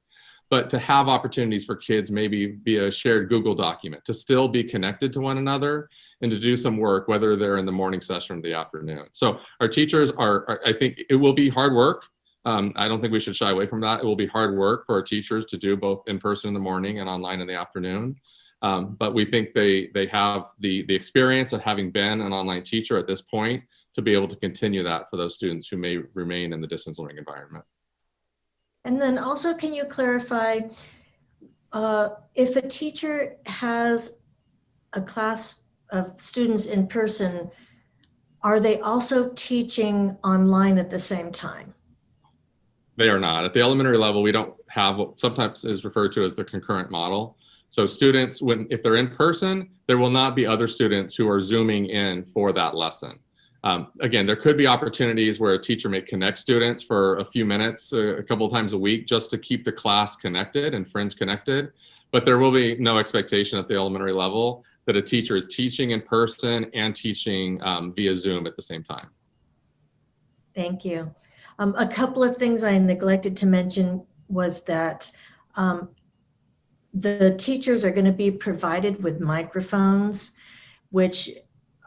But to have opportunities for kids, maybe via a shared Google document, to still be connected to one another and to do some work, whether they're in the morning session or the afternoon. So our teachers I think it will be hard work. I don't think we should shy away from that. It will be hard work for our teachers to do both in person in the morning and online in the afternoon. But we think they have the experience of having been an online teacher at this point to be able to continue that for those students who may remain in the distance learning environment. And then also, can you clarify if a teacher has a class of students in person, are they also teaching online at the same time? They are not. At the elementary level, we don't have what sometimes is referred to as the concurrent model. So students, if they're in person, there will not be other students who are Zooming in for that lesson. Again, there could be opportunities where a teacher may connect students for a few minutes, a couple of times a week, just to keep the class connected and friends connected. But there will be no expectation at the elementary level that a teacher is teaching in person and teaching via Zoom at the same time. Thank you. A couple of things I neglected to mention was that the teachers are going to be provided with microphones, which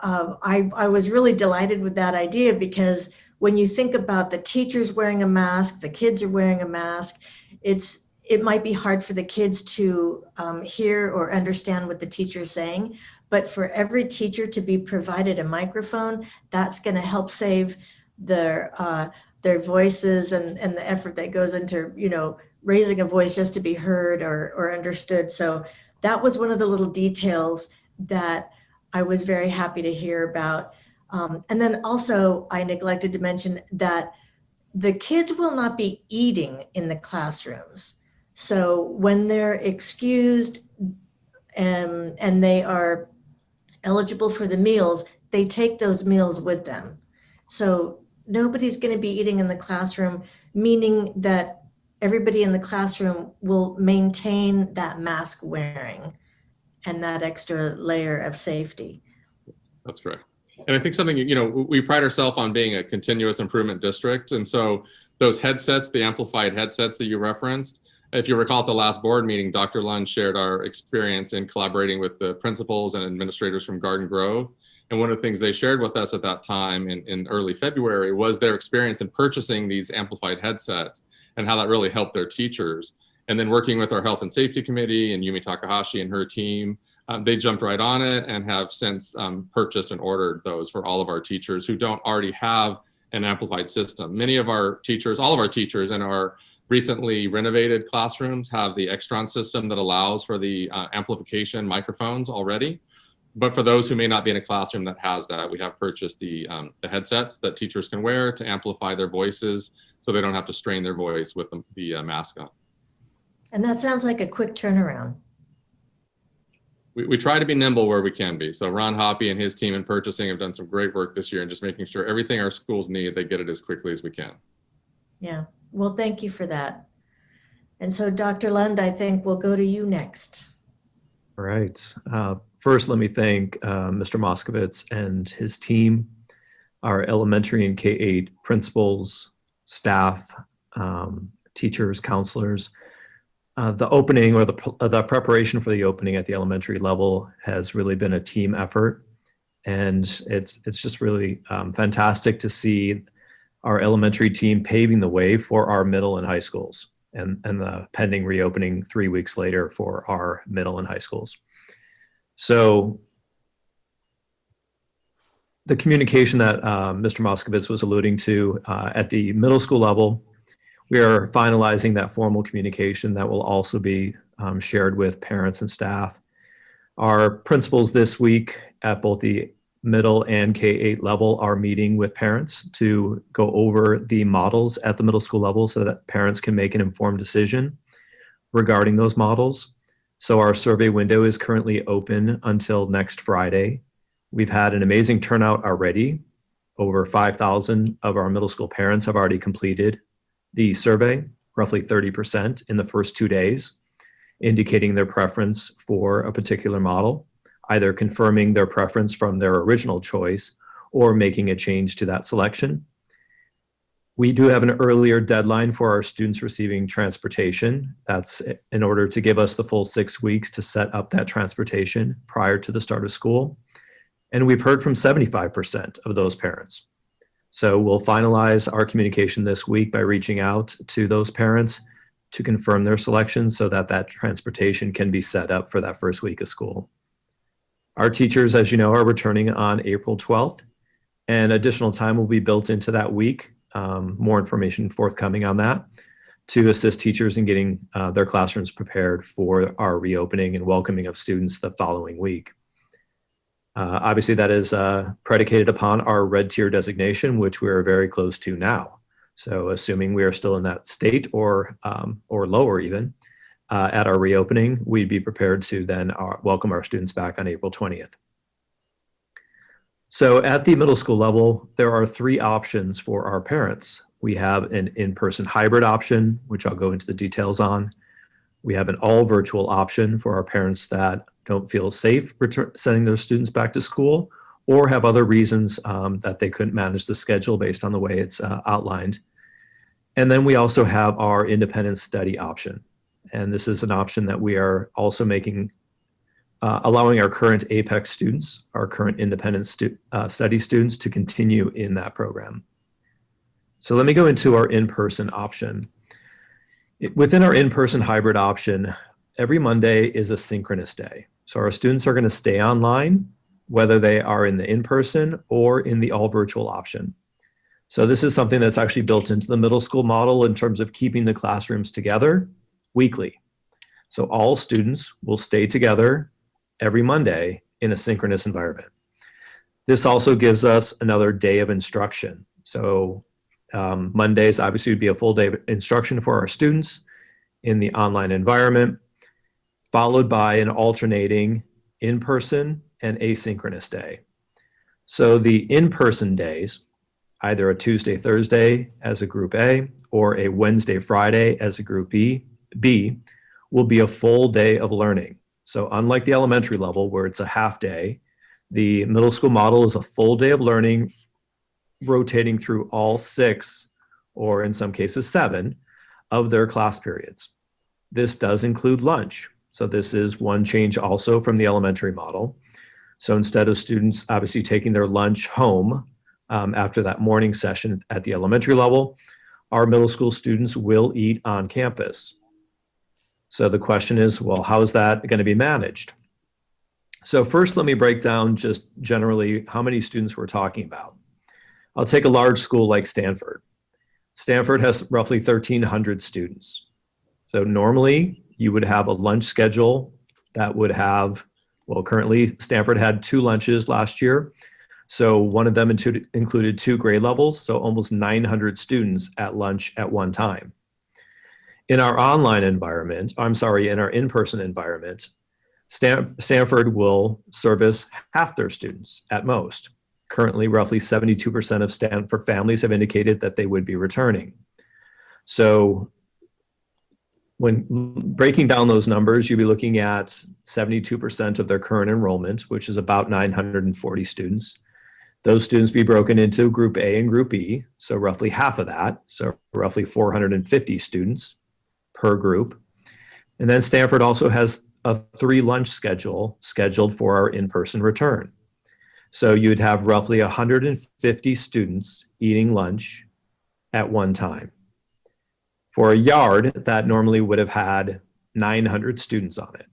I was really delighted with that idea, because when you think about the teachers wearing a mask, the kids are wearing a mask, it might be hard for the kids to hear or understand what the teacher's saying. But for every teacher to be provided a microphone, that's going to help save their voices and the effort that goes into, raising a voice just to be heard or understood. So that was one of the little details that I was very happy to hear about. And then also I neglected to mention that the kids will not be eating in the classrooms. So when they're excused and they are eligible for the meals, they take those meals with them. So nobody's going to be eating in the classroom, meaning that everybody in the classroom will maintain that mask wearing and that extra layer of safety. That's correct. And I think something, we pride ourselves on being a continuous improvement district. And so those headsets, the amplified headsets that you referenced, if you recall at the last board meeting, Dr. Lund shared our experience in collaborating with the principals and administrators from Garden Grove. And one of the things they shared with us at that time in early February was their experience in purchasing these amplified headsets and how that really helped their teachers. And then working with our health and safety committee and Yumi Takahashi and her team, they jumped right on it and have since purchased and ordered those for all of our teachers who don't already have an amplified system. Many of our teachers, all of our teachers in our recently renovated classrooms have the Extron system that allows for the amplification microphones already. But for those who may not be in a classroom that has that, we have purchased the headsets that teachers can wear to amplify their voices so they don't have to strain their voice with the mask on. And that sounds like a quick turnaround. We try to be nimble where we can be. So Ron Hoppy and his team in purchasing have done some great work this year and just making sure everything our schools need, they get it as quickly as we can. Yeah, well, thank you for that. And so Dr. Lund, I think we'll go to you next. All right. First, let me thank Mr. Moskowitz and his team, our elementary and K-8 principals, staff, teachers, counselors. The opening or the preparation for the opening at the elementary level has really been a team effort. And it's just really fantastic to see our elementary team paving the way for our middle and high schools and the pending reopening 3 weeks later for our middle and high schools. So the communication that Mr. Moskowitz was alluding to at the middle school level, we are finalizing that formal communication that will also be shared with parents and staff. Our principals this week at both the middle and K-8 level are meeting with parents to go over the models at the middle school level so that parents can make an informed decision regarding those models. So our survey window is currently open until next Friday. We've had an amazing turnout already. Over 5,000 of our middle school parents have already completed the survey, roughly 30% in the first 2 days, indicating their preference for a particular model, either confirming their preference from their original choice or making a change to that selection. We do have an earlier deadline for our students receiving transportation. That's in order to give us the full 6 weeks to set up that transportation prior to the start of school. And we've heard from 75% of those parents. So we'll finalize our communication this week by reaching out to those parents to confirm their selection so that that transportation can be set up for that first week of school. Our teachers, as you know, are returning on April 12th, and additional time will be built into that week. More information forthcoming on that to assist teachers in getting their classrooms prepared for our reopening and welcoming of students the following week. Obviously, that is predicated upon our red tier designation, which we are very close to now. So assuming we are still in that state or lower even at our reopening, we'd be prepared to then welcome our students back on April 20th. So at the middle school level, there are 3 options for our parents. We have an in-person hybrid option, which I'll go into the details on. We have an all virtual option for our parents that don't feel safe sending their students back to school or have other reasons that they couldn't manage the schedule based on the way it's outlined. And then we also have our independent study option. And this is an option that we are also making, allowing our current APEX students, our current independent study students, to continue in that program. So let me go into our in-person option. Within our in-person hybrid option, every Monday is a synchronous day. So our students are going to stay online, whether they are in the in-person or in the all virtual option. So this is something that's actually built into the middle school model in terms of keeping the classrooms together weekly. So all students will stay together every Monday in a synchronous environment. This also gives us another day of instruction. So Mondays obviously would be a full day of instruction for our students in the online environment, followed by an alternating in-person and asynchronous day. So the in-person days, either a Tuesday, Thursday as a group A or a Wednesday, Friday as a group B, will be a full day of learning. So unlike the elementary level where it's a half day, the middle school model is a full day of learning, rotating through all 6, or in some cases 7, of their class periods. This does include lunch. So this is one change also from the elementary model. So instead of students obviously taking their lunch home after that morning session at the elementary level, our middle school students will eat on campus. So the question is, well, how is that going to be managed? So first, let me break down just generally how many students we're talking about. I'll take a large school like Stanford. Stanford has roughly 1,300 students. So normally you would have a lunch schedule that would have, well, currently Stanford had 2 lunches last year. So one of them included 2 grade levels, so almost 900 students at lunch at one time. In our online environment, in our in-person environment, Stanford will service half their students at most. Currently, roughly 72% of Stanford families have indicated that they would be returning. So when breaking down those numbers, you'll be looking at 72% of their current enrollment, which is about 940 students. Those students be broken into group A and group B, so roughly half of that, so roughly 450 students per group. And then Stanford also has a 3 lunch schedule scheduled for our in-person return. So you'd have roughly 150 students eating lunch at one time. For a yard, that normally would have had 900 students on it.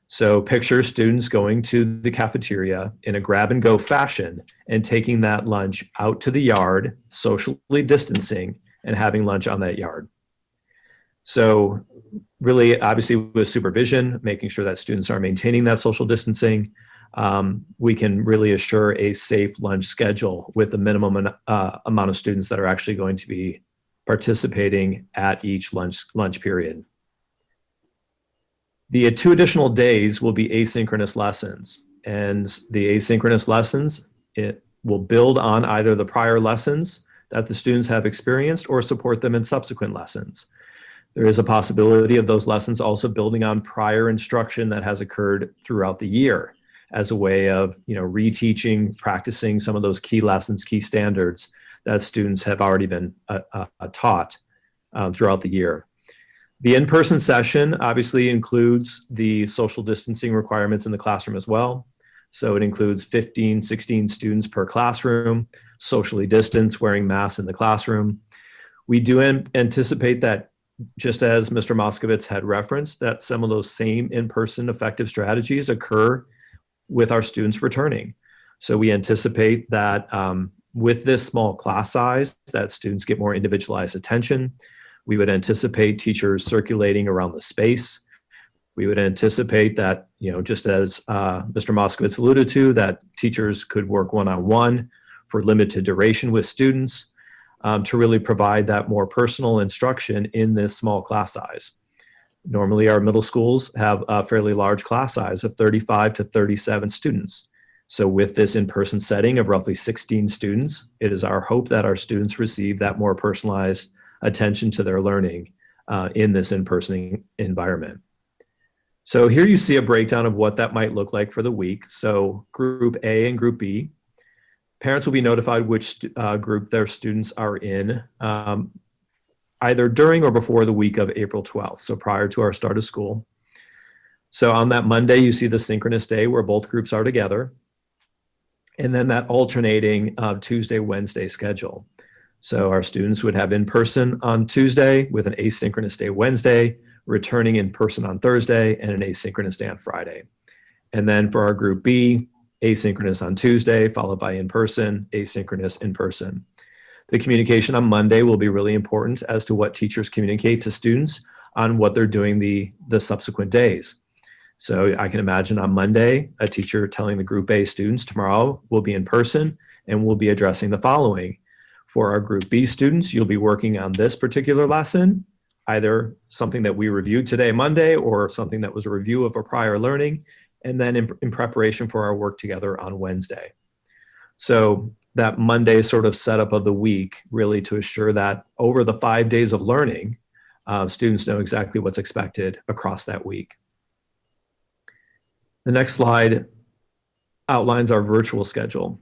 So picture students going to the cafeteria in a grab and go fashion and taking that lunch out to the yard, socially distancing, and having lunch on that yard. So really, obviously with supervision, making sure that students are maintaining that social distancing, we can really assure a safe lunch schedule with the minimum amount of students that are actually going to be participating at each lunch period. The 2 additional days will be asynchronous lessons, and the asynchronous lessons, it will build on either the prior lessons that the students have experienced or support them in subsequent lessons. There is a possibility of those lessons also building on prior instruction that has occurred throughout the year as a way of, reteaching, practicing some of those key lessons, key standards that students have already been taught throughout the year. The in-person session obviously includes the social distancing requirements in the classroom as well. So it includes 15, 16 students per classroom, socially distanced, wearing masks in the classroom. We do anticipate that, just as Mr. Moskowitz had referenced, that some of those same in-person effective strategies occur with our students returning. So we anticipate that with this small class size, that students get more individualized attention. We would anticipate teachers circulating around the space. We would anticipate that, just as Mr. Moskowitz alluded to, that teachers could work one-on-one for limited duration with students to really provide that more personal instruction in this small class size. Normally, our middle schools have a fairly large class size of 35 to 37 students. So with this in-person setting of roughly 16 students, it is our hope that our students receive that more personalized attention to their learning in this in-person environment. So here you see a breakdown of what that might look like for the week. So Group A and Group B, parents will be notified which group their students are in either during or before the week of April 12th, so prior to our start of school. So on that Monday, you see the synchronous day where both groups are together, and then that alternating Tuesday, Wednesday schedule. So our students would have in-person on Tuesday with an asynchronous day Wednesday, returning in person on Thursday, and an asynchronous day on Friday. And then for our Group B, asynchronous on Tuesday, followed by in-person, asynchronous in-person. The communication on Monday will be really important as to what teachers communicate to students on what they're doing the subsequent days. So I can imagine on Monday, a teacher telling the Group A students tomorrow will be in person and we'll be addressing the following. For our Group B students, you'll be working on this particular lesson, either something that we reviewed today, Monday, or something that was a review of a prior learning, and then in preparation for our work together on Wednesday. So that Monday sort of setup of the week, really to assure that over the 5 days of learning, students know exactly what's expected across that week. The next slide outlines our virtual schedule.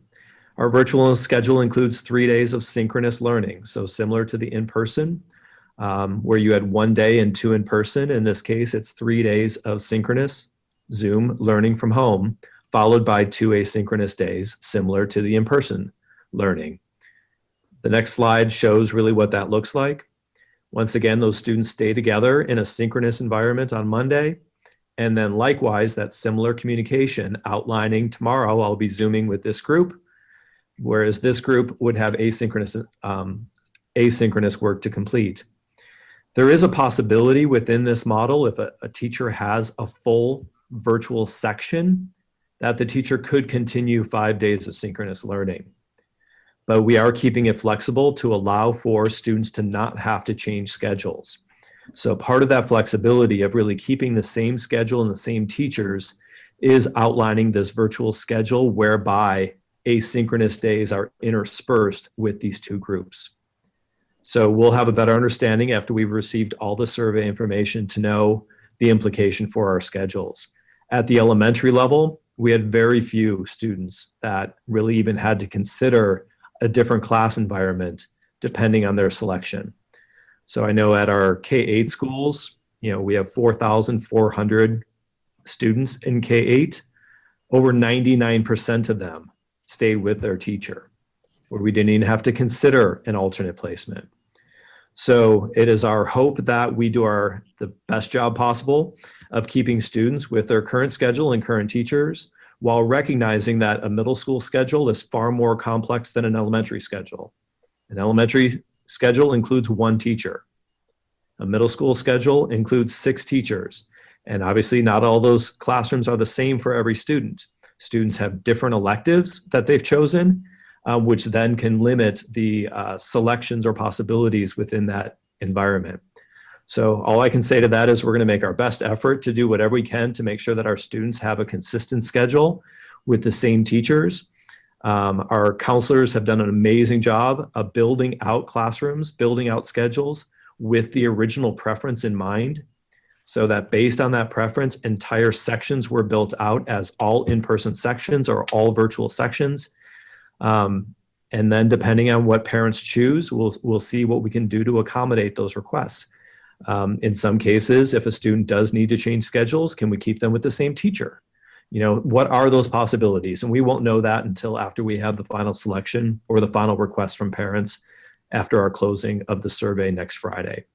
Our virtual schedule includes 3 days of synchronous learning, so similar to the in-person, where you had 1 day and 2 in person. In this case, it's 3 days of synchronous Zoom learning from home, followed by 2 asynchronous days, similar to the in-person learning. The next slide shows really what that looks like. Once again, those students stay together in a synchronous environment on Monday. And then likewise, that similar communication outlining tomorrow, I'll be Zooming with this group, whereas this group would have asynchronous work to complete. There is a possibility within this model, if a teacher has a full virtual section, that the teacher could continue 5 days of synchronous learning. But we are keeping it flexible to allow for students to not have to change schedules. So part of that flexibility of really keeping the same schedule and the same teachers is outlining this virtual schedule whereby asynchronous days are interspersed with these 2 groups. So we'll have a better understanding after we've received all the survey information to know the implication for our schedules. At the elementary level, we had very few students that really even had to consider a different class environment depending on their selection. So I know at our K-8 schools, we have 4,400 students in K-8. Over 99% of them stayed with their teacher, where we didn't even have to consider an alternate placement. So it is our hope that we do the best job possible of keeping students with their current schedule and current teachers, while recognizing that a middle school schedule is far more complex than an elementary schedule. An elementary schedule includes 1 teacher. A middle school schedule includes 6 teachers. And obviously not all those classrooms are the same for every student. Students have different electives that they've chosen, which then can limit the selections or possibilities within that environment. So all I can say to that is we're going to make our best effort to do whatever we can to make sure that our students have a consistent schedule with the same teachers. Our counselors have done an amazing job of building out classrooms, building out schedules with the original preference in mind, so that based on that preference, entire sections were built out as all in-person sections or all virtual sections. And then depending on what parents choose, we'll see what we can do to accommodate those requests. In some cases, if a student does need to change schedules, can we keep them with the same teacher? What are those possibilities? And we won't know that until after we have the final selection or the final request from parents after our closing of the survey next Friday.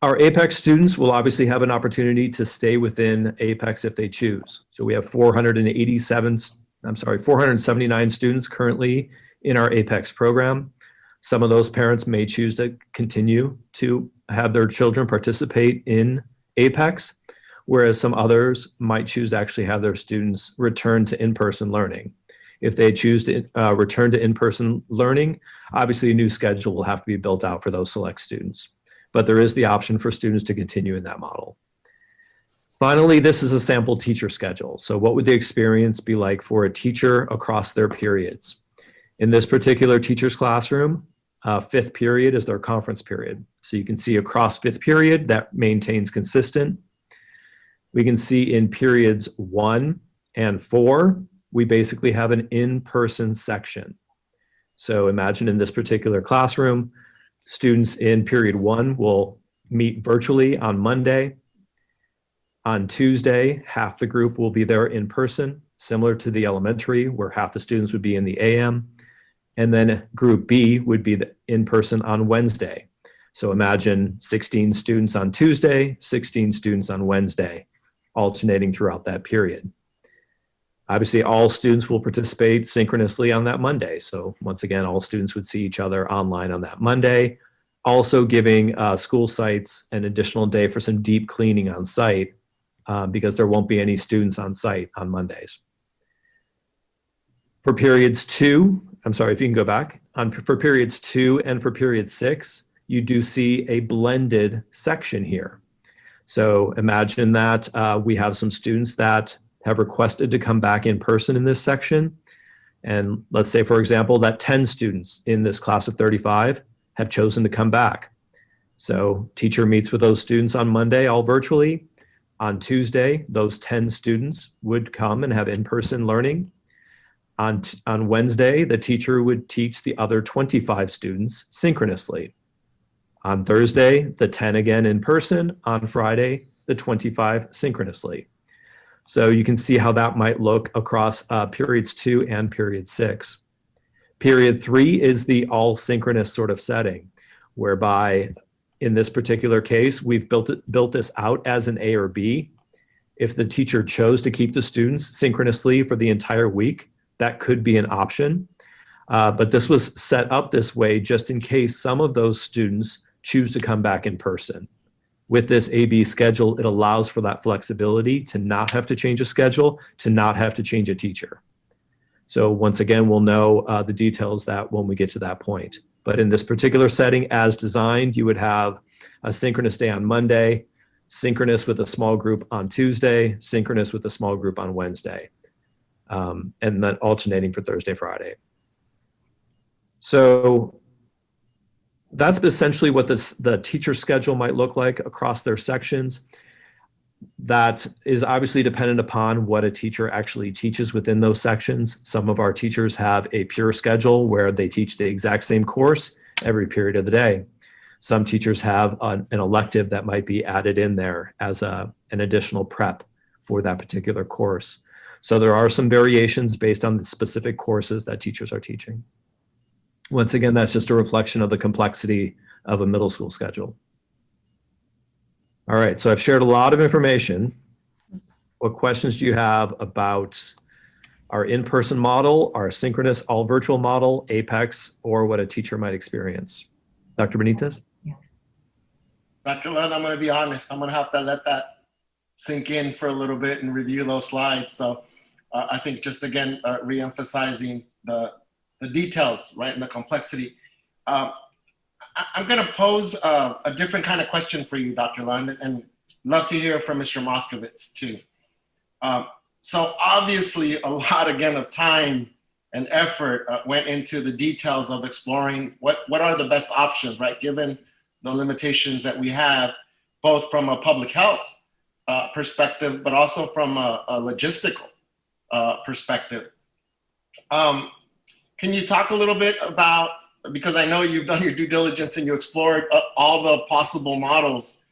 Our APEX students will obviously have an opportunity to stay within APEX if they choose. So we have 479 students currently in our APEX program. Some of those parents may choose to continue to have their children participate in Apex, whereas some others might choose to actually have their students return to in-person learning. If they choose to return to in-person learning, obviously a new schedule will have to be built out for those select students. But there is the option for students to continue in that model. Finally, this is a sample teacher schedule. So what would the experience be like for a teacher across their periods? In this particular teacher's classroom, fifth period is their conference period. So you can see across fifth period that maintains consistent. We can see in periods 1 and 4, we basically have an in-person section. So imagine in this particular classroom, students in period 1 will meet virtually on Monday. On Tuesday, half the group will be there in person, similar to the elementary, where half the students would be in the AM. And then group B would be in person on Wednesday. So imagine 16 students on Tuesday, 16 students on Wednesday, alternating throughout that period. Obviously, all students will participate synchronously on that Monday. So once again, all students would see each other online on that Monday, also giving school sites an additional day for some deep cleaning on site because there won't be any students on site on Mondays. For periods 2, I'm sorry, if you can go back, for periods 2 and for period 6, you do see a blended section here. So imagine that we have some students that have requested to come back in person in this section. And let's say, for example, that 10 students in this class of 35 have chosen to come back. So teacher meets with those students on Monday, all virtually. On Tuesday, those 10 students would come and have in-person learning. On Wednesday, the teacher would teach the other 25 students synchronously. On Thursday, the 10 again in person. On Friday, the 25 synchronously. So you can see how that might look across periods 2 and period 6. Period 3 is the all synchronous sort of setting, whereby in this particular case, we've built this out as an A or B. If the teacher chose to keep the students synchronously for the entire week, that could be an option. But this was set up this way just in case some of those students choose to come back in person. With this AB schedule, it allows for that flexibility to not have to change a schedule, to not have to change a teacher. So once again, we'll know the details that when we get to that point. But in this particular setting, as designed, you would have a synchronous day on Monday, synchronous with a small group on Tuesday, synchronous with a small group on Wednesday, and then alternating for Thursday, Friday. So that's essentially what the teacher schedule might look like across their sections. That is obviously dependent upon what a teacher actually teaches within those sections. Some of our teachers have a pure schedule where they teach the exact same course every period of the day. Some teachers have an elective that might be added in there as an additional prep for that particular course. So there are some variations based on the specific courses that teachers are teaching. Once again, that's just a reflection of the complexity of a middle school schedule. All right, so I've shared a lot of information. What questions do you have about our in-person model, our synchronous all virtual model, Apex, or what a teacher might experience? Dr. Benitez? Dr. Lund, I'm going to be honest. I'm going to have to let that sink in for a little bit and review those slides. So I think just again, re-emphasizing the details, right, and the complexity. I'm going to pose a different kind of question for you, Dr. Lund, and love to hear from Mr. Moskowitz too. So obviously a lot, again, of time and effort went into the details of exploring what are the best options, right, given the limitations that we have, both from a public health perspective, but also from a logistical perspective. Can you talk a little bit about, because I know you've done your due diligence and you explored all the possible models,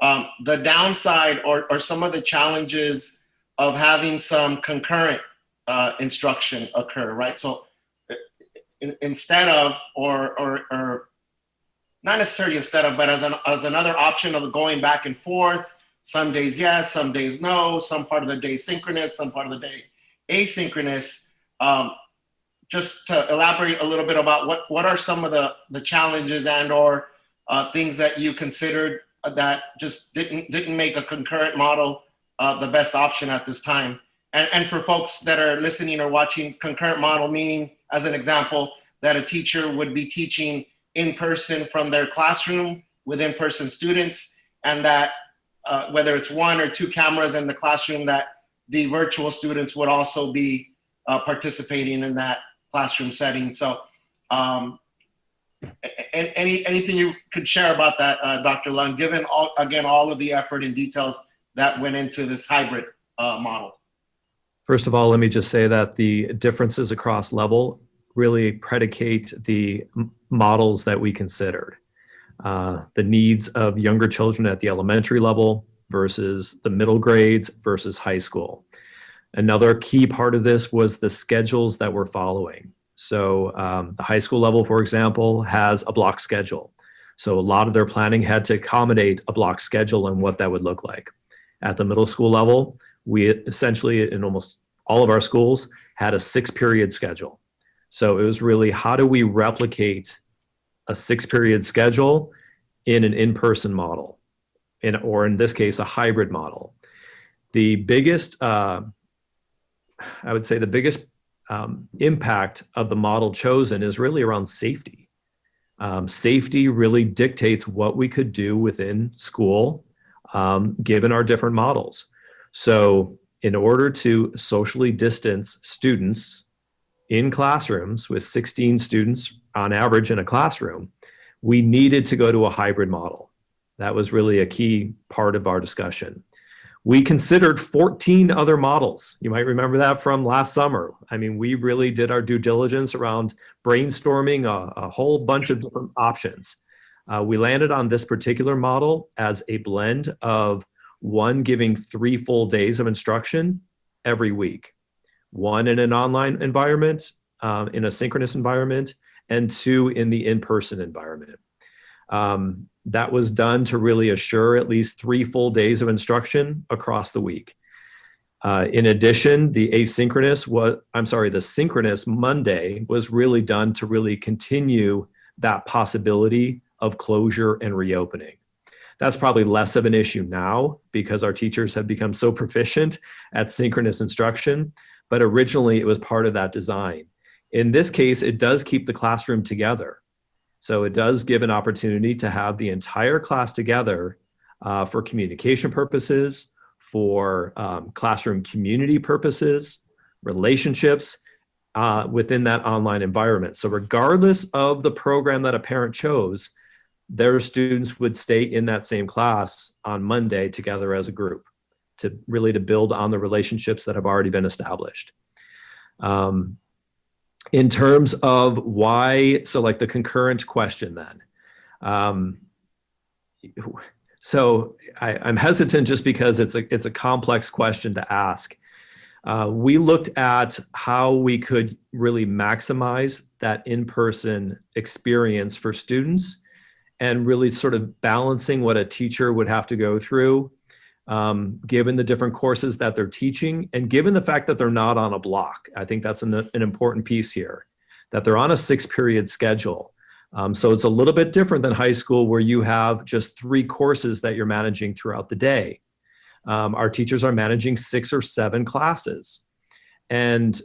the downside or some of the challenges of having some concurrent instruction occur, right? So instead of, or not necessarily instead of, but as another option of going back and forth, some days yes, some days no, some part of the day synchronous, some part of the day asynchronous. Just to elaborate a little bit about what are some of the challenges and or things that you considered that just didn't make a concurrent model the best option at this time. And for folks that are listening or watching, concurrent model meaning, as an example, that a teacher would be teaching in person from their classroom with in-person students, and that whether it's one or two cameras in the classroom, that the virtual students would also be participating in that classroom setting. So anything you could share about that, Dr. Lund, given all of the effort and details that went into this hybrid model? First of all, let me just say that the differences across level really predicate the models that we considered. The needs of younger children at the elementary level versus the middle grades versus high school. Another key part of this was the schedules that we're following. So the high school level, for example, has a block schedule. So a lot of their planning had to accommodate a block schedule and what that would look like. At the middle school level, we essentially, in almost all of our schools, had a 6-period schedule. So it was really, how do we replicate a 6-period schedule in an in-person model, or in this case, a hybrid model? The biggest, I would say the biggest impact of the model chosen is really around safety. Safety really dictates what we could do within school, given our different models. So in order to socially distance students in classrooms with 16 students on average in a classroom, we needed to go to a hybrid model. That was really a key part of our discussion. We considered 14 other models. You might remember that from last summer. I mean, we really did our due diligence around brainstorming a whole bunch of different options. We landed on this particular model as a blend of one giving 3 full days of instruction every week, one in an online environment, in a synchronous environment, and 2 in the in-person environment. That was done to really assure at least 3 full days of instruction across the week. In addition, the synchronous Monday was really done to really continue that possibility of closure and reopening. That's probably less of an issue now because our teachers have become so proficient at synchronous instruction, but originally it was part of that design. In this case, it does keep the classroom together. So it does give an opportunity to have the entire class together for communication purposes, for classroom community purposes, relationships within that online environment. So regardless of the program that a parent chose, their students would stay in that same class on Monday together as a group to build on the relationships that have already been established. In terms of why, so like the concurrent question then. So I'm hesitant just because it's a complex question to ask. We looked at how we could really maximize that in-person experience for students and really sort of balancing what a teacher would have to go through, given the different courses that they're teaching and given the fact that they're not on a block. I think that's an important piece here, that they're on a 6-period schedule. So it's a little bit different than high school where you have just 3 courses that you're managing throughout the day. Our teachers are managing 6 or 7 classes. And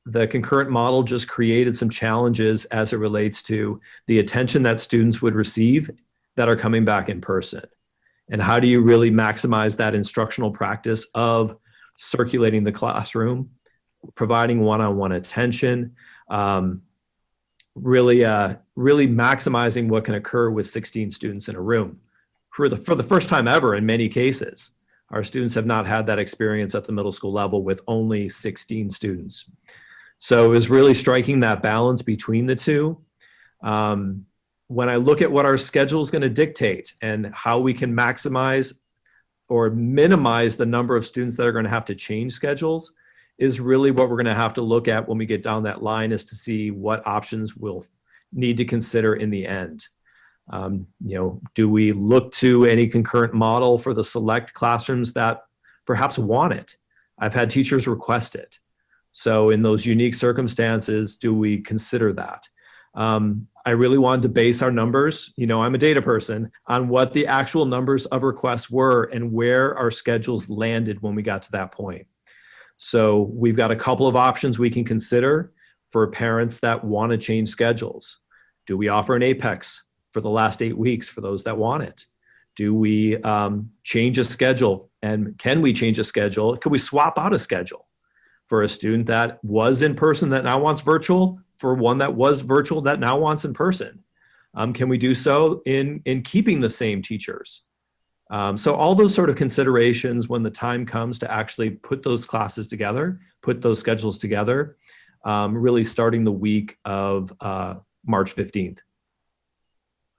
the concurrent model just created some challenges as it relates to the attention that students would receive that are coming back in person. And how do you really maximize that instructional practice of circulating the classroom, providing one-on-one attention, really maximizing what can occur with 16 students in a room for the first time ever in many cases. Our students have not had that experience at the middle school level with only 16 students. So it was really striking that balance between the two. When I look at what our schedule is going to dictate and how we can maximize or minimize the number of students that are going to have to change schedules is really what we're going to have to look at when we get down that line, is to see what options we'll need to consider in the end. Do we look to any concurrent model for the select classrooms that perhaps want it? I've had teachers request it. So in those unique circumstances, do we consider that? I really wanted to base our numbers, I'm a data person, on what the actual numbers of requests were and where our schedules landed when we got to that point. So we've got a couple of options we can consider for parents that want to change schedules. Do we offer an apex for the last 8 weeks for those that want it? Do we change a schedule? And can we change a schedule? Could we swap out a schedule for a student that was in person that now wants virtual, for one that was virtual that now wants in person? Can we do so in keeping the same teachers? So all those sort of considerations when the time comes to actually put those classes together, put those schedules together, really starting the week of March 15th.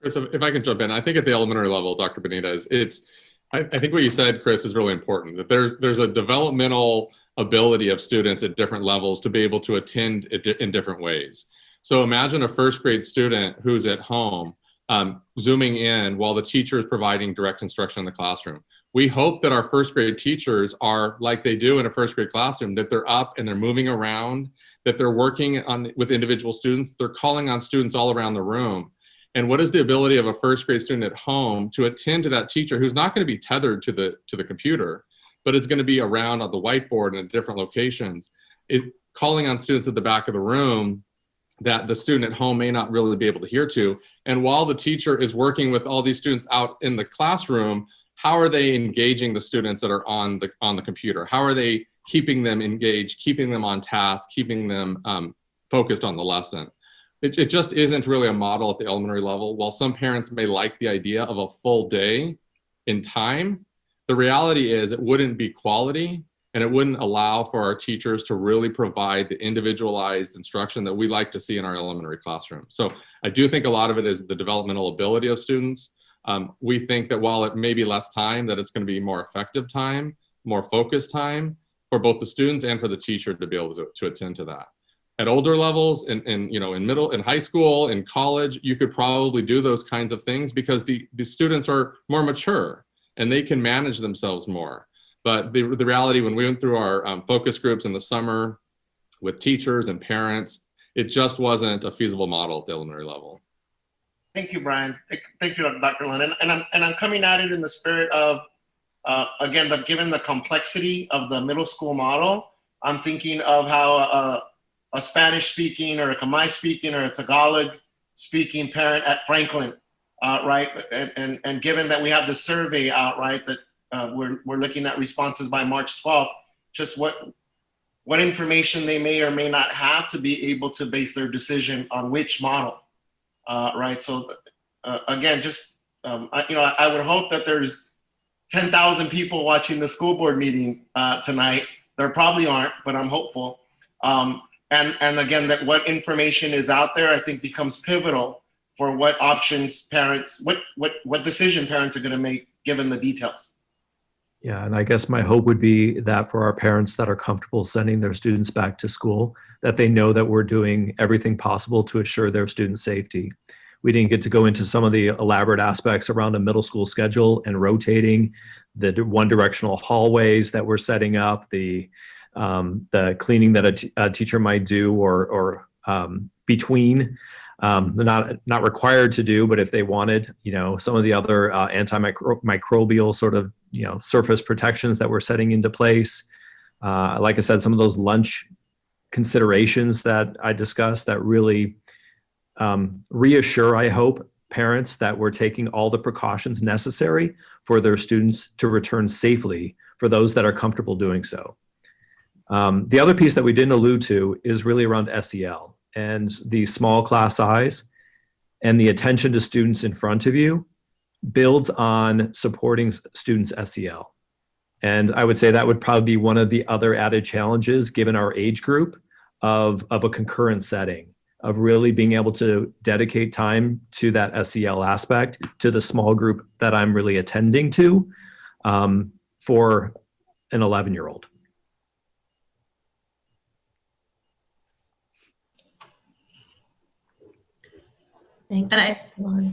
Chris, if I can jump in, I think at the elementary level, Dr. Benitez, I think what you said, Chris, is really important, that there's a developmental ability of students at different levels to be able to attend in different ways. So imagine a first grade student who's at home, zooming in while the teacher is providing direct instruction in the classroom. We hope that our first grade teachers are like they do in a first grade classroom, that they're up and they're moving around, that they're working with individual students, they're calling on students all around the room. And what is the ability of a first grade student at home to attend to that teacher who's not going to be tethered to the computer, but is going to be around on the whiteboard and at different locations, is calling on students at the back of the room that the student at home may not really be able to hear to. And while the teacher is working with all these students out in the classroom, how are they engaging the students that are on the computer? How are they keeping them engaged, keeping them on task, keeping them focused on the lesson? It just isn't really a model at the elementary level. While some parents may like the idea of a full day in time, the reality is it wouldn't be quality, and it wouldn't allow for our teachers to really provide the individualized instruction that we like to see in our elementary classroom. So I do think a lot of it is the developmental ability of students. We think that while it may be less time, that it's going to be more effective time, more focused time for both the students and for the teacher to be able to attend to that. At older levels, in middle, in high school, in college, you could probably do those kinds of things because the students are more mature and they can manage themselves more. But the reality, when we went through our focus groups in the summer with teachers and parents, it just wasn't a feasible model at the elementary level. Thank you, Brian. Thank you, Dr. Lund. And I'm coming at it in the spirit of, again, given the complexity of the middle school model, I'm thinking of how a Spanish-speaking or a Khmer-speaking or a Tagalog-speaking parent at Franklin, right? And given that we have the survey out, right, that we're looking at responses by March 12th, just what information they may or may not have to be able to base their decision on which model, right? So again, just, I would hope that there's 10,000 people watching the school board meeting tonight. There probably aren't, but I'm hopeful. And again, that what information is out there, I think becomes pivotal for what options parents, what decision parents are going to make given the details. Yeah, and I guess my hope would be that for our parents that are comfortable sending their students back to school, that they know that we're doing everything possible to assure their student safety. We didn't get to go into some of the elaborate aspects around a middle school schedule and rotating, the one-directional hallways that we're setting up, the cleaning that a teacher might do or between, not required to do, but if they wanted, some of the other antimicrobial sort of, surface protections that we're setting into place. Like I said, some of those lunch considerations that I discussed that really reassure, I hope, parents that we're taking all the precautions necessary for their students to return safely for those that are comfortable doing so. The other piece that we didn't allude to is really around SEL and the small class size and the attention to students in front of you builds on supporting students' SEL. And I would say that would probably be one of the other added challenges given our age group of a concurrent setting, of really being able to dedicate time to that SEL aspect, to the small group that I'm really attending to for an 11-year-old. Thank you.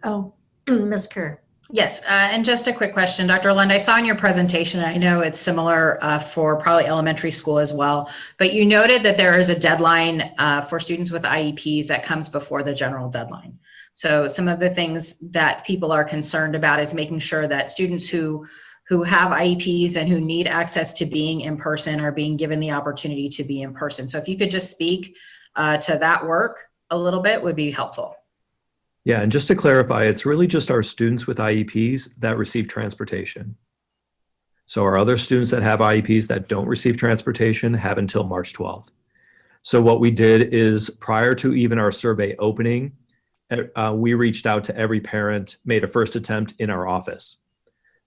Oh, Ms. Kerr. Yes, and just a quick question, Dr. Lund, I saw in your presentation, I know it's similar for probably elementary school as well, but you noted that there is a deadline for students with IEPs that comes before the general deadline. So some of the things that people are concerned about is making sure that students who have IEPs and who need access to being in person are being given the opportunity to be in person. So if you could just speak to that work a little bit would be helpful. Yeah, and just to clarify, it's really just our students with IEPs that receive transportation. So our other students that have IEPs that don't receive transportation have until March 12th. So what we did is prior to even our survey opening, we reached out to every parent, made a first attempt in our office.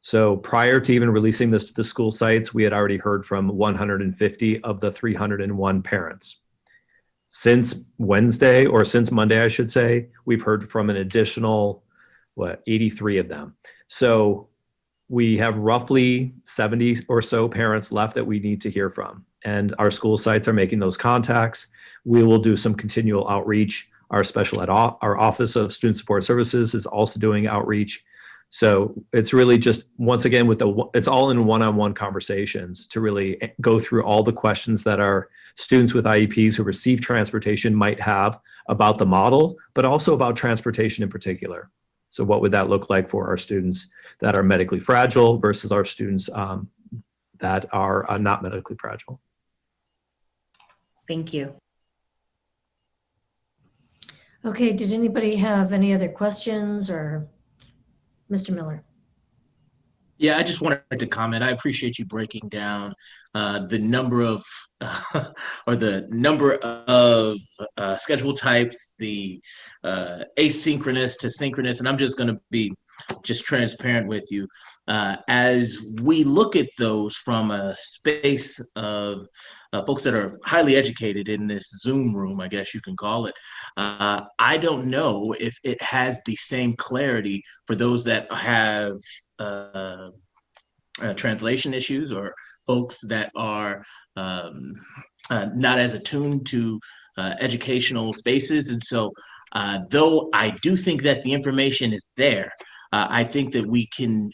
So prior to even releasing this to the school sites, we had already heard from 150 of the 301 parents. Since Wednesday, or since Monday, I should say, we've heard from an additional, 83 of them. So we have roughly 70 or so parents left that we need to hear from. And our school sites are making those contacts. We will do some continual outreach. Our our Office of Student Support Services is also doing outreach. So it's really just, once again, it's all in one-on-one conversations to really go through all the questions that our students with IEPs who receive transportation might have about the model, but also about transportation in particular. So what would that look like for our students that are medically fragile versus our students that are not medically fragile? Thank you. Okay, did anybody have any other questions, or Mr. Miller? Yeah, I just wanted to comment. I appreciate you breaking down the number of schedule types, the asynchronous to synchronous, and I'm just going to be just transparent with you. As we look at those from a space of folks that are highly educated in this Zoom room, I guess you can call it, I don't know if it has the same clarity for those that have translation issues, or folks that are not as attuned to educational spaces. And so though I do think that the information is there, I think that we can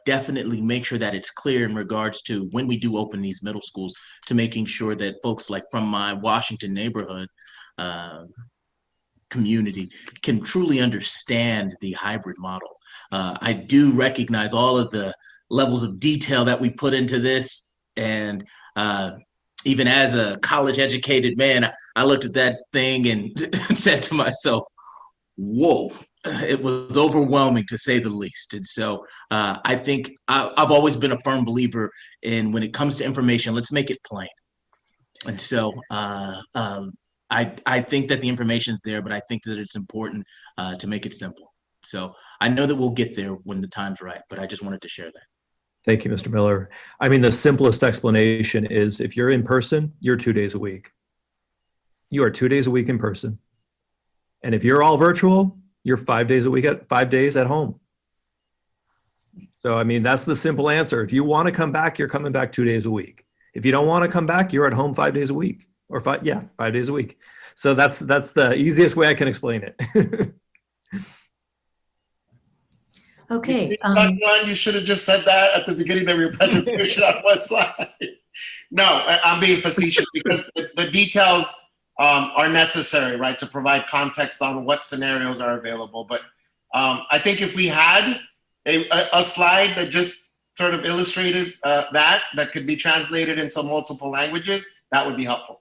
definitely make sure that it's clear in regards to when we do open these middle schools, to making sure that folks like from my Washington neighborhood community can truly understand the hybrid model. I do recognize all of the levels of detail that we put into this, and even as a college educated man, I looked at that thing and said to myself, whoa, it was overwhelming to say the least. And so I think I've always been a firm believer in, when it comes to information, let's make it plain. And so I think that the information is there, but I think that it's important to make it simple. So I know that we'll get there when the time's right, but I just wanted to share that. Thank you, Mr. Miller. I mean, the simplest explanation is, if you're in person, you're 2 days a week. You are 2 days a week in person. And if you're all virtual, you're 5 days a week 5 days at home. So, I mean, that's the simple answer. If you want to come back, you're coming back 2 days a week. If you don't want to come back, you're at home 5 days a week, or 5 days a week. So that's the easiest way I can explain it. Okay. Dr. Lund, you should have just said that at the beginning of your presentation on one slide. No, I'm being facetious, because the details are necessary, right, to provide context on what scenarios are available. But I think if we had a slide that just sort of illustrated that could be translated into multiple languages, that would be helpful.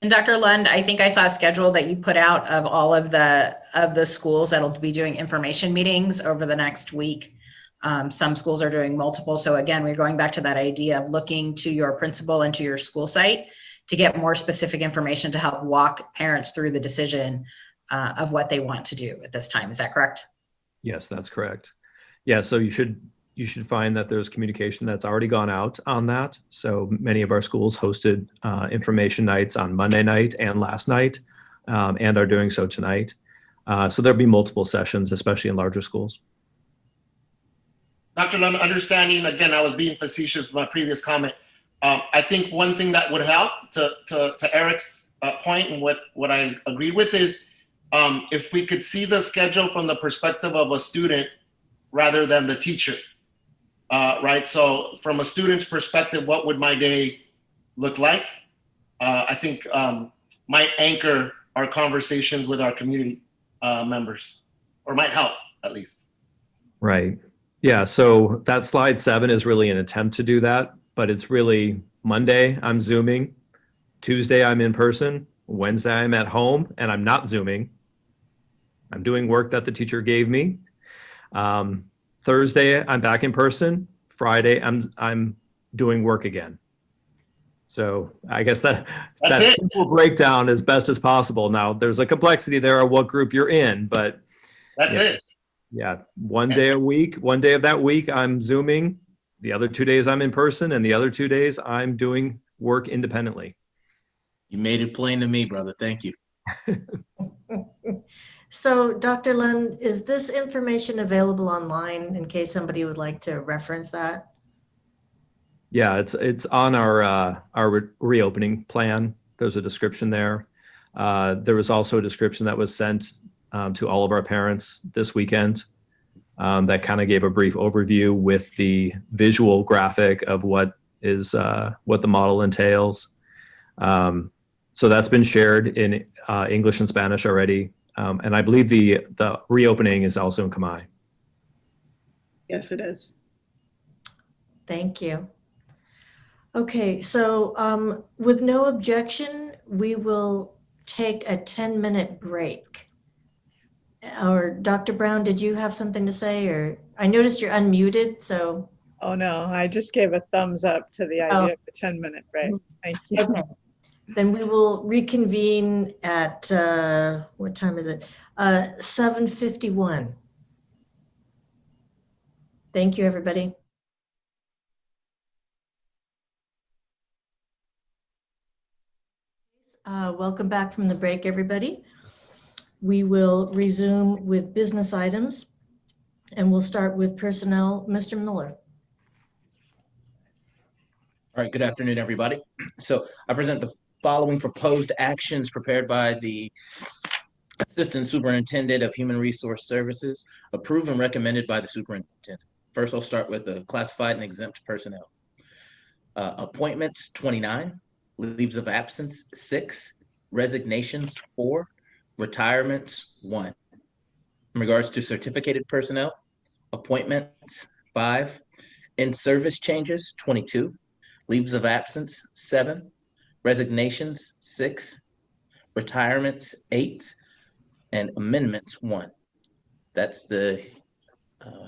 And Dr. Lund, I think I saw a schedule that you put out of all of the schools that'll be doing information meetings over the next week. Some schools are doing multiple. So again, we're going back to that idea of looking to your principal and to your school site to get more specific information to help walk parents through the decision of what they want to do at this time. Is that correct? Yes, that's correct. Yeah, so you should find that there's communication that's already gone out on that. So many of our schools hosted information nights on Monday night and last night, and are doing so tonight. So there'll be multiple sessions, especially in larger schools. Dr. Lund, understanding, again, I was being facetious with my previous comment. I think one thing that would help to Eric's point, and what I agree with, is if we could see the schedule from the perspective of a student rather than the teacher, right? So from a student's perspective, what would my day look like? I think might anchor our conversations with our community members, or might help at least. Right. Yeah. So that slide 7 is really an attempt to do that, but it's really Monday, I'm Zooming. Tuesday, I'm in person. Wednesday, I'm at home and I'm not Zooming. I'm doing work that the teacher gave me. Thursday, I'm back in person. Friday, I'm doing work again. So I guess that simple breakdown as best as possible. Now, there's a complexity there of what group you're in, but that's it. Yeah, one day a week, one day of that week, I'm Zooming. The other 2 days, I'm in person, and the other 2 days, I'm doing work independently. You made it plain to me, brother. Thank you. So, Dr. Lund, is this information available online in case somebody would like to reference that? Yeah, it's on our reopening plan. There's a description there. There was also a description that was sent to all of our parents this weekend that kind of gave a brief overview with the visual graphic of what the model entails. So that's been shared in English and Spanish already. And I believe the reopening is also in Khmer. Yes, it is. Thank you. Okay, so with no objection, we will take a 10-minute break. Or Dr. Brown, did you have something to say? Or I noticed you're unmuted, so. Oh no, I just gave a thumbs up to the idea of a 10-minute break. Thank you. Okay. Then we will reconvene at, what time is it? 7:51. Thank you, everybody. Welcome back from the break, everybody. We will resume with business items, and we'll start with personnel. Mr. Miller. All right, good afternoon, everybody. So I present the following proposed actions prepared by the Assistant Superintendent of Human Resource Services, approved and recommended by the Superintendent. First, I'll start with the classified and exempt personnel. Appointments, 29. Leaves of absence, 6. Resignations, 4. Retirements, 1. In regards to certificated personnel, appointments, 5. In-service changes, 22. Leaves of absence, 7. Resignations, 6. Retirements, 8. And amendments, 1. That's the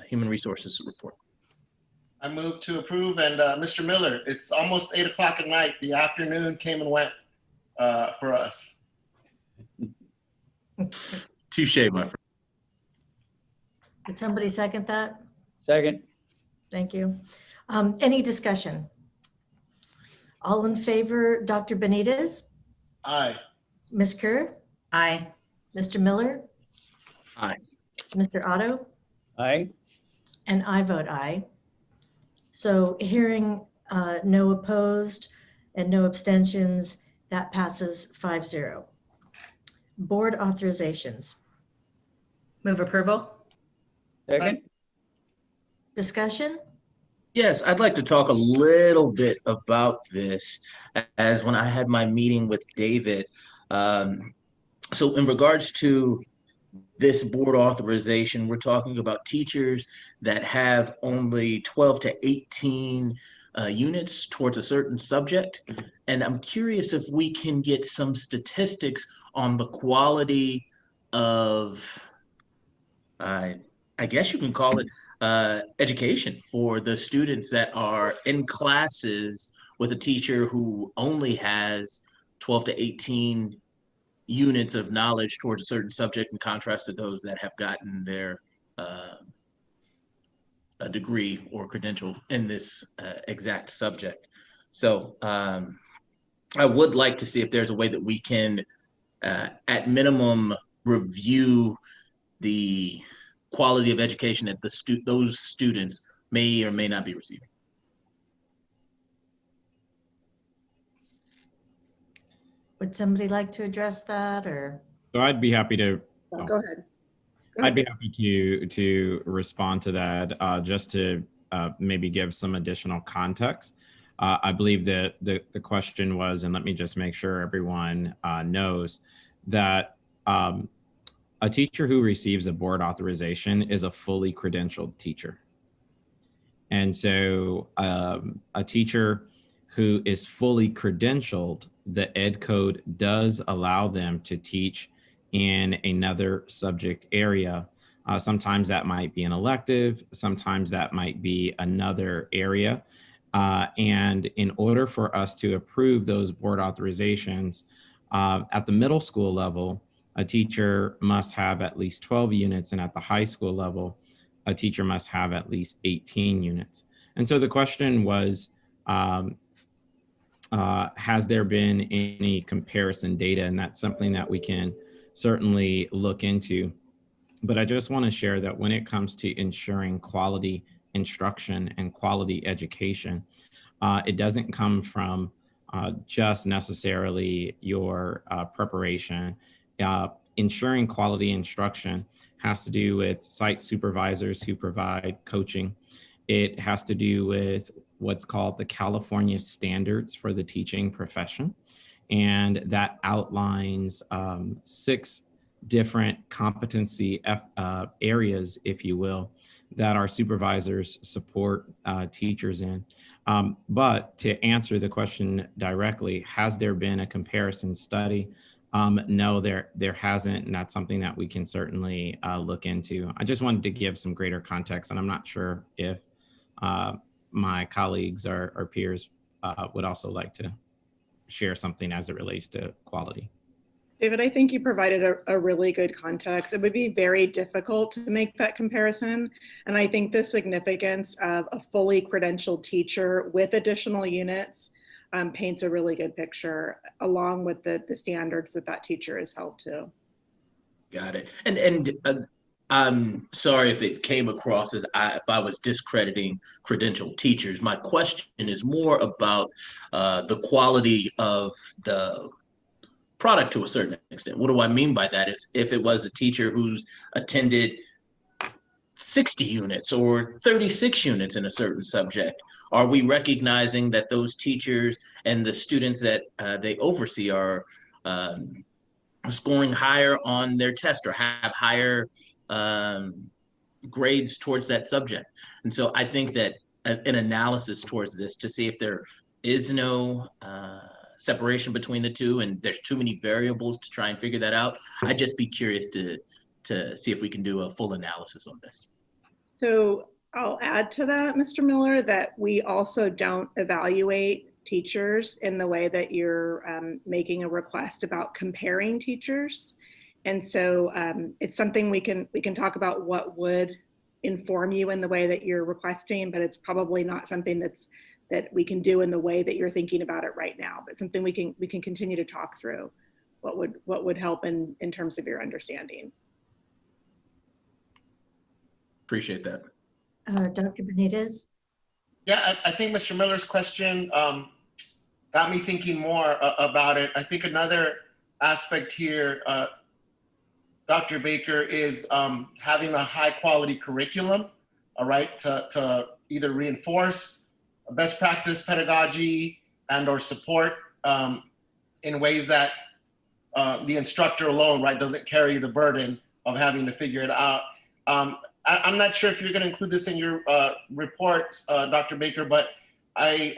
Human Resources report. I move to approve, and Mr. Miller, it's almost 8 o'clock at night. The afternoon came and went for us. Touche, my friend. Did somebody second that? Second. Thank you. Any discussion? All in favor, Dr. Benitez? Aye. Ms. Kerr? Aye. Mr. Miller? Aye. Mr. Otto? Aye. And I vote aye. So hearing no opposed and no abstentions, that passes 5-0. Board authorizations. Move approval. Second. Discussion? Yes, I'd like to talk a little bit about this as when I had my meeting with David. So in regards to this board authorization, we're talking about teachers that have only 12 to 18 units towards a certain subject. And I'm curious if we can get some statistics on the quality of, I guess you can call it education for the students that are in classes with a teacher who only has 12 to 18 units of knowledge towards a certain subject in contrast to those that have gotten their a degree or credential in this exact subject. So I would like to see if there's a way that we can, at minimum, review the quality of education that those students may or may not be receiving. Would somebody like to address that, or? So I'd be happy to Go ahead. I'd be happy to respond to that, just to maybe give some additional context. I believe that the question was, and let me just make sure everyone knows that a teacher who receives a board authorization is a fully credentialed teacher. And so a teacher who is fully credentialed, the ed code does allow them to teach in another subject area. Sometimes that might be an elective, sometimes that might be another area. And in order for us to approve those board authorizations, at the middle school level, a teacher must have at least 12 units, and at the high school level, a teacher must have at least 18 units. And so the question was, has there been any comparison data? And that's something that we can certainly look into. But I just want to share that when it comes to ensuring quality instruction and quality education, it doesn't come from just necessarily your preparation. Ensuring quality instruction has to do with site supervisors who provide coaching. It has to do with what's called the California Standards for the Teaching Profession. And that outlines 6 different competency areas, if you will, that our supervisors support teachers in. But to answer the question directly, has there been a comparison study? No, there hasn't, and that's something that we can certainly look into. I just wanted to give some greater context, and I'm not sure if my colleagues or peers would also like to share something as it relates to quality. David, I think you provided a really good context. It would be very difficult to make that comparison. And I think the significance of a fully credentialed teacher with additional units paints a really good picture, along with the standards that teacher is held to. Got it. And I'm sorry if it came across as if I was discrediting credentialed teachers. My question is more about the quality of the product to a certain extent. What do I mean by that? It's if it was a teacher who's attended 60 units or 36 units in a certain subject, are we recognizing that those teachers and the students that they oversee are scoring higher on their test or have higher grades towards that subject? And so I think that an analysis towards this to see if there is no separation between the two and there's too many variables to try and figure that out, I'd just be curious to see if we can do a full analysis on this. So I'll add to that, Mr. Miller, that we also don't evaluate teachers in the way that you're making a request about comparing teachers. And so it's something we can talk about what would inform you in the way that you're requesting, but it's probably not something that we can do in the way that you're thinking about it right now, but something we can continue to talk through what would help in terms of your understanding. Appreciate that. Dr. Benitez? Yeah, I think Mr. Miller's question got me thinking more about it. I think another aspect here, Dr. Baker, is having a high quality curriculum, all right, to either reinforce best practice pedagogy and or support in ways that the instructor alone, right, doesn't carry the burden of having to figure it out. I'm not sure if you're going to include this in your reports, Dr. Baker, but I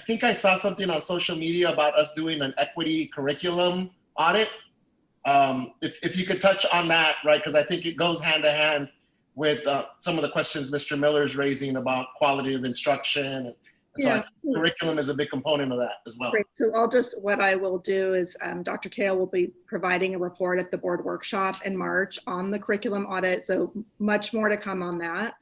think I saw something on social media about us doing an equity curriculum audit. If you could touch on that, right, because I think it goes hand to hand with some of the questions Mr. Miller's raising about quality of instruction. And so I think curriculum is a big component of that as well. Great. So what I will do is Dr. Kale will be providing a report at the board workshop in March on the curriculum audit. So much more to come on that.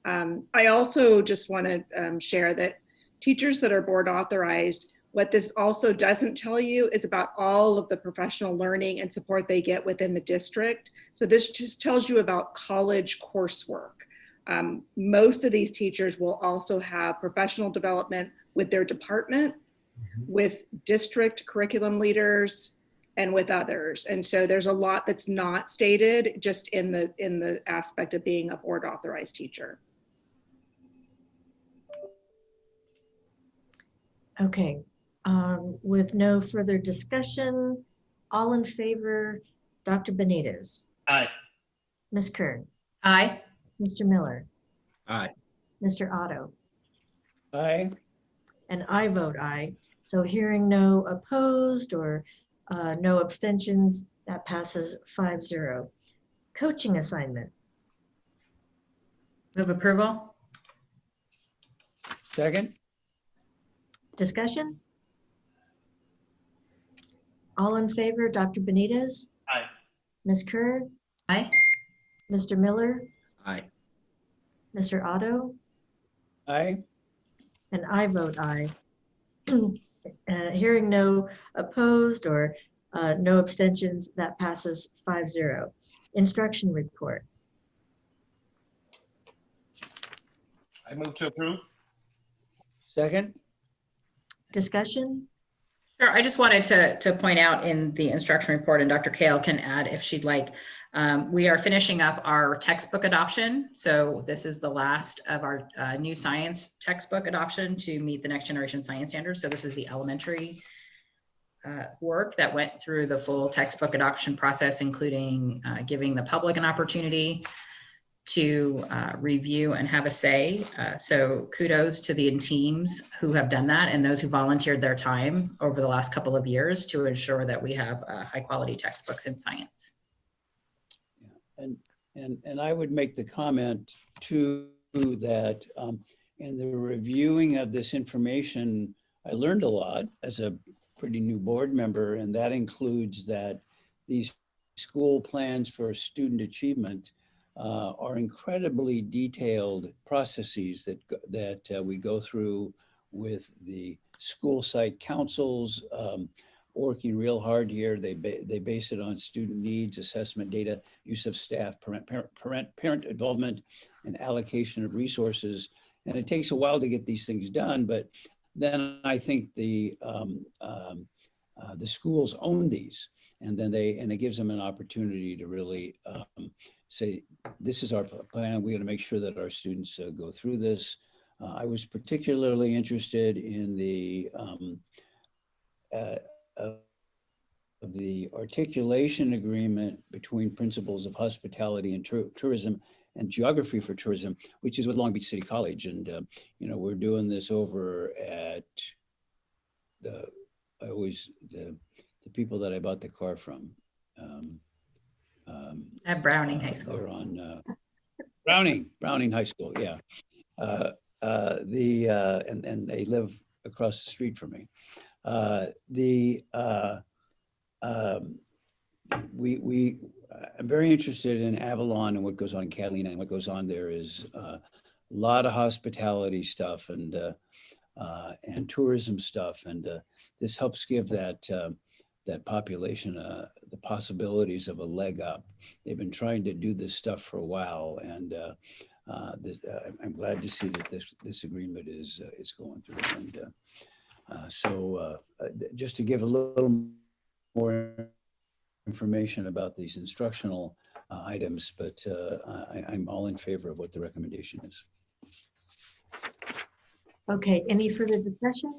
I also just want to share that teachers that are board authorized, what this also doesn't tell you is about all of the professional learning and support they get within the district. So this just tells you about college coursework. Most of these teachers will also have professional development with their department, with district curriculum leaders, and with others. And so there's a lot that's not stated just in the aspect of being a board authorized teacher. Okay, with no further discussion, all in favor, Dr. Benitez, Aye. Ms. Kern, Aye. Mr. Miller, Aye. Mr. Otto, Aye. and I vote aye. So hearing no opposed or no abstentions, that passes 5-0. Coaching assignment. Move approval. Second. Discussion? All in favor, Dr. Benitez, Aye. Ms. Kerr, Aye. Mr. Miller, Aye. Mr. Otto, Aye. and I vote aye. Hearing no opposed or no abstentions, that passes 5-0. Instruction report. I move to approve. Second. Discussion? Sure. I just wanted to point out in the instruction report, and Dr. Kale can add if she'd like, we are finishing up our textbook adoption. So this is the last of our new science textbook adoption to meet the next generation science standards. So this is the elementary work that went through the full textbook adoption process, including giving the public an opportunity to review and have a say. So kudos to the teams who have done that and those who volunteered their time over the last couple of years to ensure that we have high quality textbooks in science. And I would make the comment too that in the reviewing of this information, I learned a lot as a pretty new board member, and that includes that these school plans for student achievement are incredibly detailed processes that we go through with the school site councils, working real hard here. They base it on student needs, assessment data, use of staff, parent involvement, and allocation of resources. And it takes a while to get these things done, but then I think the schools own these, and then it gives them an opportunity to really say, this is our plan. We're going to make sure that our students go through this. I was particularly interested in the articulation agreement between principles of hospitality and tourism and geography for tourism, which is with Long Beach City College. And, we're doing this over at the people that I bought the car from. At Browning High School. They're on Browning High School, yeah. And they live across the street from me. I'm very interested in Avalon and what goes on in Catalina, and what goes on there is a lot of hospitality stuff and tourism stuff, and this helps give that population the possibilities of a leg up. They've been trying to do this stuff for a while, and I'm glad to see that this agreement is going through. And so just to give a little more information about these instructional items, but I'm all in favor of what the recommendation is. Okay, any further discussion?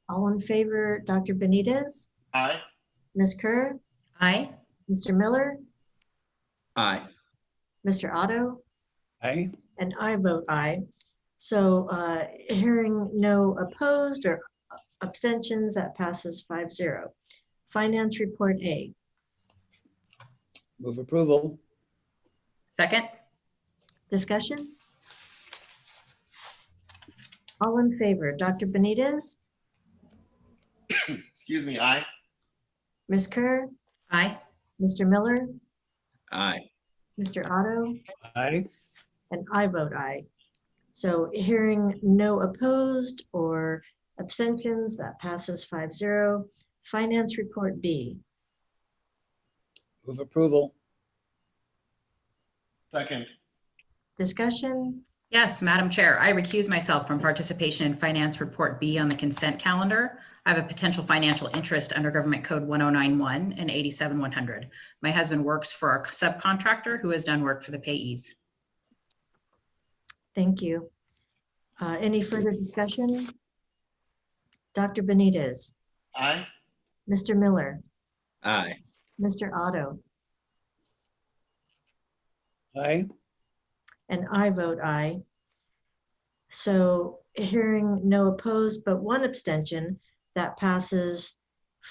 All in favor, Dr. Benitez, Aye. Ms. Kerr, Aye. Mr. Miller, Aye. Mr. Otto, Aye. and I vote aye. So hearing no opposed or abstentions, that passes 5-0. Finance report A. Move approval. Second. Discussion? All in favor, Dr. Benitez, Excuse me, aye. Ms. Kerr, Aye. Mr. Miller, Aye. Mr. Otto, Aye. and I vote aye. So hearing no opposed or abstentions, that passes 5-0. Finance report B. Move approval. Second. Discussion? Yes, Madam Chair, I recuse myself from participation in Finance Report B on the consent calendar. have a potential financial interest under Government Code 1091 and 87100. My husband works for our subcontractor who has done work for the payees. Thank you. Any further discussion? Dr. Benitez, Aye. Mr. Miller, Aye. Mr. Otto, Aye. and I vote aye. So hearing no opposed but one abstention, that passes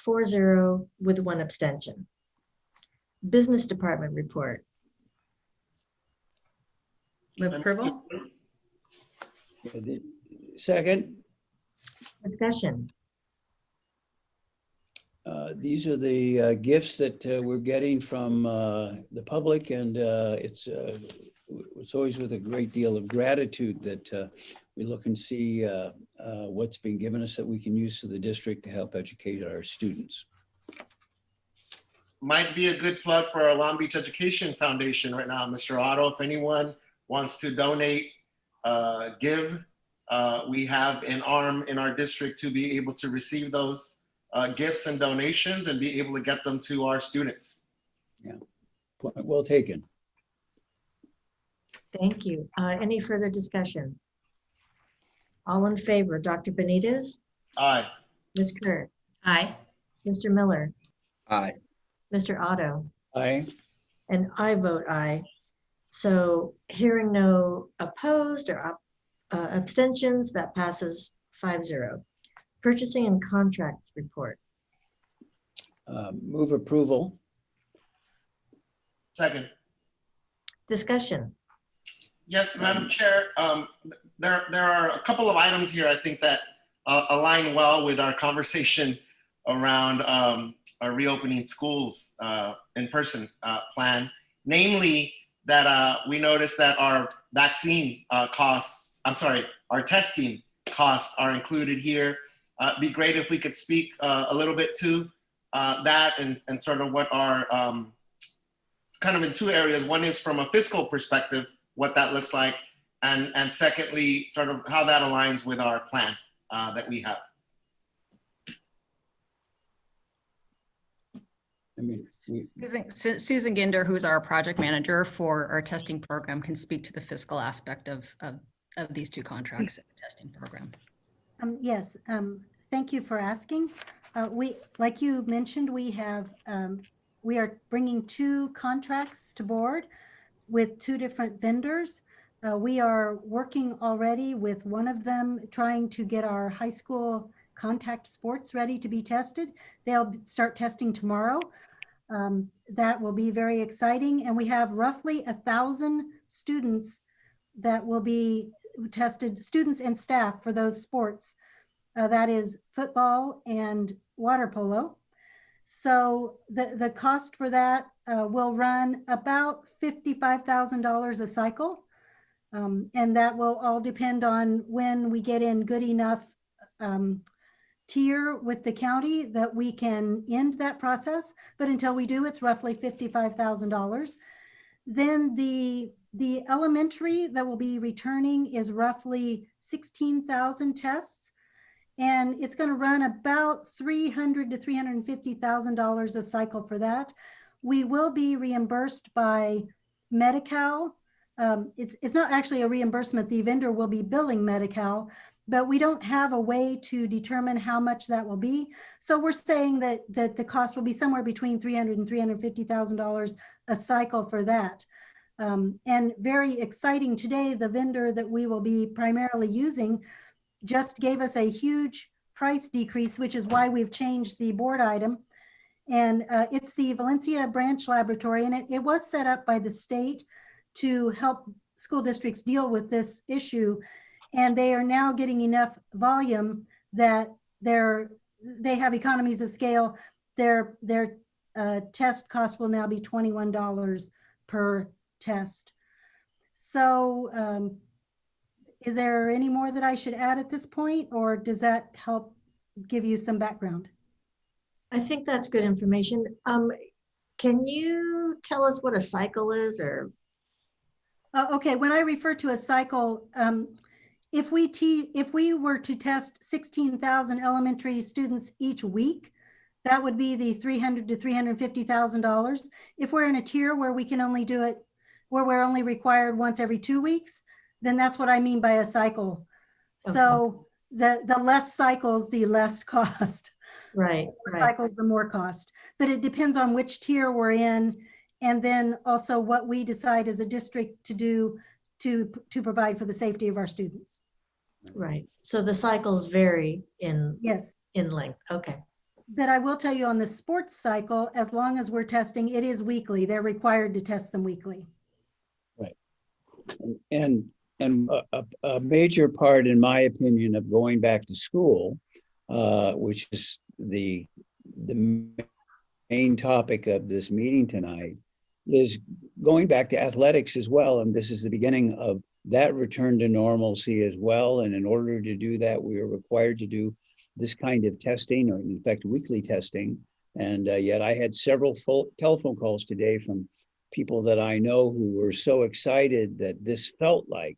4-0 with one abstention. Business Department report. Move approval. Second. Discussion. These are the gifts that we're getting from the public, and it's always with a great deal of gratitude that we look and see what's being given us that we can use to the district to help educate our students. Might be a good plug for our Long Beach Education Foundation right now, Mr. Otto. If anyone wants to donate, give, we have an arm in our district to be able to receive those gifts and donations and be able to get them to our students. Yeah, point well taken. Thank you. Any further discussion? All in favor, Dr. Benitez? Aye. Ms. Kurt? Aye. Mr. Miller? Aye. Mr. Otto? Aye. And I vote aye. So hearing no opposed or abstentions, that passes 5-0. Purchasing and contract report. Move approval. Second. Discussion. Yes, Madam Chair. There are a couple of items here I think that align well with our conversation around our reopening schools in-person plan. Namely, that we noticed that our vaccine costs, our testing costs are included here. It'd be great if we could speak a little bit to that and sort of what our, kind of in two areas. One is from a fiscal perspective, what that looks like. And secondly, sort of how that aligns with our plan that we have. I mean, Susan Ginder, who's our project manager for our testing program, can speak to the fiscal aspect of these two contracts, testing program. Yes, thank you for asking. Like you mentioned, we are bringing two contracts to board with two different vendors. We are working already with one of them, trying to get our high school contact sports ready to be tested. They'll start testing tomorrow. That will be very exciting. And we have roughly 1,000 students that will be tested, students and staff for those sports. That is football and water polo. So the cost for that will run about $55,000 a cycle. And that will all depend on when we get in good enough tier with the county that we can end that process. But until we do, it's roughly $55,000. Then the elementary that will be returning is roughly 16,000 tests. And it's going to run about $300,000 to $350,000 a cycle for that. We will be reimbursed by Medi-Cal. It's not actually a reimbursement. The vendor will be billing Medi-Cal, but we don't have a way to determine how much that will be. So we're saying that the cost will be somewhere between $300,000 and $350,000 a cycle for that. And very exciting today, the vendor that we will be primarily using just gave us a huge price decrease, which is why we've changed the board item. And it's the Valencia Branch Laboratory, and it was set up by the state to help school districts deal with this issue. And they are now getting enough volume that they have economies of scale. Their test cost will now be $21 per test. So is there any more that I should add at this point, or does that help give you some background? I think that's good information. Can you tell us what a cycle is, or? Okay, when I refer to a cycle, if we were to test 16,000 elementary students each week, that would be the $300,000 to $350,000. If we're in a tier where we can only do it, where we're only required once every 2 weeks, then that's what I mean by a cycle. Okay. So the less cycles, the less cost. Right. The more cycles, the more cost. But it depends on which tier we're in, and then also what we decide as a district to do to provide for the safety of our students. Right. So the cycles vary in Yes. in length. Okay. But I will tell you, on the sports cycle, as long as we're testing, it is weekly. They're required to test them weekly. Right. And a major part, in my opinion, of going back to school, which is the main topic of this meeting tonight, is going back to athletics as well. And this is the beginning of that return to normalcy as well. And in order to do that, we are required to do this kind of testing, or in fact, weekly testing. And yet I had several telephone calls today from people that I know who were so excited that this felt like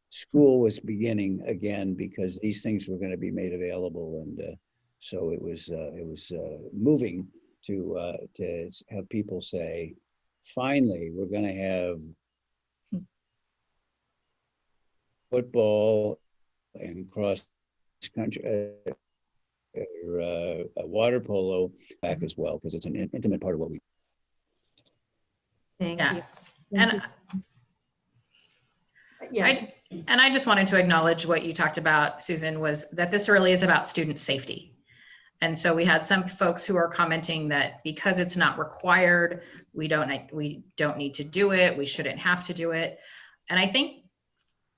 school was beginning again, because these things were going to be made available. And so it was moving to have people say, finally, we're going to have football and cross country, water polo back as well, because it's an intimate part of what we. Thank Yeah. you. And Yes. I just wanted to acknowledge what you talked about, Susan, was that this really is about student safety. And so we had some folks who are commenting that because it's not required, we don't need to do it. We shouldn't have to do it. And I think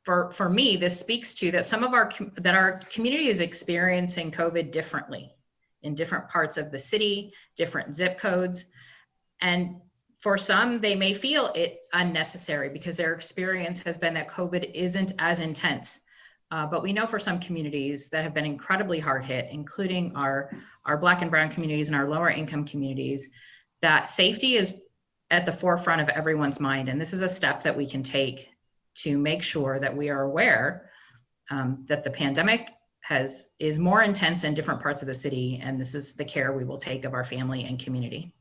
for me, this speaks to that our community is experiencing COVID differently in different parts of the city, different zip codes. And for some, they may feel it unnecessary because their experience has been that COVID isn't as intense. But we know for some communities that have been incredibly hard hit, including our Black and Brown communities and our lower income communities, that safety is at the forefront of everyone's mind. And this is a step that we can take to make sure that we are aware that the pandemic is more intense in different parts of the city. And this is the care we will take of our family and community.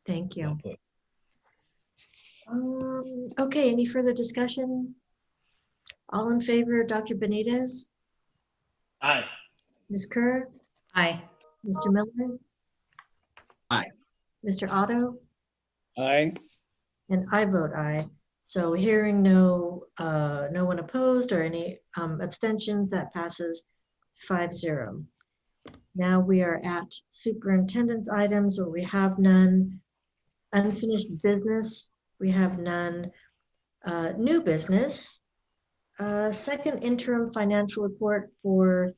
Thank you. Okay, any further discussion? All in favor, Dr. Benitez? Aye. Ms. Kerr? Aye. Mr. Miller? Aye. Mr. Otto? Aye. And I vote aye. So hearing no one opposed or any abstentions, that passes 5-0. Now we are at superintendent's items, where we have none. Unfinished business, we have none. New business, second interim financial report for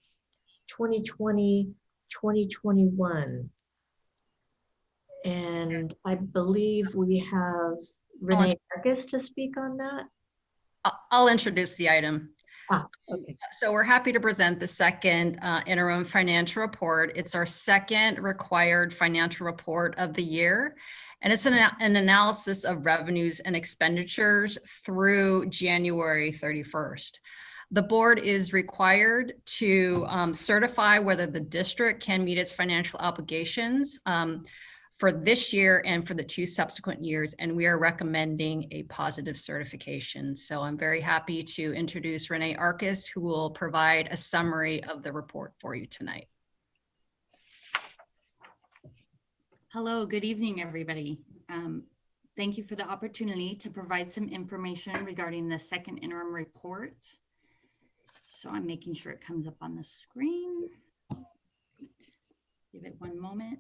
2020-2021. And I believe we have Renee Marcus to speak on that. I'll introduce the item. Okay. So we're happy to present the second interim financial report. It's our second required financial report of the year. And it's an analysis of revenues and expenditures through January 31st. The board is required to certify whether the district can meet its financial obligations for this year and for the 2 subsequent years, and we are recommending a positive certification. So I'm very happy to introduce Renee Arcus, who will provide a summary of the report for you tonight. Hello, good evening, everybody. Thank you for the opportunity to provide some information regarding the second interim report. So I'm making sure it comes up on the screen. Give it one moment.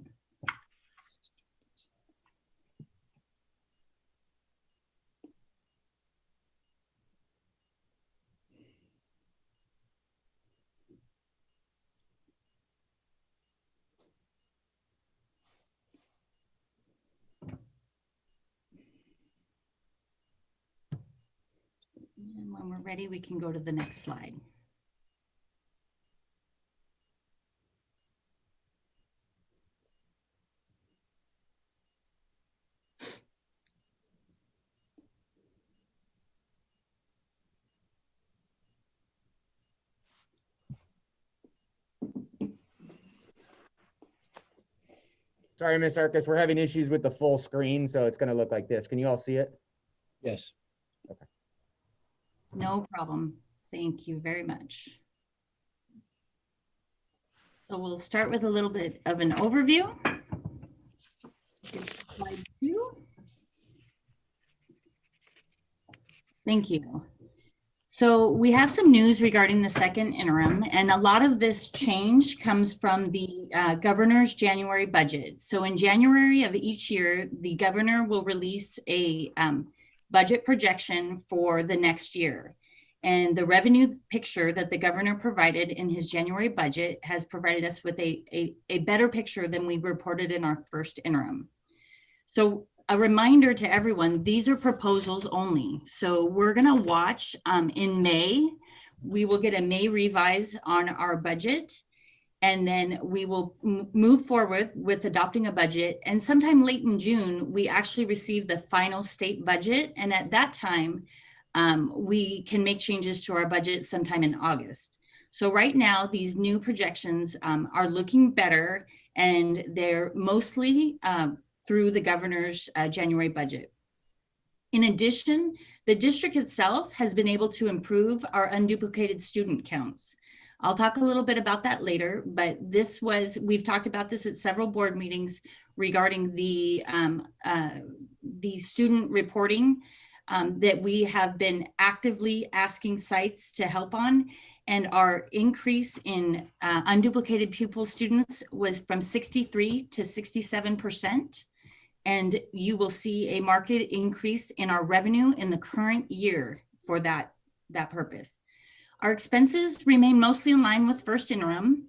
And when we're ready, we can go to the next slide. Sorry, Ms. Arcus, we're having issues with the full screen, so it's going to look like this. Can you all see it? Yes. Okay. No problem. Thank you very much. So we'll start with a little bit of an overview. Slide 2. Thank you. So we have some news regarding the second interim, and a lot of this change comes from the governor's January budget. So in January of each year, the governor will release a budget projection for the next year. And the revenue picture that the governor provided in his January budget has provided us with a better picture than we reported in our first interim. So a reminder to everyone, these are proposals only. So we're gonna watch in May, we will get a May revise on our budget, and then we will move forward with adopting a budget. And sometime late in June, we actually receive the final state budget. And at that time, we can make changes to our budget sometime in August. So right now, these new projections are looking better, and they're mostly through the governor's January budget. In addition, the district itself has been able to improve our unduplicated student counts. I'll talk a little bit about that later, but we've talked about this at several board meetings regarding the student reporting that we have been actively asking sites to help on. And our increase in unduplicated pupil students was from 63 to 67%. And you will see a marked increase in our revenue in the current year for that purpose. Our expenses remain mostly in line with first interim.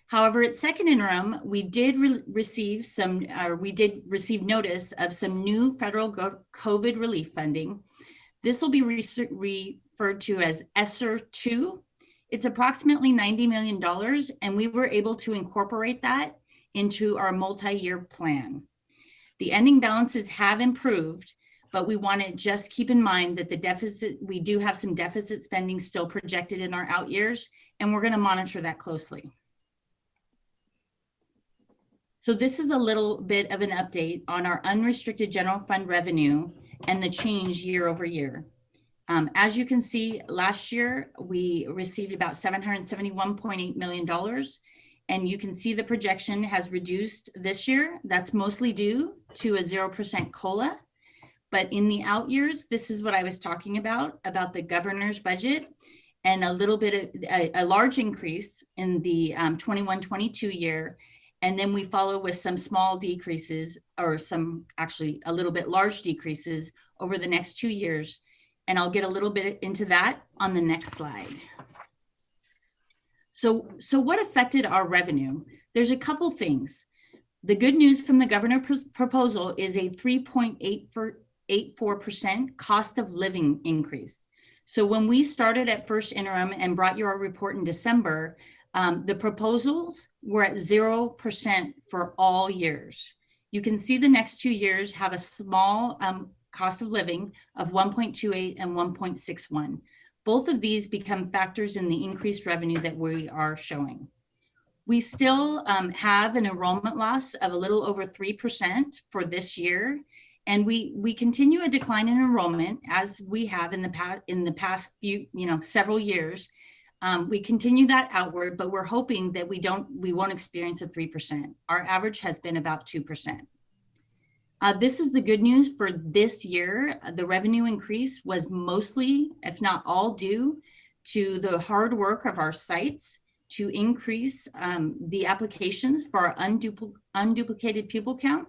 However, at second interim, we did receive notice of some new federal COVID relief funding. This will be referred to as ESSER 2. It's approximately $90 million, and we were able to incorporate that into our multi-year plan. The ending balances have improved, but we want to just keep in mind that the deficit, we do have some deficit spending still projected in our out years, and we're going to monitor that closely. So this is a little bit of an update on our unrestricted general fund revenue and the change year over year. As you can see, last year, we received about $771.8 million. And you can see the projection has reduced this year. That's mostly due to a 0% COLA. But in the out years, this is what I was talking about the governor's budget, and a little bit of a large increase in the 21-22 year. And then we follow with some small decreases, or some actually a little bit large decreases over the next 2 years. And I'll get a little bit into that on the next slide. So what affected our revenue? There's a couple things. The good news from the governor's proposal is a 3.84% cost of living increase. So when we started at first interim and brought you our report in December, the proposals were at 0% for all years. You can see the next 2 years have a small cost of living of 1.28 and 1.61. Both of these become factors in the increased revenue that we are showing. We still have an enrollment loss of a little over 3% for this year. And we continue a decline in enrollment as we have in the past few, several years. We continue that outward, but we're hoping that we won't experience a 3%. Our average has been about 2%. This is the good news for this year. The revenue increase was mostly, if not all, due to the hard work of our sites to increase the applications for our unduplicated pupil count.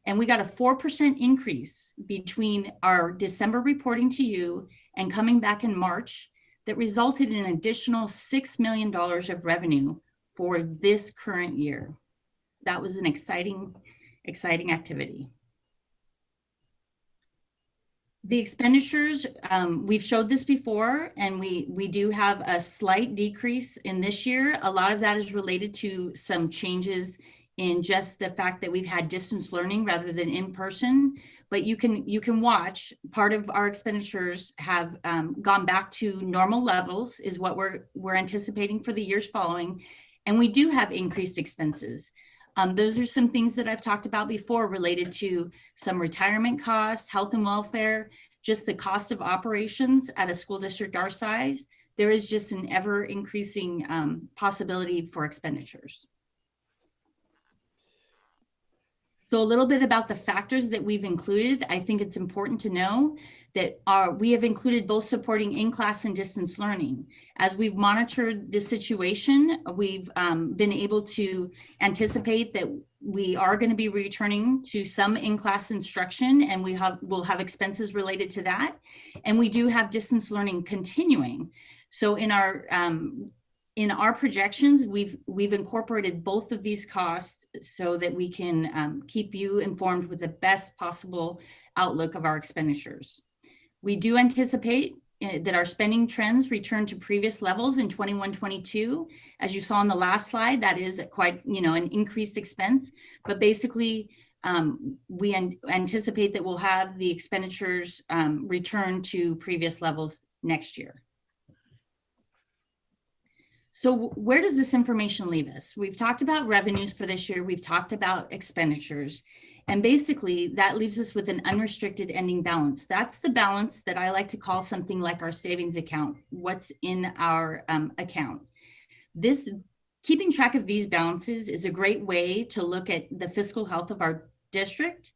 And we got a 4% increase between our December reporting to you and coming back in March that resulted in an additional $6 million of revenue for this current year. That was an exciting activity. The expenditures, we've showed this before, and we do have a slight decrease in this year. A lot of that is related to some changes in just the fact that we've had distance learning rather than in person. But you can watch, part of our expenditures have gone back to normal levels, is what we're anticipating for the years following. And we do have increased expenses. Those are some things that I've talked about before related to some retirement costs, health and welfare, just the cost of operations at a school district our size. There is just an ever increasing possibility for expenditures. So a little bit about the factors that we've included. I think it's important to know that we have included both supporting in-class and distance learning. As we've monitored the situation, we've been able to anticipate that we are going to be returning to some in-class instruction, and we'll have expenses related to that. And we do have distance learning continuing. So in our projections, we've incorporated both of these costs so that we can keep you informed with the best possible outlook of our expenditures. We do anticipate that our spending trends return to previous levels in 21-22. As you saw on the last slide, that is quite, an increased expense, but basically we anticipate that we'll have the expenditures return to previous levels next year. So where does this information leave us? We've talked about revenues for this year. We've talked about expenditures. And basically that leaves us with an unrestricted ending balance. That's the balance that I like to call something like our savings account, what's in our account. Keeping track of these balances is a great way to look at the fiscal health of our district.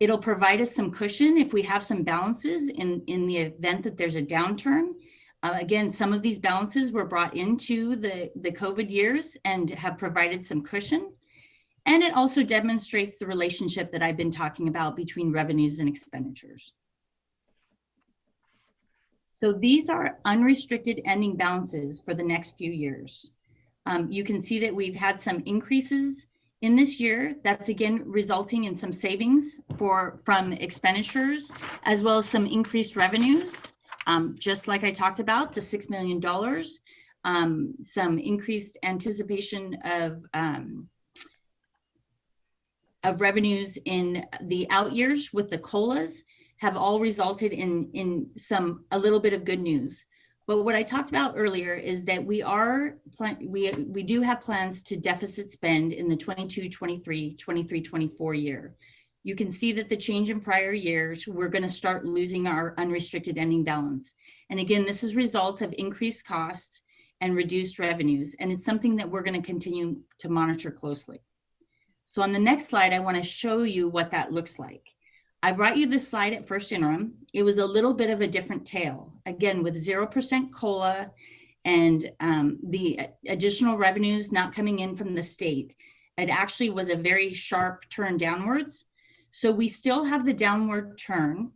It'll provide us some cushion if we have some balances in the event that there's a downturn. Again, some of these balances were brought into the COVID years and have provided some cushion. And it also demonstrates the relationship that I've been talking about between revenues and expenditures. So these are unrestricted ending balances for the next few years. You can see that we've had some increases in this year. That's again resulting in some savings from expenditures, as well as some increased revenues. Just like I talked about, the $6 million, some increased anticipation of revenues in the out years with the COLAs have all resulted in a little bit of good news. But what I talked about earlier is that we do have plans to deficit spend in the 22-23, 23-24 year. You can see that the change in prior years, we're going to start losing our unrestricted ending balance. And again, this is a result of increased costs and reduced revenues. And it's something that we're going to continue to monitor closely. So on the next slide, I want to show you what that looks like. I brought you this slide at first interim. It was a little bit of a different tale, again, with 0% COLA and the additional revenues not coming in from the state. It actually was a very sharp turn downwards. So we still have the downward turn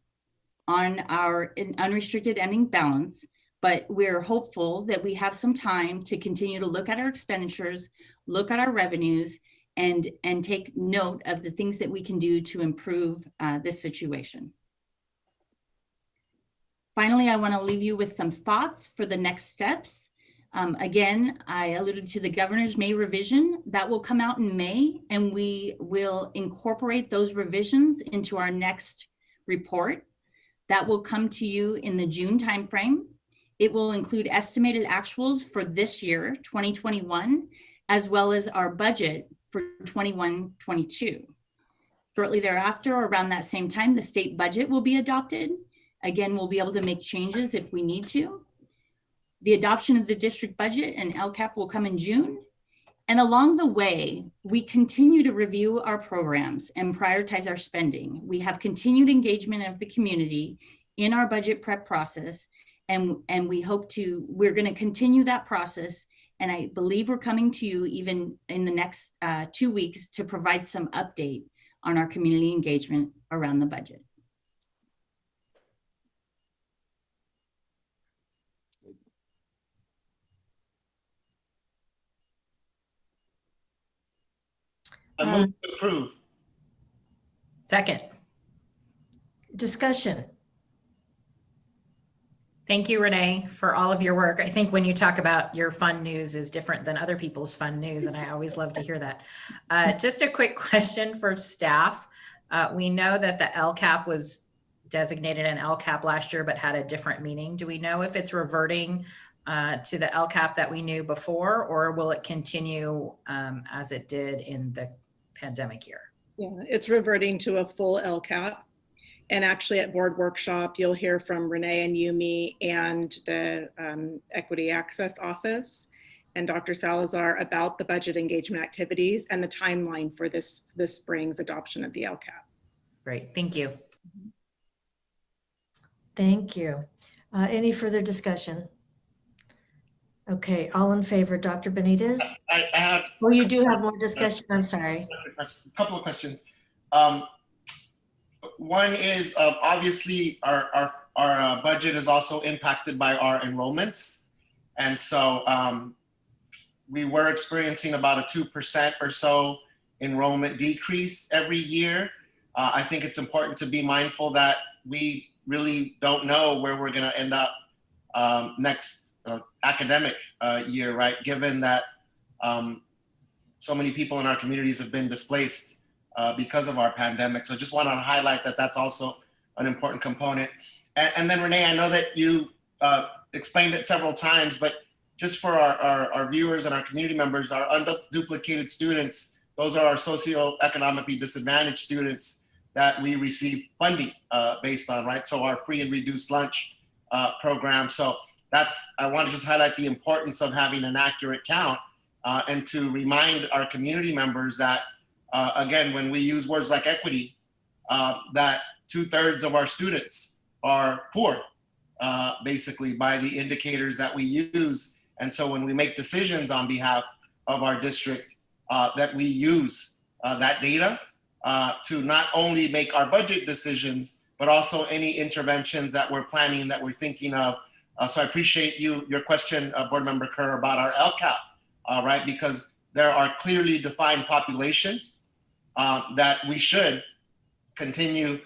on our unrestricted ending balance, but we're hopeful that we have some time to continue to look at our expenditures, look at our revenues, and take note of the things that we can do to improve this situation. Finally, I want to leave you with some thoughts for the next steps. Again, I alluded to the governor's May revision that will come out in May, and we will incorporate those revisions into our next report that will come to you in the June timeframe. It will include estimated actuals for this year, 2021, as well as our budget for 21-22. Shortly thereafter, or around that same time, the state budget will be adopted. Again, we'll be able to make changes if we need to. The adoption of the district budget and LCAP will come in June. And along the way, we continue to review our programs and prioritize our spending. We have continued engagement of the community in our budget prep process, and we're going to continue that process. And I believe we're coming to you even in the next 2 weeks to provide some update on our community engagement around the budget. I move to approve. Second. Discussion. Thank you, Renee, for all of your work. I think when you talk about your fun news is different than other people's fun news, and I always love to hear that. Just a quick question for staff. We know that the LCAP was designated an LCAP last year, but had a different meaning. Do we know if it's reverting to the LCAP that we knew before, or will it continue as it did in the pandemic year? Yeah, it's reverting to a full LCAP. And actually at board workshop, you'll hear from Renee and Yumi and the Equity Access Office and Dr. Salazar about the budget engagement activities and the timeline for this spring's adoption of the LCAP. Great, thank you. Thank you. Any further discussion? Okay, all in favor, Dr. Benitez? I have. Oh, you do have more discussion, I'm sorry. A couple of questions. One is obviously our budget is also impacted by our enrollments. And so we were experiencing about a 2% or so enrollment decrease every year. I think it's important to be mindful that we really don't know where we're going to end up next academic year, right? Given that so many people in our communities have been displaced because of our pandemic. So just want to highlight that that's also an important component. And then Renee, I know that you explained it several times, but just for our viewers and our community members, our unduplicated students, those are our socioeconomically disadvantaged students that we receive funding based on, right? So our free and reduced lunch program. So I want to just highlight the importance of having an accurate count and to remind our community members that again, when we use words like equity, that 2/3 of our students are poor, basically by the indicators that we use. And so when we make decisions on behalf of our district, that we use that data to not only make our budget decisions, but also any interventions that we're planning, that we're thinking of. So I appreciate your question, Board Member Kerr, about our LCAP, right? Because there are clearly defined populations that we should continue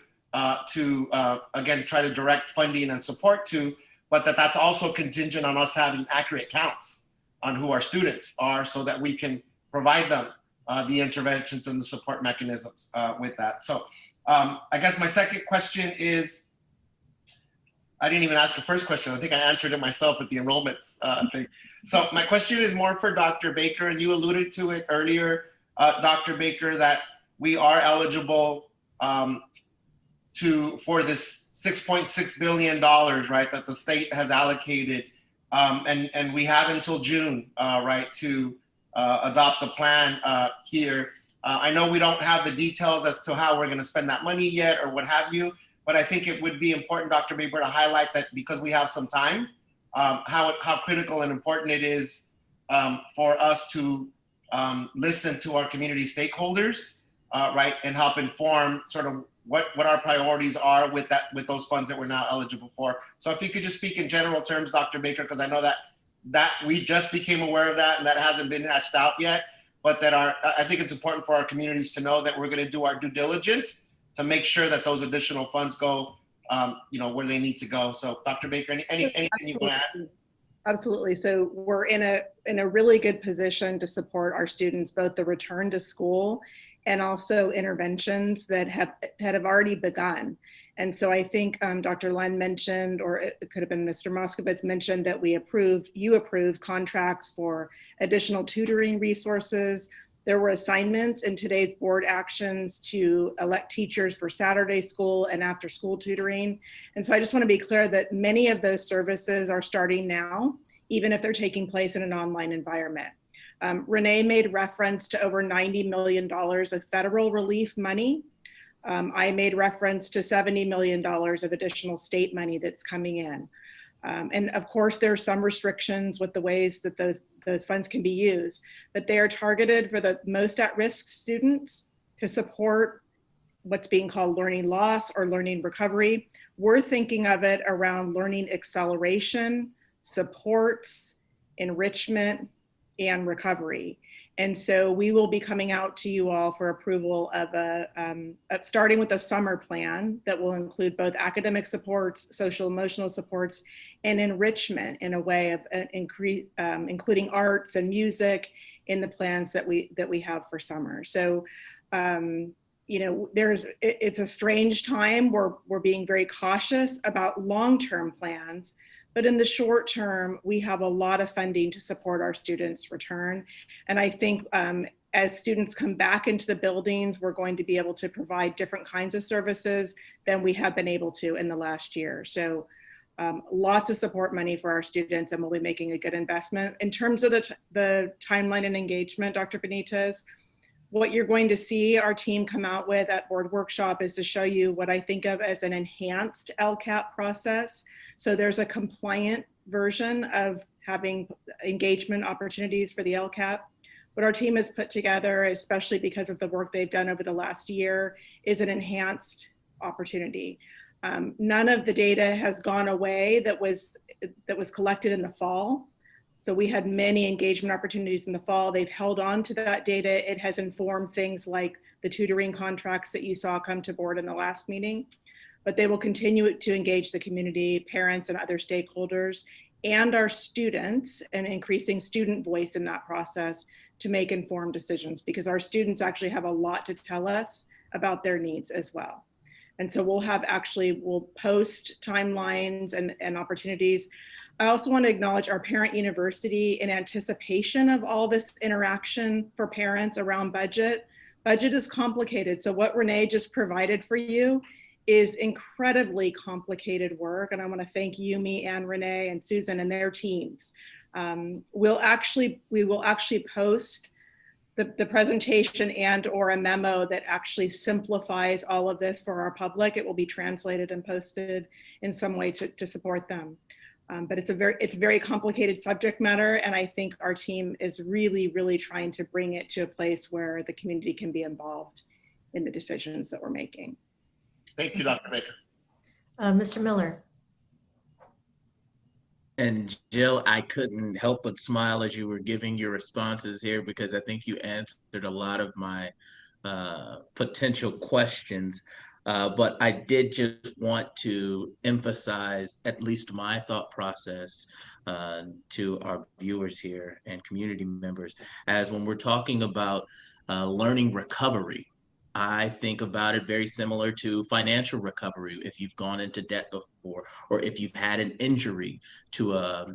to, again, try to direct funding and support to, but that's also contingent on us having accurate counts on who our students are so that we can provide them the interventions and the support mechanisms with that. So I guess my second question is, I didn't even ask a first question. I think I answered it myself with the enrollments thing. So my question is more for Dr. Baker, and you alluded to it earlier, Dr. Baker, that we are eligible for this $6.6 billion, right, that the state has allocated. And we have until June, right, to adopt the plan here. I know we don't have the details as to how we're going to spend that money yet or what have you, but I think it would be important, Dr. Baker, to highlight that because we have some time, how critical and important it is for us to listen to our community stakeholders, right, and help inform sort of what our priorities are with those funds that we're now eligible for. So if you could just speak in general terms, Dr. Baker, because I know that we just became aware of that and that hasn't been hashed out yet, but that I think it's important for our communities to know that we're going to do our due diligence to make sure that those additional funds go, where they need to go. So Dr. Baker, anything you want to add? Absolutely. So we're in a really good position to support our students, both the return to school and also interventions that have already begun. And so I think Dr. Lund mentioned, or it could have been Mr. Moskovitz mentioned, that you approved contracts for additional tutoring resources. There were assignments in today's board actions to elect teachers for Saturday school and after school tutoring. And so I just want to be clear that many of those services are starting now, even if they're taking place in an online environment. Renee made reference to over $90 million of federal relief money. I made reference to $70 million of additional state money that's coming in. And of course, there are some restrictions with the ways that those funds can be used, but they are targeted for the most at-risk students to support what's being called learning loss or learning recovery. We're thinking of it around learning acceleration, supports, enrichment, and recovery. And so we will be coming out to you all for approval of starting with a summer plan that will include both academic supports, social emotional supports, and enrichment in a way of including arts and music in the plans that we have for summer. So, it's a strange time. We're being very cautious about long-term plans, But in the short term, we have a lot of funding to support our students' return. And I think as students come back into the buildings, we're going to be able to provide different kinds of services than we have been able to in the last year. So lots of support money for our students, and we'll be making a good investment. In terms of the timeline and engagement, Dr. Benitez, what you're going to see our team come out with at board workshop is to show you what I think of as an enhanced LCAP process. So there's a compliant version of having engagement opportunities for the LCAP. What our team has put together, especially because of the work they've done over the last year, is an enhanced opportunity. None of the data has gone away that was collected in the fall. So we had many engagement opportunities in the fall. They've held on to that data. It has informed things like the tutoring contracts that you saw come to board in the last meeting, but they will continue to engage the community, parents, and other stakeholders, and our students, and increasing student voice in that process to make informed decisions, because our students actually have a lot to tell us about their needs as well. And so we'll post timelines and opportunities. I also want to acknowledge our parent university in anticipation of all this interaction for parents around budget. Budget is complicated. So what Renee just provided for you is incredibly complicated work. And I want to thank Yumi and Renee and Susan and their teams. We will actually post the presentation and or a memo that actually simplifies all of this for our public. It will be translated and posted in some way to support them. But it's very complicated subject matter, and I think our team is really, really trying to bring it to a place where the community can be involved in the decisions that we're making. Thank you, Dr. Baker. Mr. Miller. And Jill, I couldn't help but smile as you were giving your responses here, because I think you answered a lot of my potential questions. But I did just want to emphasize at least my thought process to our viewers here and community members, as when we're talking about learning recovery, I think about it very similar to financial recovery. If you've gone into debt before, or if you've had an injury to a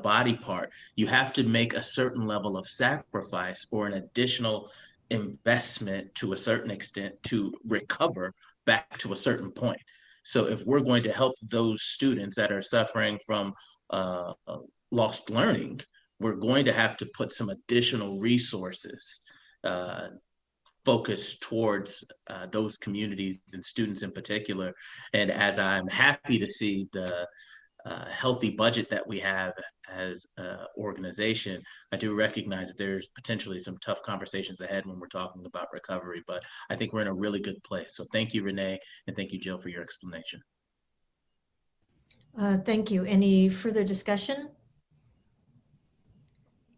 body part, you have to make a certain level of sacrifice or an additional investment to a certain extent to recover back to a certain point. So if we're going to help those students that are suffering from lost learning, we're going to have to put some additional resources focused towards those communities and students in particular. And as I'm happy to see the healthy budget that we have as an organization, I do recognize that there's potentially some tough conversations ahead when we're talking about recovery, but I think we're in a really good place. So thank you, Renee, and thank you, Jill, for your explanation. Thank you. Any further discussion?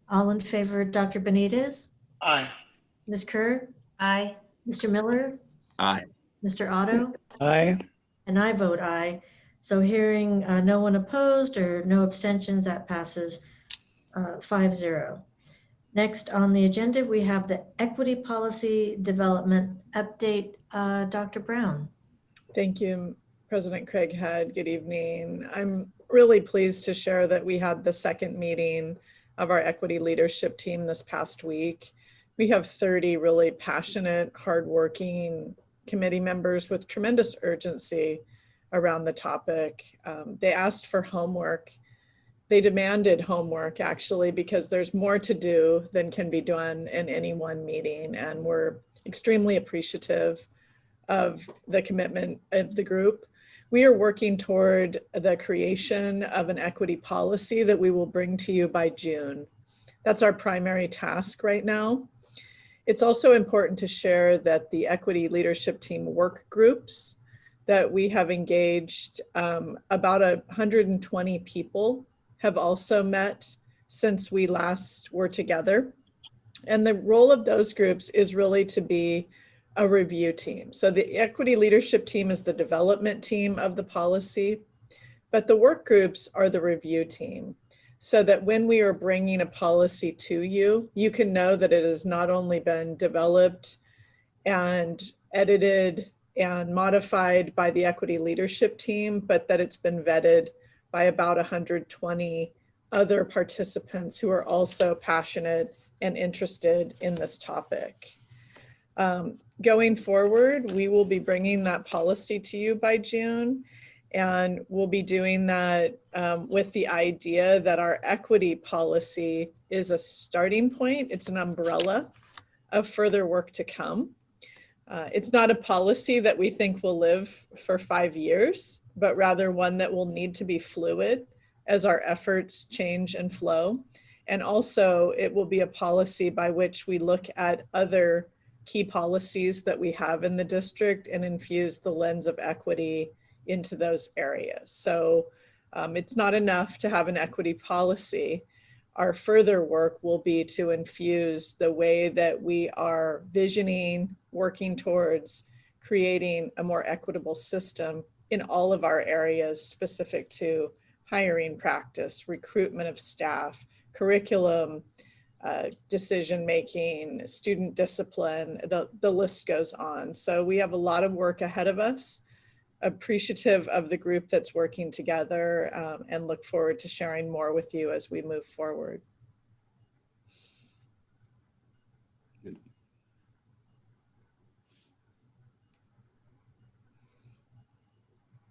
All in favor, Dr. Benitez? Aye. Ms. Kerr? Aye. Mr. Miller? Aye. Mr. Otto? Aye. And I vote aye. So hearing no one opposed or no abstentions, that passes 5-0. Next on the agenda, we have the Equity Policy Development Update. Dr. Brown. Thank you, President Craighead. Good evening. I'm really pleased to share that we had the second meeting of our equity leadership team this past week. We have 30 really passionate, hardworking committee members with tremendous urgency around the topic. They asked for homework. They demanded homework, actually, because there's more to do than can be done in any one meeting. And we're extremely appreciative of the commitment of the group. We are working toward the creation of an equity policy that we will bring to you by June. That's our primary task right now. It's also important to share that the equity leadership team work groups that we have engaged, about 120 people have also met since we last were together. And the role of those groups is really to be a review team. So the equity leadership team is the development team of the policy, but the work groups are the review team. So that when we are bringing a policy to you, you can know that it has not only been developed and edited and modified by the equity leadership team, but that it's been vetted by about 120 other participants who are also passionate and interested in this topic. Going forward, we will be bringing that policy to you by June, and we'll be doing that with the idea that our equity policy is a starting point. It's an umbrella of further work to come. It's not a policy that we think will live for 5 years, but rather one that will need to be fluid as our efforts change and flow. And also it will be a policy by which we look at other key policies that we have in the district and infuse the lens of equity into those areas. So it's not enough to have an equity policy. Our further work will be to infuse the way that we are visioning, working towards creating a more equitable system in all of our areas specific to hiring practice, recruitment of staff, curriculum, decision-making, student discipline, the list goes on. So we have a lot of work ahead of us, appreciative of the group that's working together, and look forward to sharing more with you as we move forward.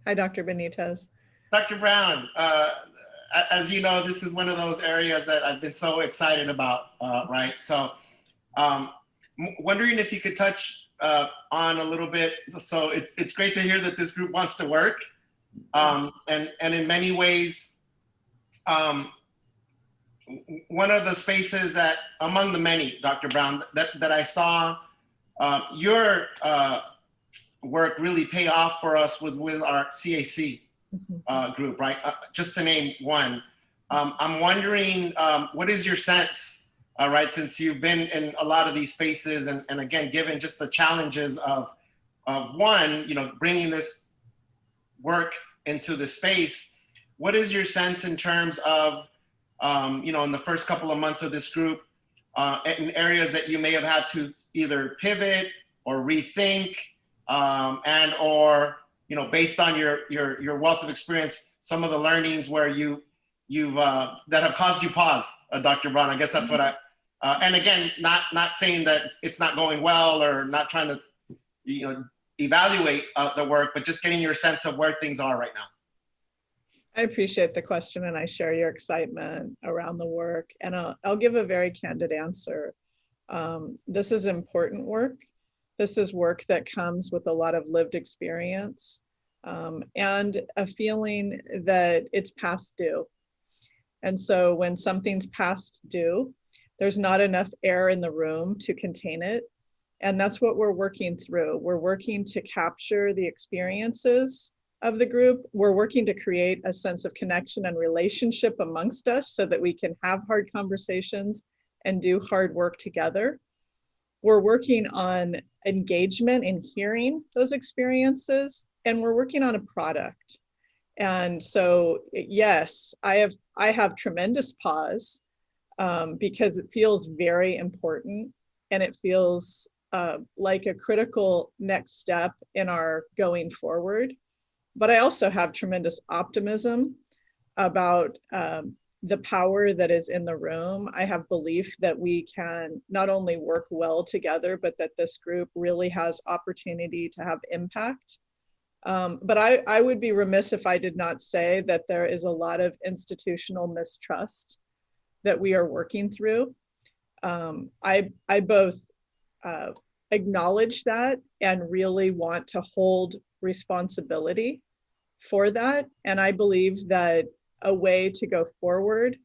Hi, Dr. Benitez. Dr. Brown, as you know, this is one of those areas that I've been so excited about, right? So wondering if you could touch on a little bit. So it's great to hear that this group wants to work. And in many ways, one of the spaces that, among the many, Dr. Brown, that I saw your work really pay off for us was with our CAC group, right? Just to name one. I'm wondering, what is your sense, right, since you've been in a lot of these spaces, and again, given just the challenges of one, bringing this work into the space, what is your sense in terms of, in the first couple of months of this group, in areas that you may have had to either pivot or rethink, and or based on your wealth of experience, some of the learnings where you've that have caused you pause, Dr. Brown. I guess that's what and again, not saying that it's not going well or not trying to evaluate the work, but just getting your sense of where things are right now. I appreciate the question, and I share your excitement around the work, and I'll give a very candid answer. This is important work. This is work that comes with a lot of lived experience, and a feeling that it's past due. And so when something's past due, there's not enough air in the room to contain it. And that's what we're working through. We're working to capture the experiences of the group. We're working to create a sense of connection and relationship amongst us so that we can have hard conversations and do hard work together. We're working on engagement in hearing those experiences, and we're working on a product. And so, yes, I have tremendous pause because it feels very important, and it feels like a critical next step in our going forward. But I also have tremendous optimism about the power that is in the room. I have belief that we can not only work well together, but that this group really has opportunity to have impact. But I would be remiss if I did not say that there is a lot of institutional mistrust that we are working through. I both acknowledge that and really want to hold responsibility for that. And I believe that a way to go forward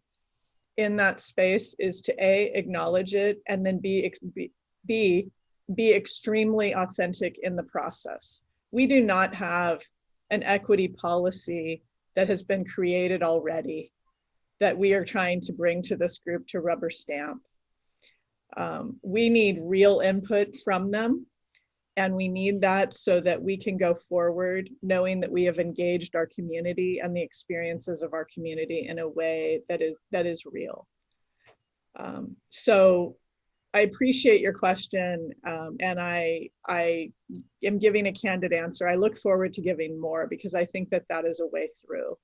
in that space is to acknowledge it, and then be extremely authentic in the process. We do not have an equity policy that has been created already that we are trying to bring to this group to rubber stamp. We need real input from them, and we need that so that we can go forward knowing that we have engaged our community and the experiences of our community in a way that is real. So I appreciate your question, and I am giving a candid answer. I look forward to giving more because I think that that is a way through.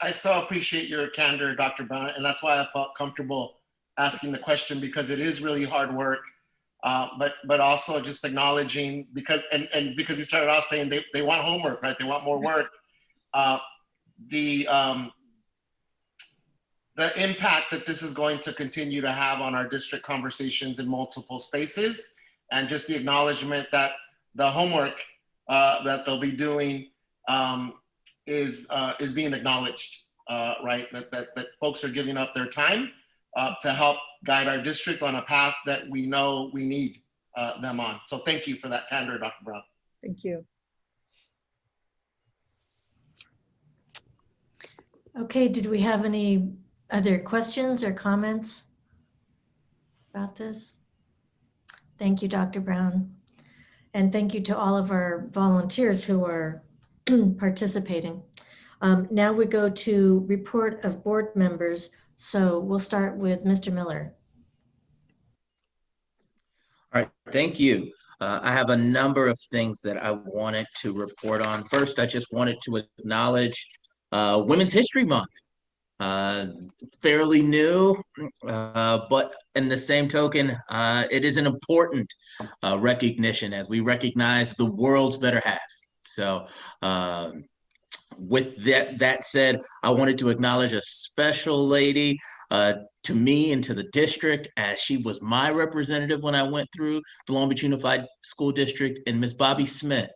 I so appreciate your candor, Dr. Brown, and that's why I felt comfortable asking the question, because it is really hard work. But also just acknowledging, because because he started off saying they want homework, right? They want more work. The impact that this is going to continue to have on our district conversations in multiple spaces, and just the acknowledgement that the homework that they'll be doing is being acknowledged, right? That folks are giving up their time to help guide our district on a path that we know we need them on. So thank you for that candor, Dr. Brown. Thank you. Okay, did we have any other questions or comments about this? Thank you, Dr. Brown. And thank you to all of our volunteers who are participating. Now we go to report of board members. So we'll start with Mr. Miller. All right, thank you. I have a number of things that I wanted to report on. First, I just wanted to acknowledge Women's History Month. Fairly new, but in the same token, it is an important recognition as we recognize the world's better half. So with that said, I wanted to acknowledge a special lady to me and to the district, as she was my representative when I went through the Long Beach Unified School District, and Miss Bobby Smith.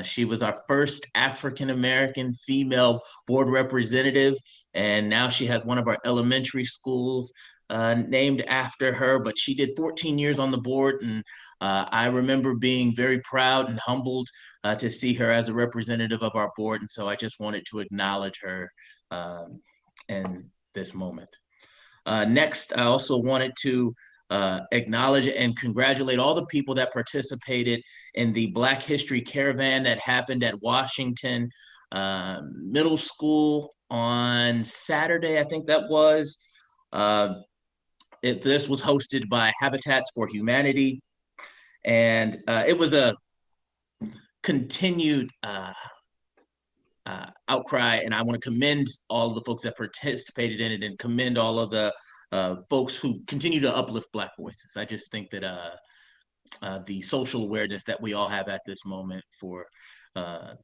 She was our first African-American female board representative, and now she has one of our elementary schools named after her, but she did 14 years on the board, and I remember being very proud and humbled to see her as a representative of our board, and so I just wanted to acknowledge her in this moment. Next, I also wanted to acknowledge and congratulate all the people that participated in the Black History Caravan that happened at Washington Middle School on Saturday, I think that was. This was hosted by Habitats for Humanity, and it was a continued outcry, and I want to commend all of the folks that participated in it and commend all of the folks who continue to uplift Black voices. I just think that the social awareness that we all have at this moment for a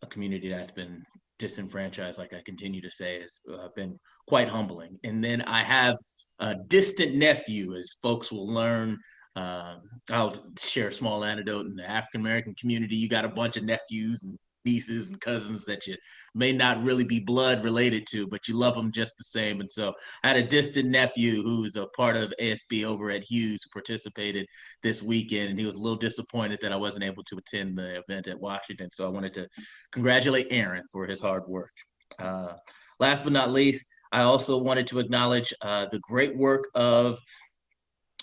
community that's been disenfranchised, like I continue to say, has been quite humbling. And then I have a distant nephew, as folks will learn. I'll share a small anecdote. In the African-American community, you got a bunch of nephews and nieces and cousins that you may not really be blood related to, but you love them just the same. And so I had a distant nephew who's a part of ASB over at Hughes who participated this weekend, and he was a little disappointed that I wasn't able to attend the event at Washington. So I wanted to congratulate Aaron for his hard work. Last but not least, I also wanted to acknowledge the great work of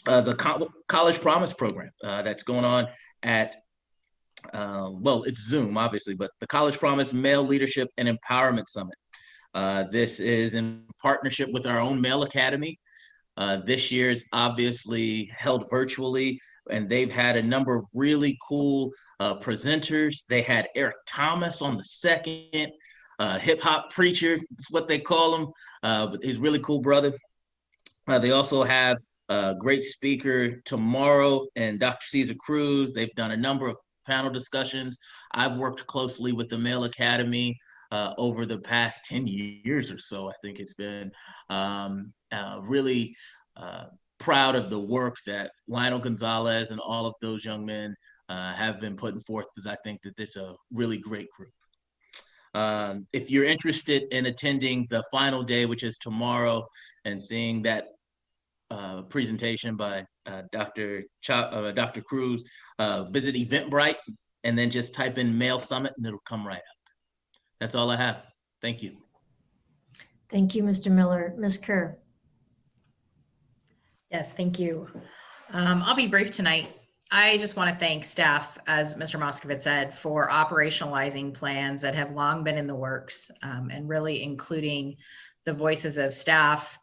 the College Promise program that's going on at well, it's Zoom, obviously, but the College Promise Male Leadership and Empowerment Summit. This is in partnership with our own Male Academy. This year, it's obviously held virtually, and they've had a number of really cool presenters. They had Eric Thomas on the second, hip hop preacher, is what they call him. But he's a really cool brother. They also have a great speaker tomorrow, and Dr. Cesar Cruz. They've done a number of panel discussions. I've worked closely with the Male Academy over the past 10 years or so. I think it's been really proud of the work that Lionel Gonzalez and all of those young men have been putting forth, because I think that it's a really great group. If you're interested in attending the final day, which is tomorrow, and seeing that presentation by Dr. Cruz, visit Eventbrite and then just type in Male Summit and it'll come right up. That's all I have. Thank you. Thank you, Mr. Miller. Ms. Kerr. Yes, thank you. I'll be brief tonight. I just want to thank staff, as Mr. Moskovitz said, for operationalizing plans that have long been in the works, and really including the voices of staff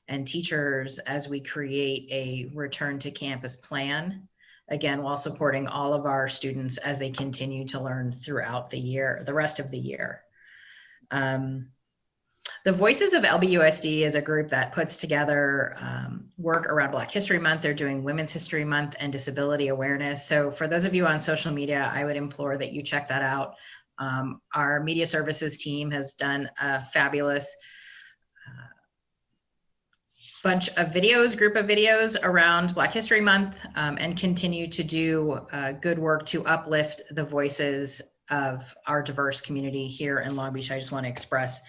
and teachers as we create a return to campus plan, again, while supporting all of our students as they continue to learn throughout the year, the rest of the year. The Voices of LBUSD is a group that puts together work around Black History Month. They're doing Women's History Month and disability awareness. So for those of you on social media, I would implore that you check that out. Our media services team has done a fabulous bunch of videos, group of videos around Black History Month, and continue to do good work to uplift the voices of our diverse community here in Long Beach. I just want to express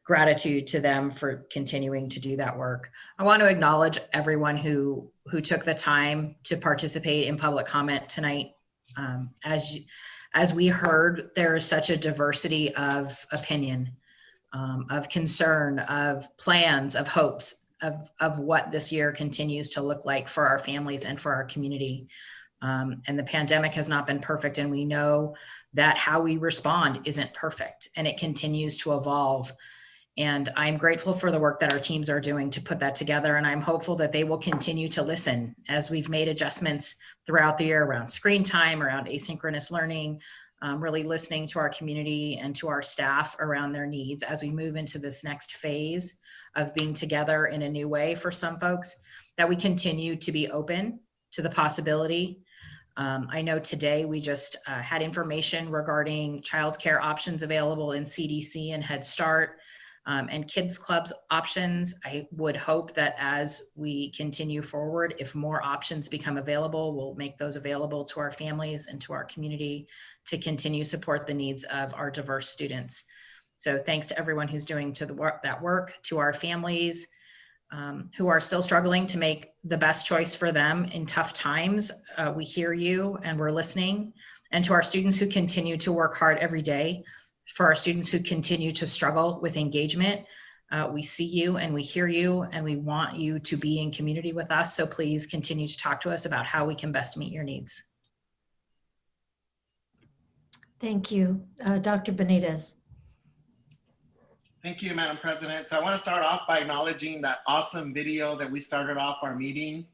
gratitude to them for continuing to do that work. I want to acknowledge everyone who took the time to participate in public comment tonight. As we heard, there is such a diversity of opinion, of concern, of plans, of hopes, of what this year continues to look like for our families and for our community. And the pandemic has not been perfect, and we know that how we respond isn't perfect, and it continues to evolve. And I'm grateful for the work that our teams are doing to put that together, and I'm hopeful that they will continue to listen as we've made adjustments throughout the year around screen time, around asynchronous learning, really listening to our community and to our staff around their needs as we move into this next phase of being together in a new way for some folks, that we continue to be open to the possibility. I know today we just had information regarding childcare options available in CDC and Head Start and Kids Clubs options. I would hope that as we continue forward, if more options become available, we'll make those available to our families and to our community to continue support the needs of our diverse students. So thanks to everyone who's doing that work, to our families who are still struggling to make the best choice for them in tough times. We hear you and we're listening. And to our students who continue to work hard every day, for our students who continue to struggle with engagement, we see you and we hear you, and we want you to be in community with us. So please continue to talk to us about how we can best meet your needs. Thank you. Dr. Benitez. Thank you, Madam President. So I want to start off by acknowledging that awesome video that we started off our meeting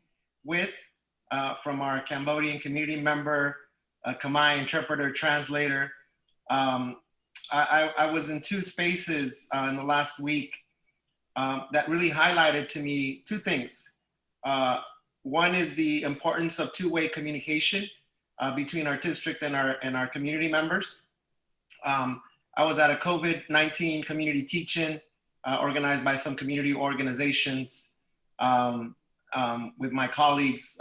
with from our Cambodian community member, Khmer interpreter, translator. I was in two spaces in the last week that really highlighted to me two things. One is the importance of two-way communication between our district and our community members. I was at a COVID-19 community teach-in organized by some community organizations with my colleagues,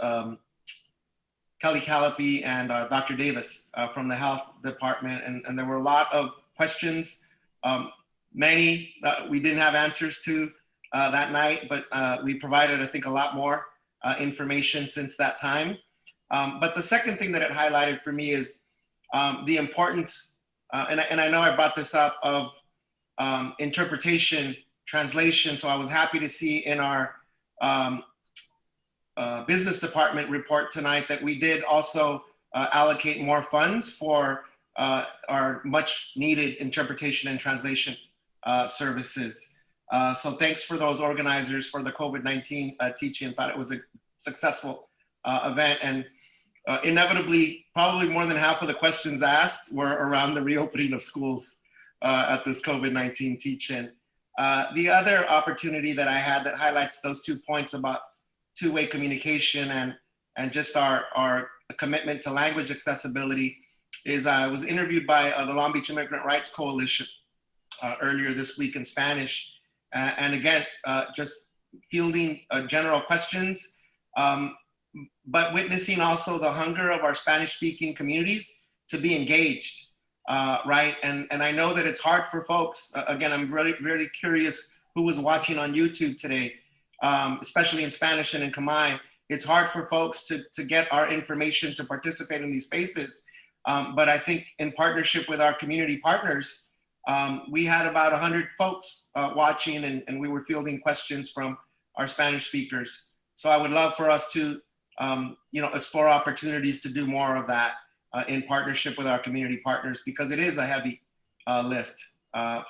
Kelly Callipy and Dr. Davis from the health department. And there were a lot of questions, many that we didn't have answers to that night, but we provided, I think, a lot more information since that time. But the second thing that it highlighted for me is the importance, and I know I brought this up, of interpretation, translation. So I was happy to see in our business department report tonight that we did also allocate more funds for our much needed interpretation and translation services. So thanks for those organizers for the COVID-19 teaching. Thought it was a successful event, and inevitably, probably more than half of the questions asked were around the reopening of schools at this COVID-19 teach-in. The other opportunity that I had that highlights those 2 points about two-way communication and just our commitment to language accessibility is I was interviewed by the Long Beach Immigrant Rights Coalition earlier this week in Spanish. And again, just fielding general questions, but witnessing also the hunger of our Spanish-speaking communities to be engaged, right? And I know that it's hard for folks. Again, I'm really curious who was watching on YouTube today, especially in Spanish and in Khmer. It's hard for folks to get our information to participate in these spaces. But I think in partnership with our community partners, we had about 100 folks watching, and we were fielding questions from our Spanish speakers. So I would love for us to explore opportunities to do more of that in partnership with our community partners, because it is a heavy lift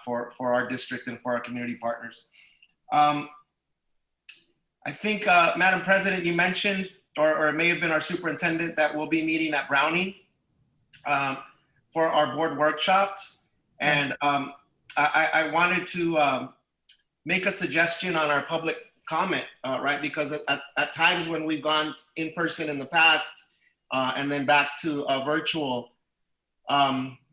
for our district and for our community partners. I think, Madam President, you mentioned, or it may have been our superintendent, that we'll be meeting at Browning for our board workshops. And I wanted to make a suggestion on our public comment, right? Because at times when we've gone in person in the past and then back to virtual,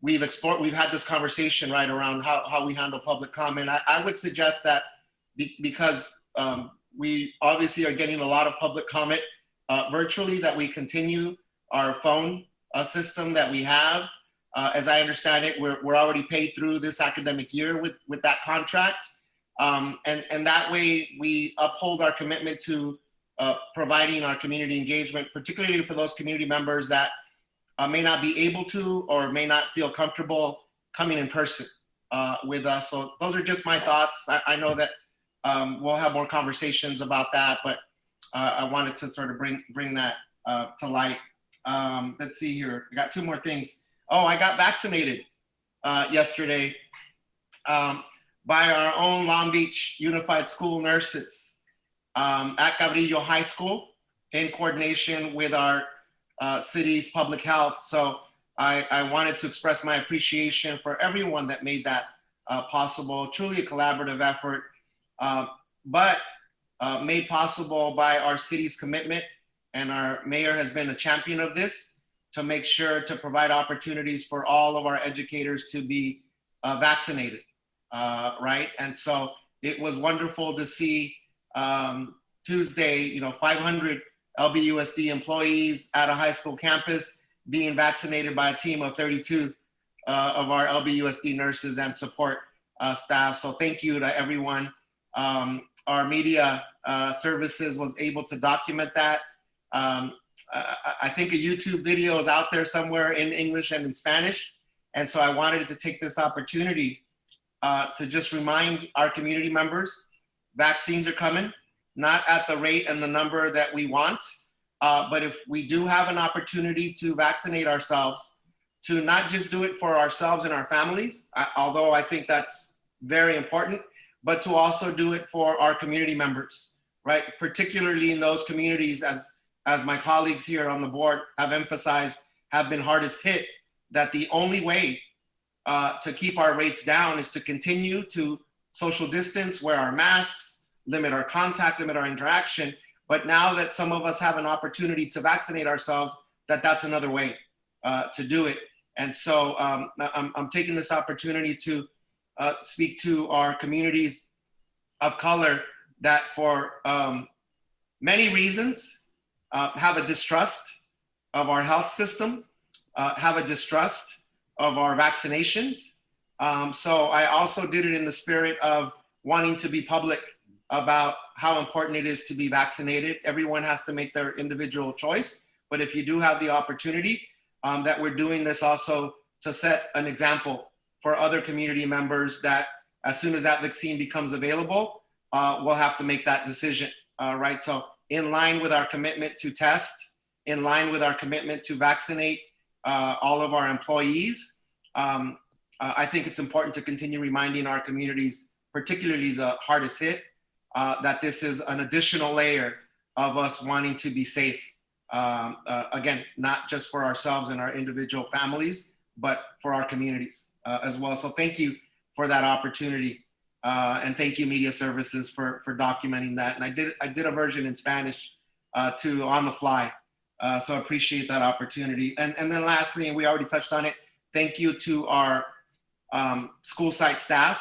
we've had this conversation right around how we handle public comment. I would suggest that because we obviously are getting a lot of public comment virtually, that we continue our phone system that we have. As I understand it, we're already paid through this academic year with that contract. And that way we uphold our commitment to providing our community engagement, particularly for those community members that may not be able to or may not feel comfortable coming in person with us. So those are just my thoughts. I know that we'll have more conversations about that, but I wanted to sort of bring that to light. Let's see here. I got two more things. Oh, I got vaccinated yesterday by our own Long Beach Unified School nurses at Cabrillo High School in coordination with our city's public health. So I wanted to express my appreciation for everyone that made that possible. Truly a collaborative effort, but made possible by our city's commitment. And our mayor has been a champion of this to make sure to provide opportunities for all of our educators to be vaccinated, right? And so it was wonderful to see Tuesday, 500 LBUSD employees at a high school campus being vaccinated by a team of 32 of our LBUSD nurses and support staff. So thank you to everyone. Our media services was able to document that. I think a YouTube video is out there somewhere in English and in Spanish. And so I wanted to take this opportunity to just remind our community members, vaccines are coming, not at the rate and the number that we want. But if we do have an opportunity to vaccinate ourselves, to not just do it for ourselves and our families, although I think that's very important, but to also do it for our community members, right? Particularly in those communities, as my colleagues here on the board have emphasized, have been hardest hit, that the only way to keep our rates down is to continue to social distance, wear our masks, limit our contact, limit our interaction. But now that some of us have an opportunity to vaccinate ourselves, that's another way to do it. And so I'm taking this opportunity to speak to our communities of color that for many reasons have a distrust of our health system, have a distrust of our vaccinations. So I also did it in the spirit of wanting to be public about how important it is to be vaccinated. Everyone has to make their individual choice, but if you do have the opportunity, that we're doing this also to set an example for other community members that as soon as that vaccine becomes available, we'll have to make that decision, right? So in line with our commitment to test, in line with our commitment to vaccinate all of our employees, I think it's important to continue reminding our communities, particularly the hardest hit, that this is an additional layer of us wanting to be safe. Again, not just for ourselves and our individual families, but for our communities as well. So thank you for that opportunity. And thank you, Media Services, for documenting that. And I did a version in Spanish too, on the fly. So I appreciate that opportunity. And then lastly, and we already touched on it, thank you to our school site staff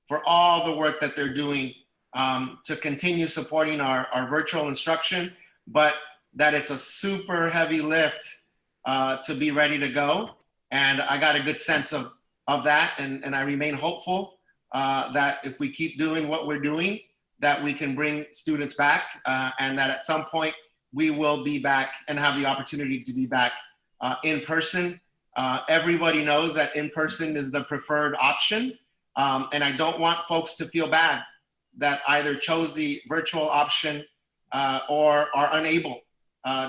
for all the work that they're doing to continue supporting our virtual instruction, but that it's a super heavy lift to be ready to go. And I got a good sense of that. And I remain hopeful that if we keep doing what we're doing, that we can bring students back and that at some point we will be back and have the opportunity to be back in person. Everybody knows that in person is the preferred option. And I don't want folks to feel bad that either chose the virtual option or are unable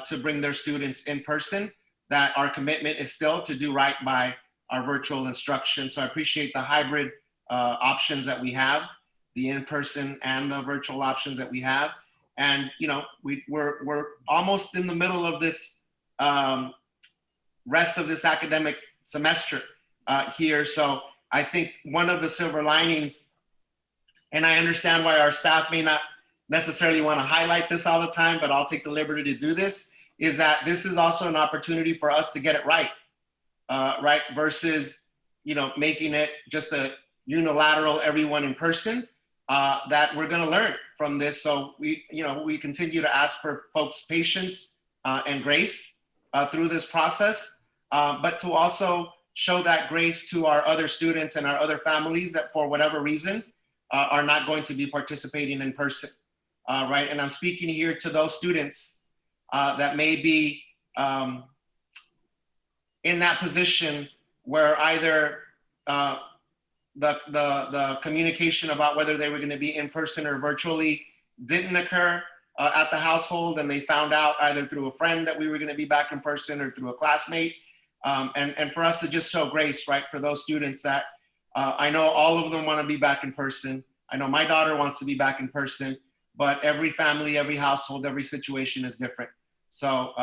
to bring their students in person, that our commitment is still to do right by our virtual instruction. So I appreciate the hybrid options that we have, the in-person and the virtual options that we have. And we're almost in the middle of this rest of this academic semester here. So I think one of the silver linings and I understand why our staff may not necessarily want to highlight this all the time, but I'll take the liberty to do this, is that this is also an opportunity for us to get it right, right? Versus, making it just a unilateral, everyone in person, that we're going to learn from this. So we continue to ask for folks' patience and grace through this process, but to also show that grace to our other students and our other families that for whatever reason are not going to be participating in person, right? And I'm speaking here to those students that may be in that position where either the communication about whether they were going to be in person or virtually didn't occur at the household, and they found out either through a friend that we were going to be back in person or through a classmate. And for us to just show grace, right, for those students that I know all of them want to be back in person. I know my daughter wants to be back in person, but every family, every household, every situation is different. So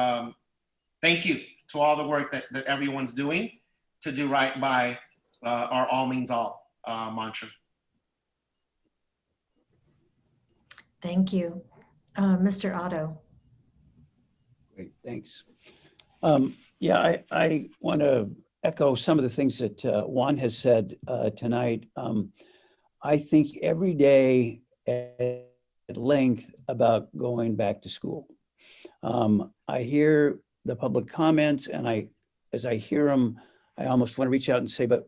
thank you to all the work that everyone's doing to do right by our all means all mantra. Thank you. Mr. Otto. Great, thanks. Yeah, I want to echo some of the things that Juan has said tonight. I think every day at length about going back to school. I hear the public comments, and as I hear them, I almost want to reach out and say, but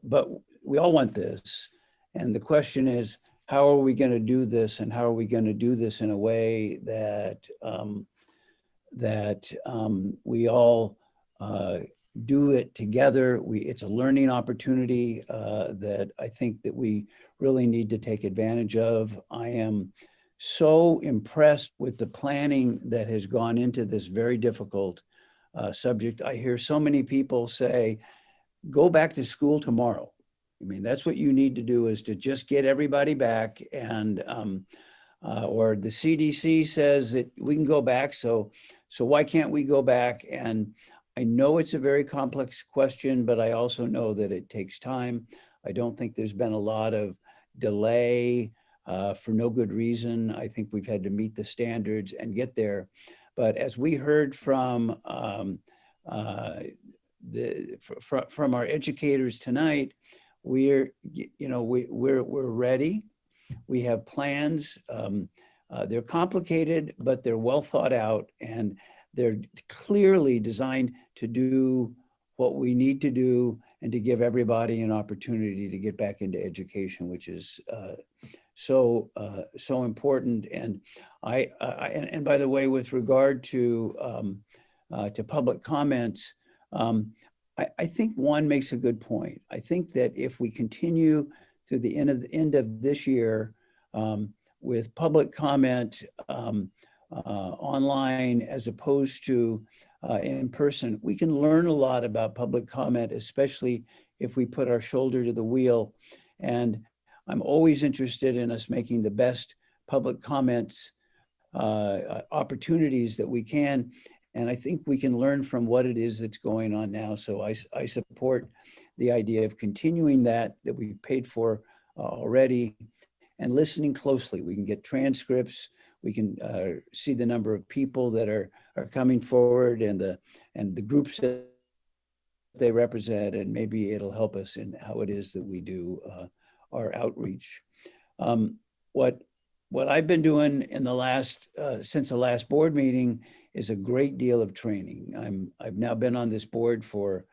we all want this. And the question is, how are we going to do this, and how are we going to do this in a way that we all do it together? It's a learning opportunity that I think that we really need to take advantage of. I am so impressed with the planning that has gone into this very difficult subject. I hear so many people say, go back to school tomorrow. I mean, that's what you need to do, is to just get everybody back. And or the CDC says that we can go back, so why can't we go back? And I know it's a very complex question, but I also know that it takes time. I don't think there's been a lot of delay for no good reason. I think we've had to meet the standards and get there. But as we heard from our educators tonight, we're ready. We have plans. They're complicated, but they're well thought out, and they're clearly designed to do what we need to do and to give everybody an opportunity to get back into education, which is so important. And and by the way, with regard to public comments, I think Juan makes a good point. I think that if we continue through the end of this year with public comment online as opposed to in person, we can learn a lot about public comment, especially if we put our shoulder to the wheel. And I'm always interested in us making the best public comments opportunities that we can. And I think we can learn from what it is that's going on now. So I support the idea of continuing that we've paid for already, and listening closely. We can get transcripts. We can see the number of people that are coming forward and the groups that they represent, and maybe it'll help us in how it is that we do our outreach. What I've been doing in the last since the last board meeting is a great deal of training. I've now been on this board for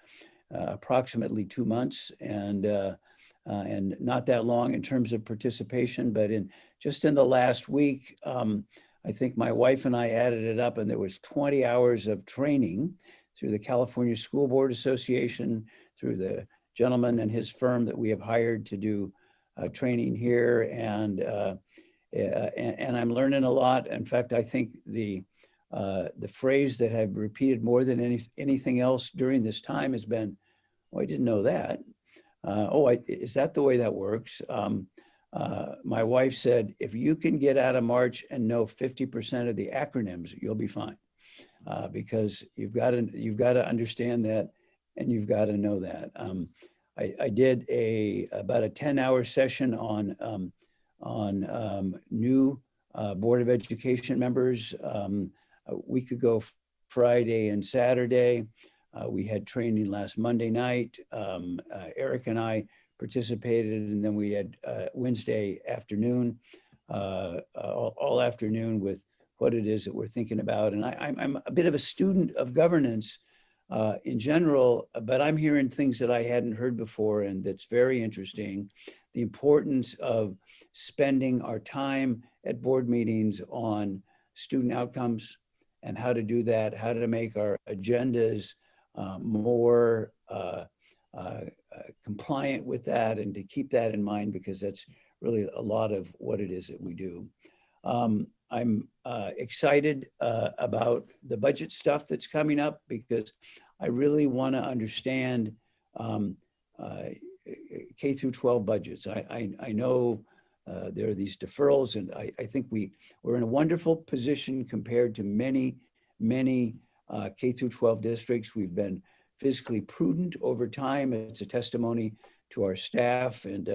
approximately 2 months, and not that long in terms of participation, but just in the last week, I think my wife and I added it up, and there was 20 hours of training through the California School Board Association, through the gentleman and his firm that we have hired to do training here, and I'm learning a lot. In fact, I think the phrase that I've repeated more than anything else during this time has been, "Oh, I didn't know that. Is that the way that works?" My wife said, if you can get out of March and know 50% of the acronyms, you'll be fine, because you've got to understand that, and you've got to know that. I did about a 10-hour session on on new Board of Education members. A week ago, Friday and Saturday, we had training last Monday night. Eric and I participated, and then we had Wednesday afternoon, all afternoon with what it is that we're thinking about. And I'm a bit of a student of governance in general, but I'm hearing things that I hadn't heard before, and that's very interesting. The importance of spending our time at board meetings on student outcomes and how to do that, how to make our agendas more compliant with that, and to keep that in mind, because that's really a lot of what it is that we do. I'm excited about the budget stuff that's coming up, because I really want to understand K through 12 budgets. I know there are these deferrals, and I think we're in a wonderful position compared to many K through 12 districts. We've been fiscally prudent over time. It's a testimony to our staff and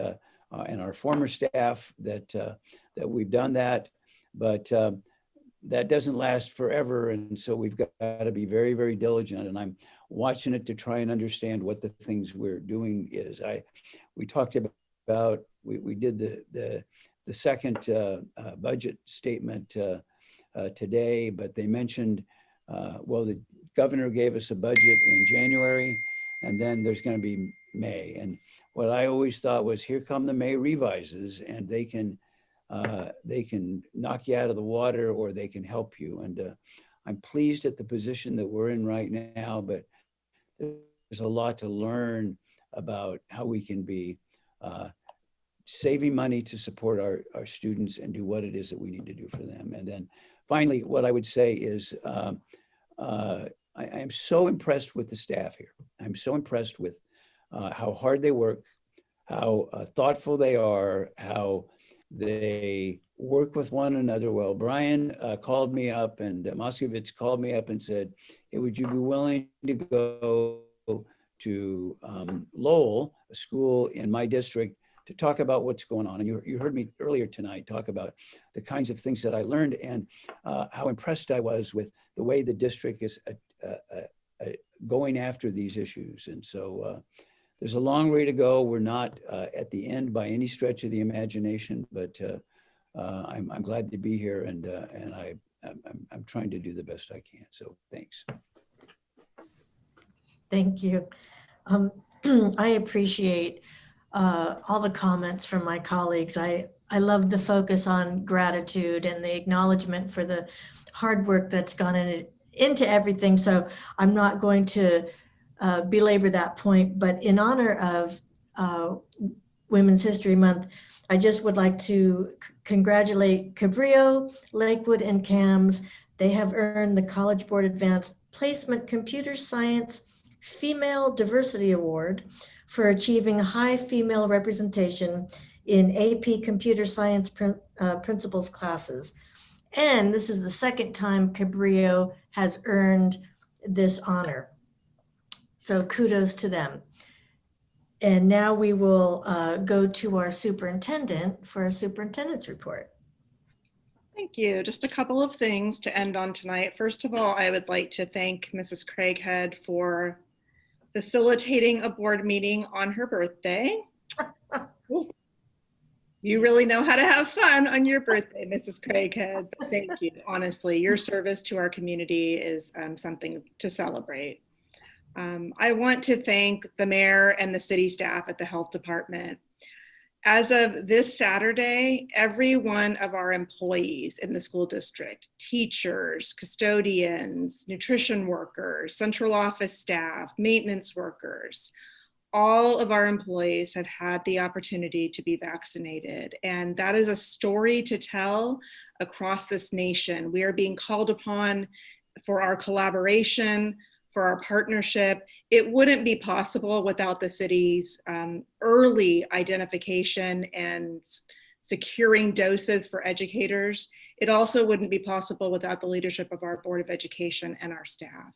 our former staff that we've done that, but that doesn't last forever. And so we've got to be very, very diligent. And I'm watching it to try and understand what the things we're doing is. We talked about, we did the second budget statement today, but they mentioned, well, the governor gave us a budget in January, and then there's going to be May. And what I always thought was, here come the May revises, and they can knock you out of the water, or they can help you. And I'm pleased at the position that we're in right now, but there's a lot to learn about how we can be saving money to support our students and do what it is that we need to do for them. And then finally, what I would say is, I am so impressed with the staff here. I'm so impressed with how hard they work, how thoughtful they are, how they work with one another well. Brian called me up, and Moskowitz called me up and said, hey, would you be willing to go to Lowell, a school in my district, to talk about what's going on? And you heard me earlier tonight talk about the kinds of things that I learned, and how impressed I was with the way the district is going after these issues. And so there's a long way to go. We're not at the end by any stretch of the imagination, but I'm glad to be here, and I'm trying to do the best I can. So thanks. Thank you. I appreciate all the comments from my colleagues. I love the focus on gratitude and the acknowledgement for the hard work that's gone into everything. So I'm not going to belabor that point, but in honor of Women's History Month, I just would like to congratulate Cabrillo, Lakewood, and CAMS. They have earned the College Board Advanced Placement Computer Science Female Diversity Award for achieving high female representation in AP Computer Science Principles classes. And this is the second time Cabrillo has earned this honor. So kudos to them. And now we will go to our superintendent for a superintendent's report. Thank you. Just a couple of things to end on tonight. First of all, I would like to thank Mrs. Craighead for facilitating a board meeting on her birthday. You really know how to have fun on your birthday, Mrs. Craighead. Thank you. Honestly, your service to our community is something to celebrate. I want to thank the mayor and the city staff at the health department. As of this Saturday, every one of our employees in the school district, teachers, custodians, nutrition workers, central office staff, maintenance workers, all of our employees have had the opportunity to be vaccinated. And that is a story to tell across this nation. We are being called upon for our collaboration, for our partnership. It wouldn't be possible without the city's early identification and securing doses for educators. It also wouldn't be possible without the leadership of our Board of Education and our staff.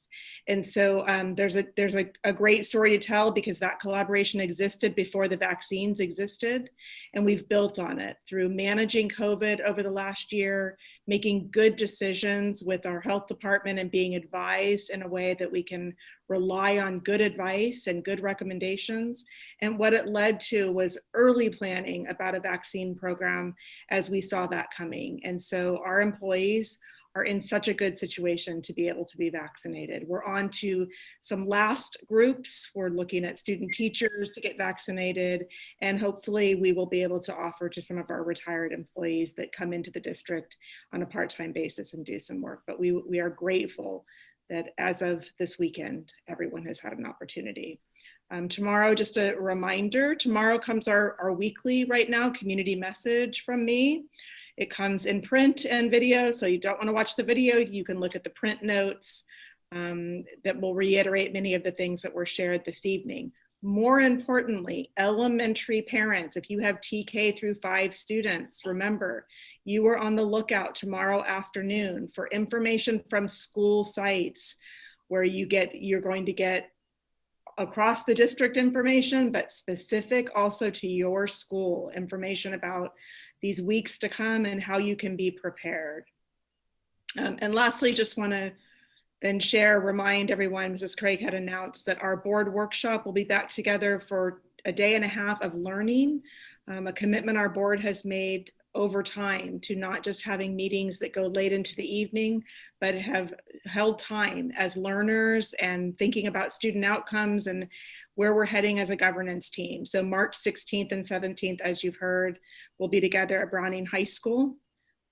And so there's a great story to tell, because that collaboration existed before the vaccines existed, and we've built on it through managing COVID over the last year, making good decisions with our health department and being advised in a way that we can rely on good advice and good recommendations. And what it led to was early planning about a vaccine program as we saw that coming. And so our employees are in such a good situation to be able to be vaccinated. We're on to some last groups. We're looking at student teachers to get vaccinated, and hopefully we will be able to offer to some of our retired employees that come into the district on a part-time basis and do some work. But we are grateful that as of this weekend, everyone has had an opportunity. Tomorrow, just a reminder, tomorrow comes our weekly, right now, community message from me. It comes in print and video, so you don't want to watch the video. You can look at the print notes that will reiterate many of the things that were shared this evening. More importantly, elementary parents, if you have TK through 5 students, remember, you are on the lookout tomorrow afternoon for information from school sites where you're going to get across the district information, but specific also to your school, information about these weeks to come and how you can be prepared. And lastly, just want to then remind everyone, Mrs. Craig had announced that our board workshop will be back together for a day and a half of learning, a commitment our board has made over time to not just having meetings that go late into the evening, but have held time as learners and thinking about student outcomes and where we're heading as a governance team. So March 16th and 17th, as you've heard, we'll be together at Browning High School.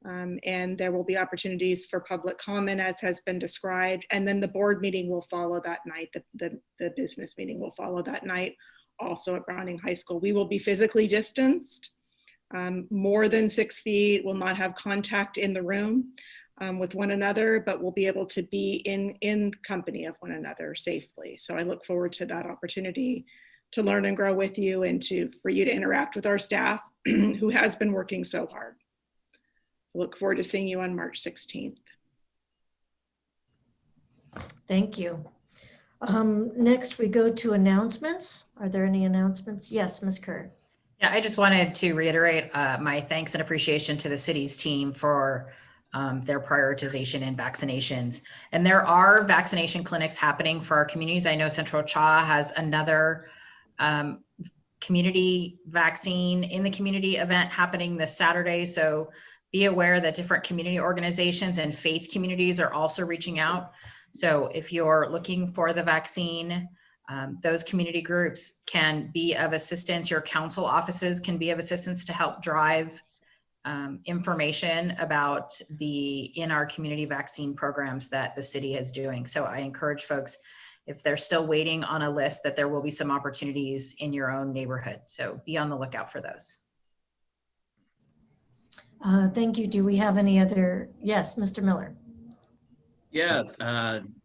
And there will be opportunities for public comment, as has been described. And then the board meeting will follow that night. The business meeting will follow that night, also at Browning High School. We will be physically distanced, more than 6 feet, will not have contact in the room with one another, but we'll be able to be in company of one another safely. So I look forward to that opportunity to learn and grow with you, and for you to interact with our staff who has been working so hard. So look forward to seeing you on March 16th. Thank you. Next, we go to announcements. Are there any announcements? Yes, Ms. Kerr. Yeah, I just wanted to reiterate my thanks and appreciation to the city's team for their prioritization in vaccinations. And there are vaccination clinics happening for our communities. I know Central Cha has another community vaccine in the community event happening this Saturday. So be aware that different community organizations and faith communities are also reaching out. So if you're looking for the vaccine, those community groups can be of assistance. Your council offices can be of assistance to help drive information about in our community vaccine programs that the city is doing. So I encourage folks, if they're still waiting on a list, that there will be some opportunities in your own neighborhood. So be on the lookout for those. Thank you. Do we have any other? Yes, Mr. Miller. Yeah,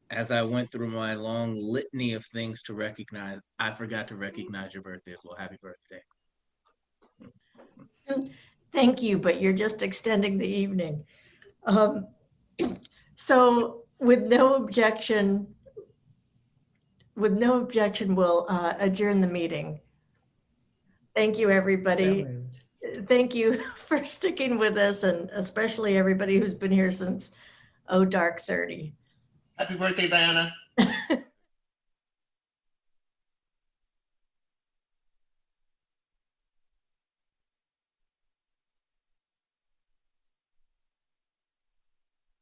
as I went through my long litany of things to recognize, I forgot to recognize your birthday as well. Happy birthday. Thank you, but you're just extending the evening. So with no objection, we'll adjourn the meeting. Thank you, everybody. Thank you for sticking with us, and especially everybody who's been here since dark 30. Happy birthday, Diana.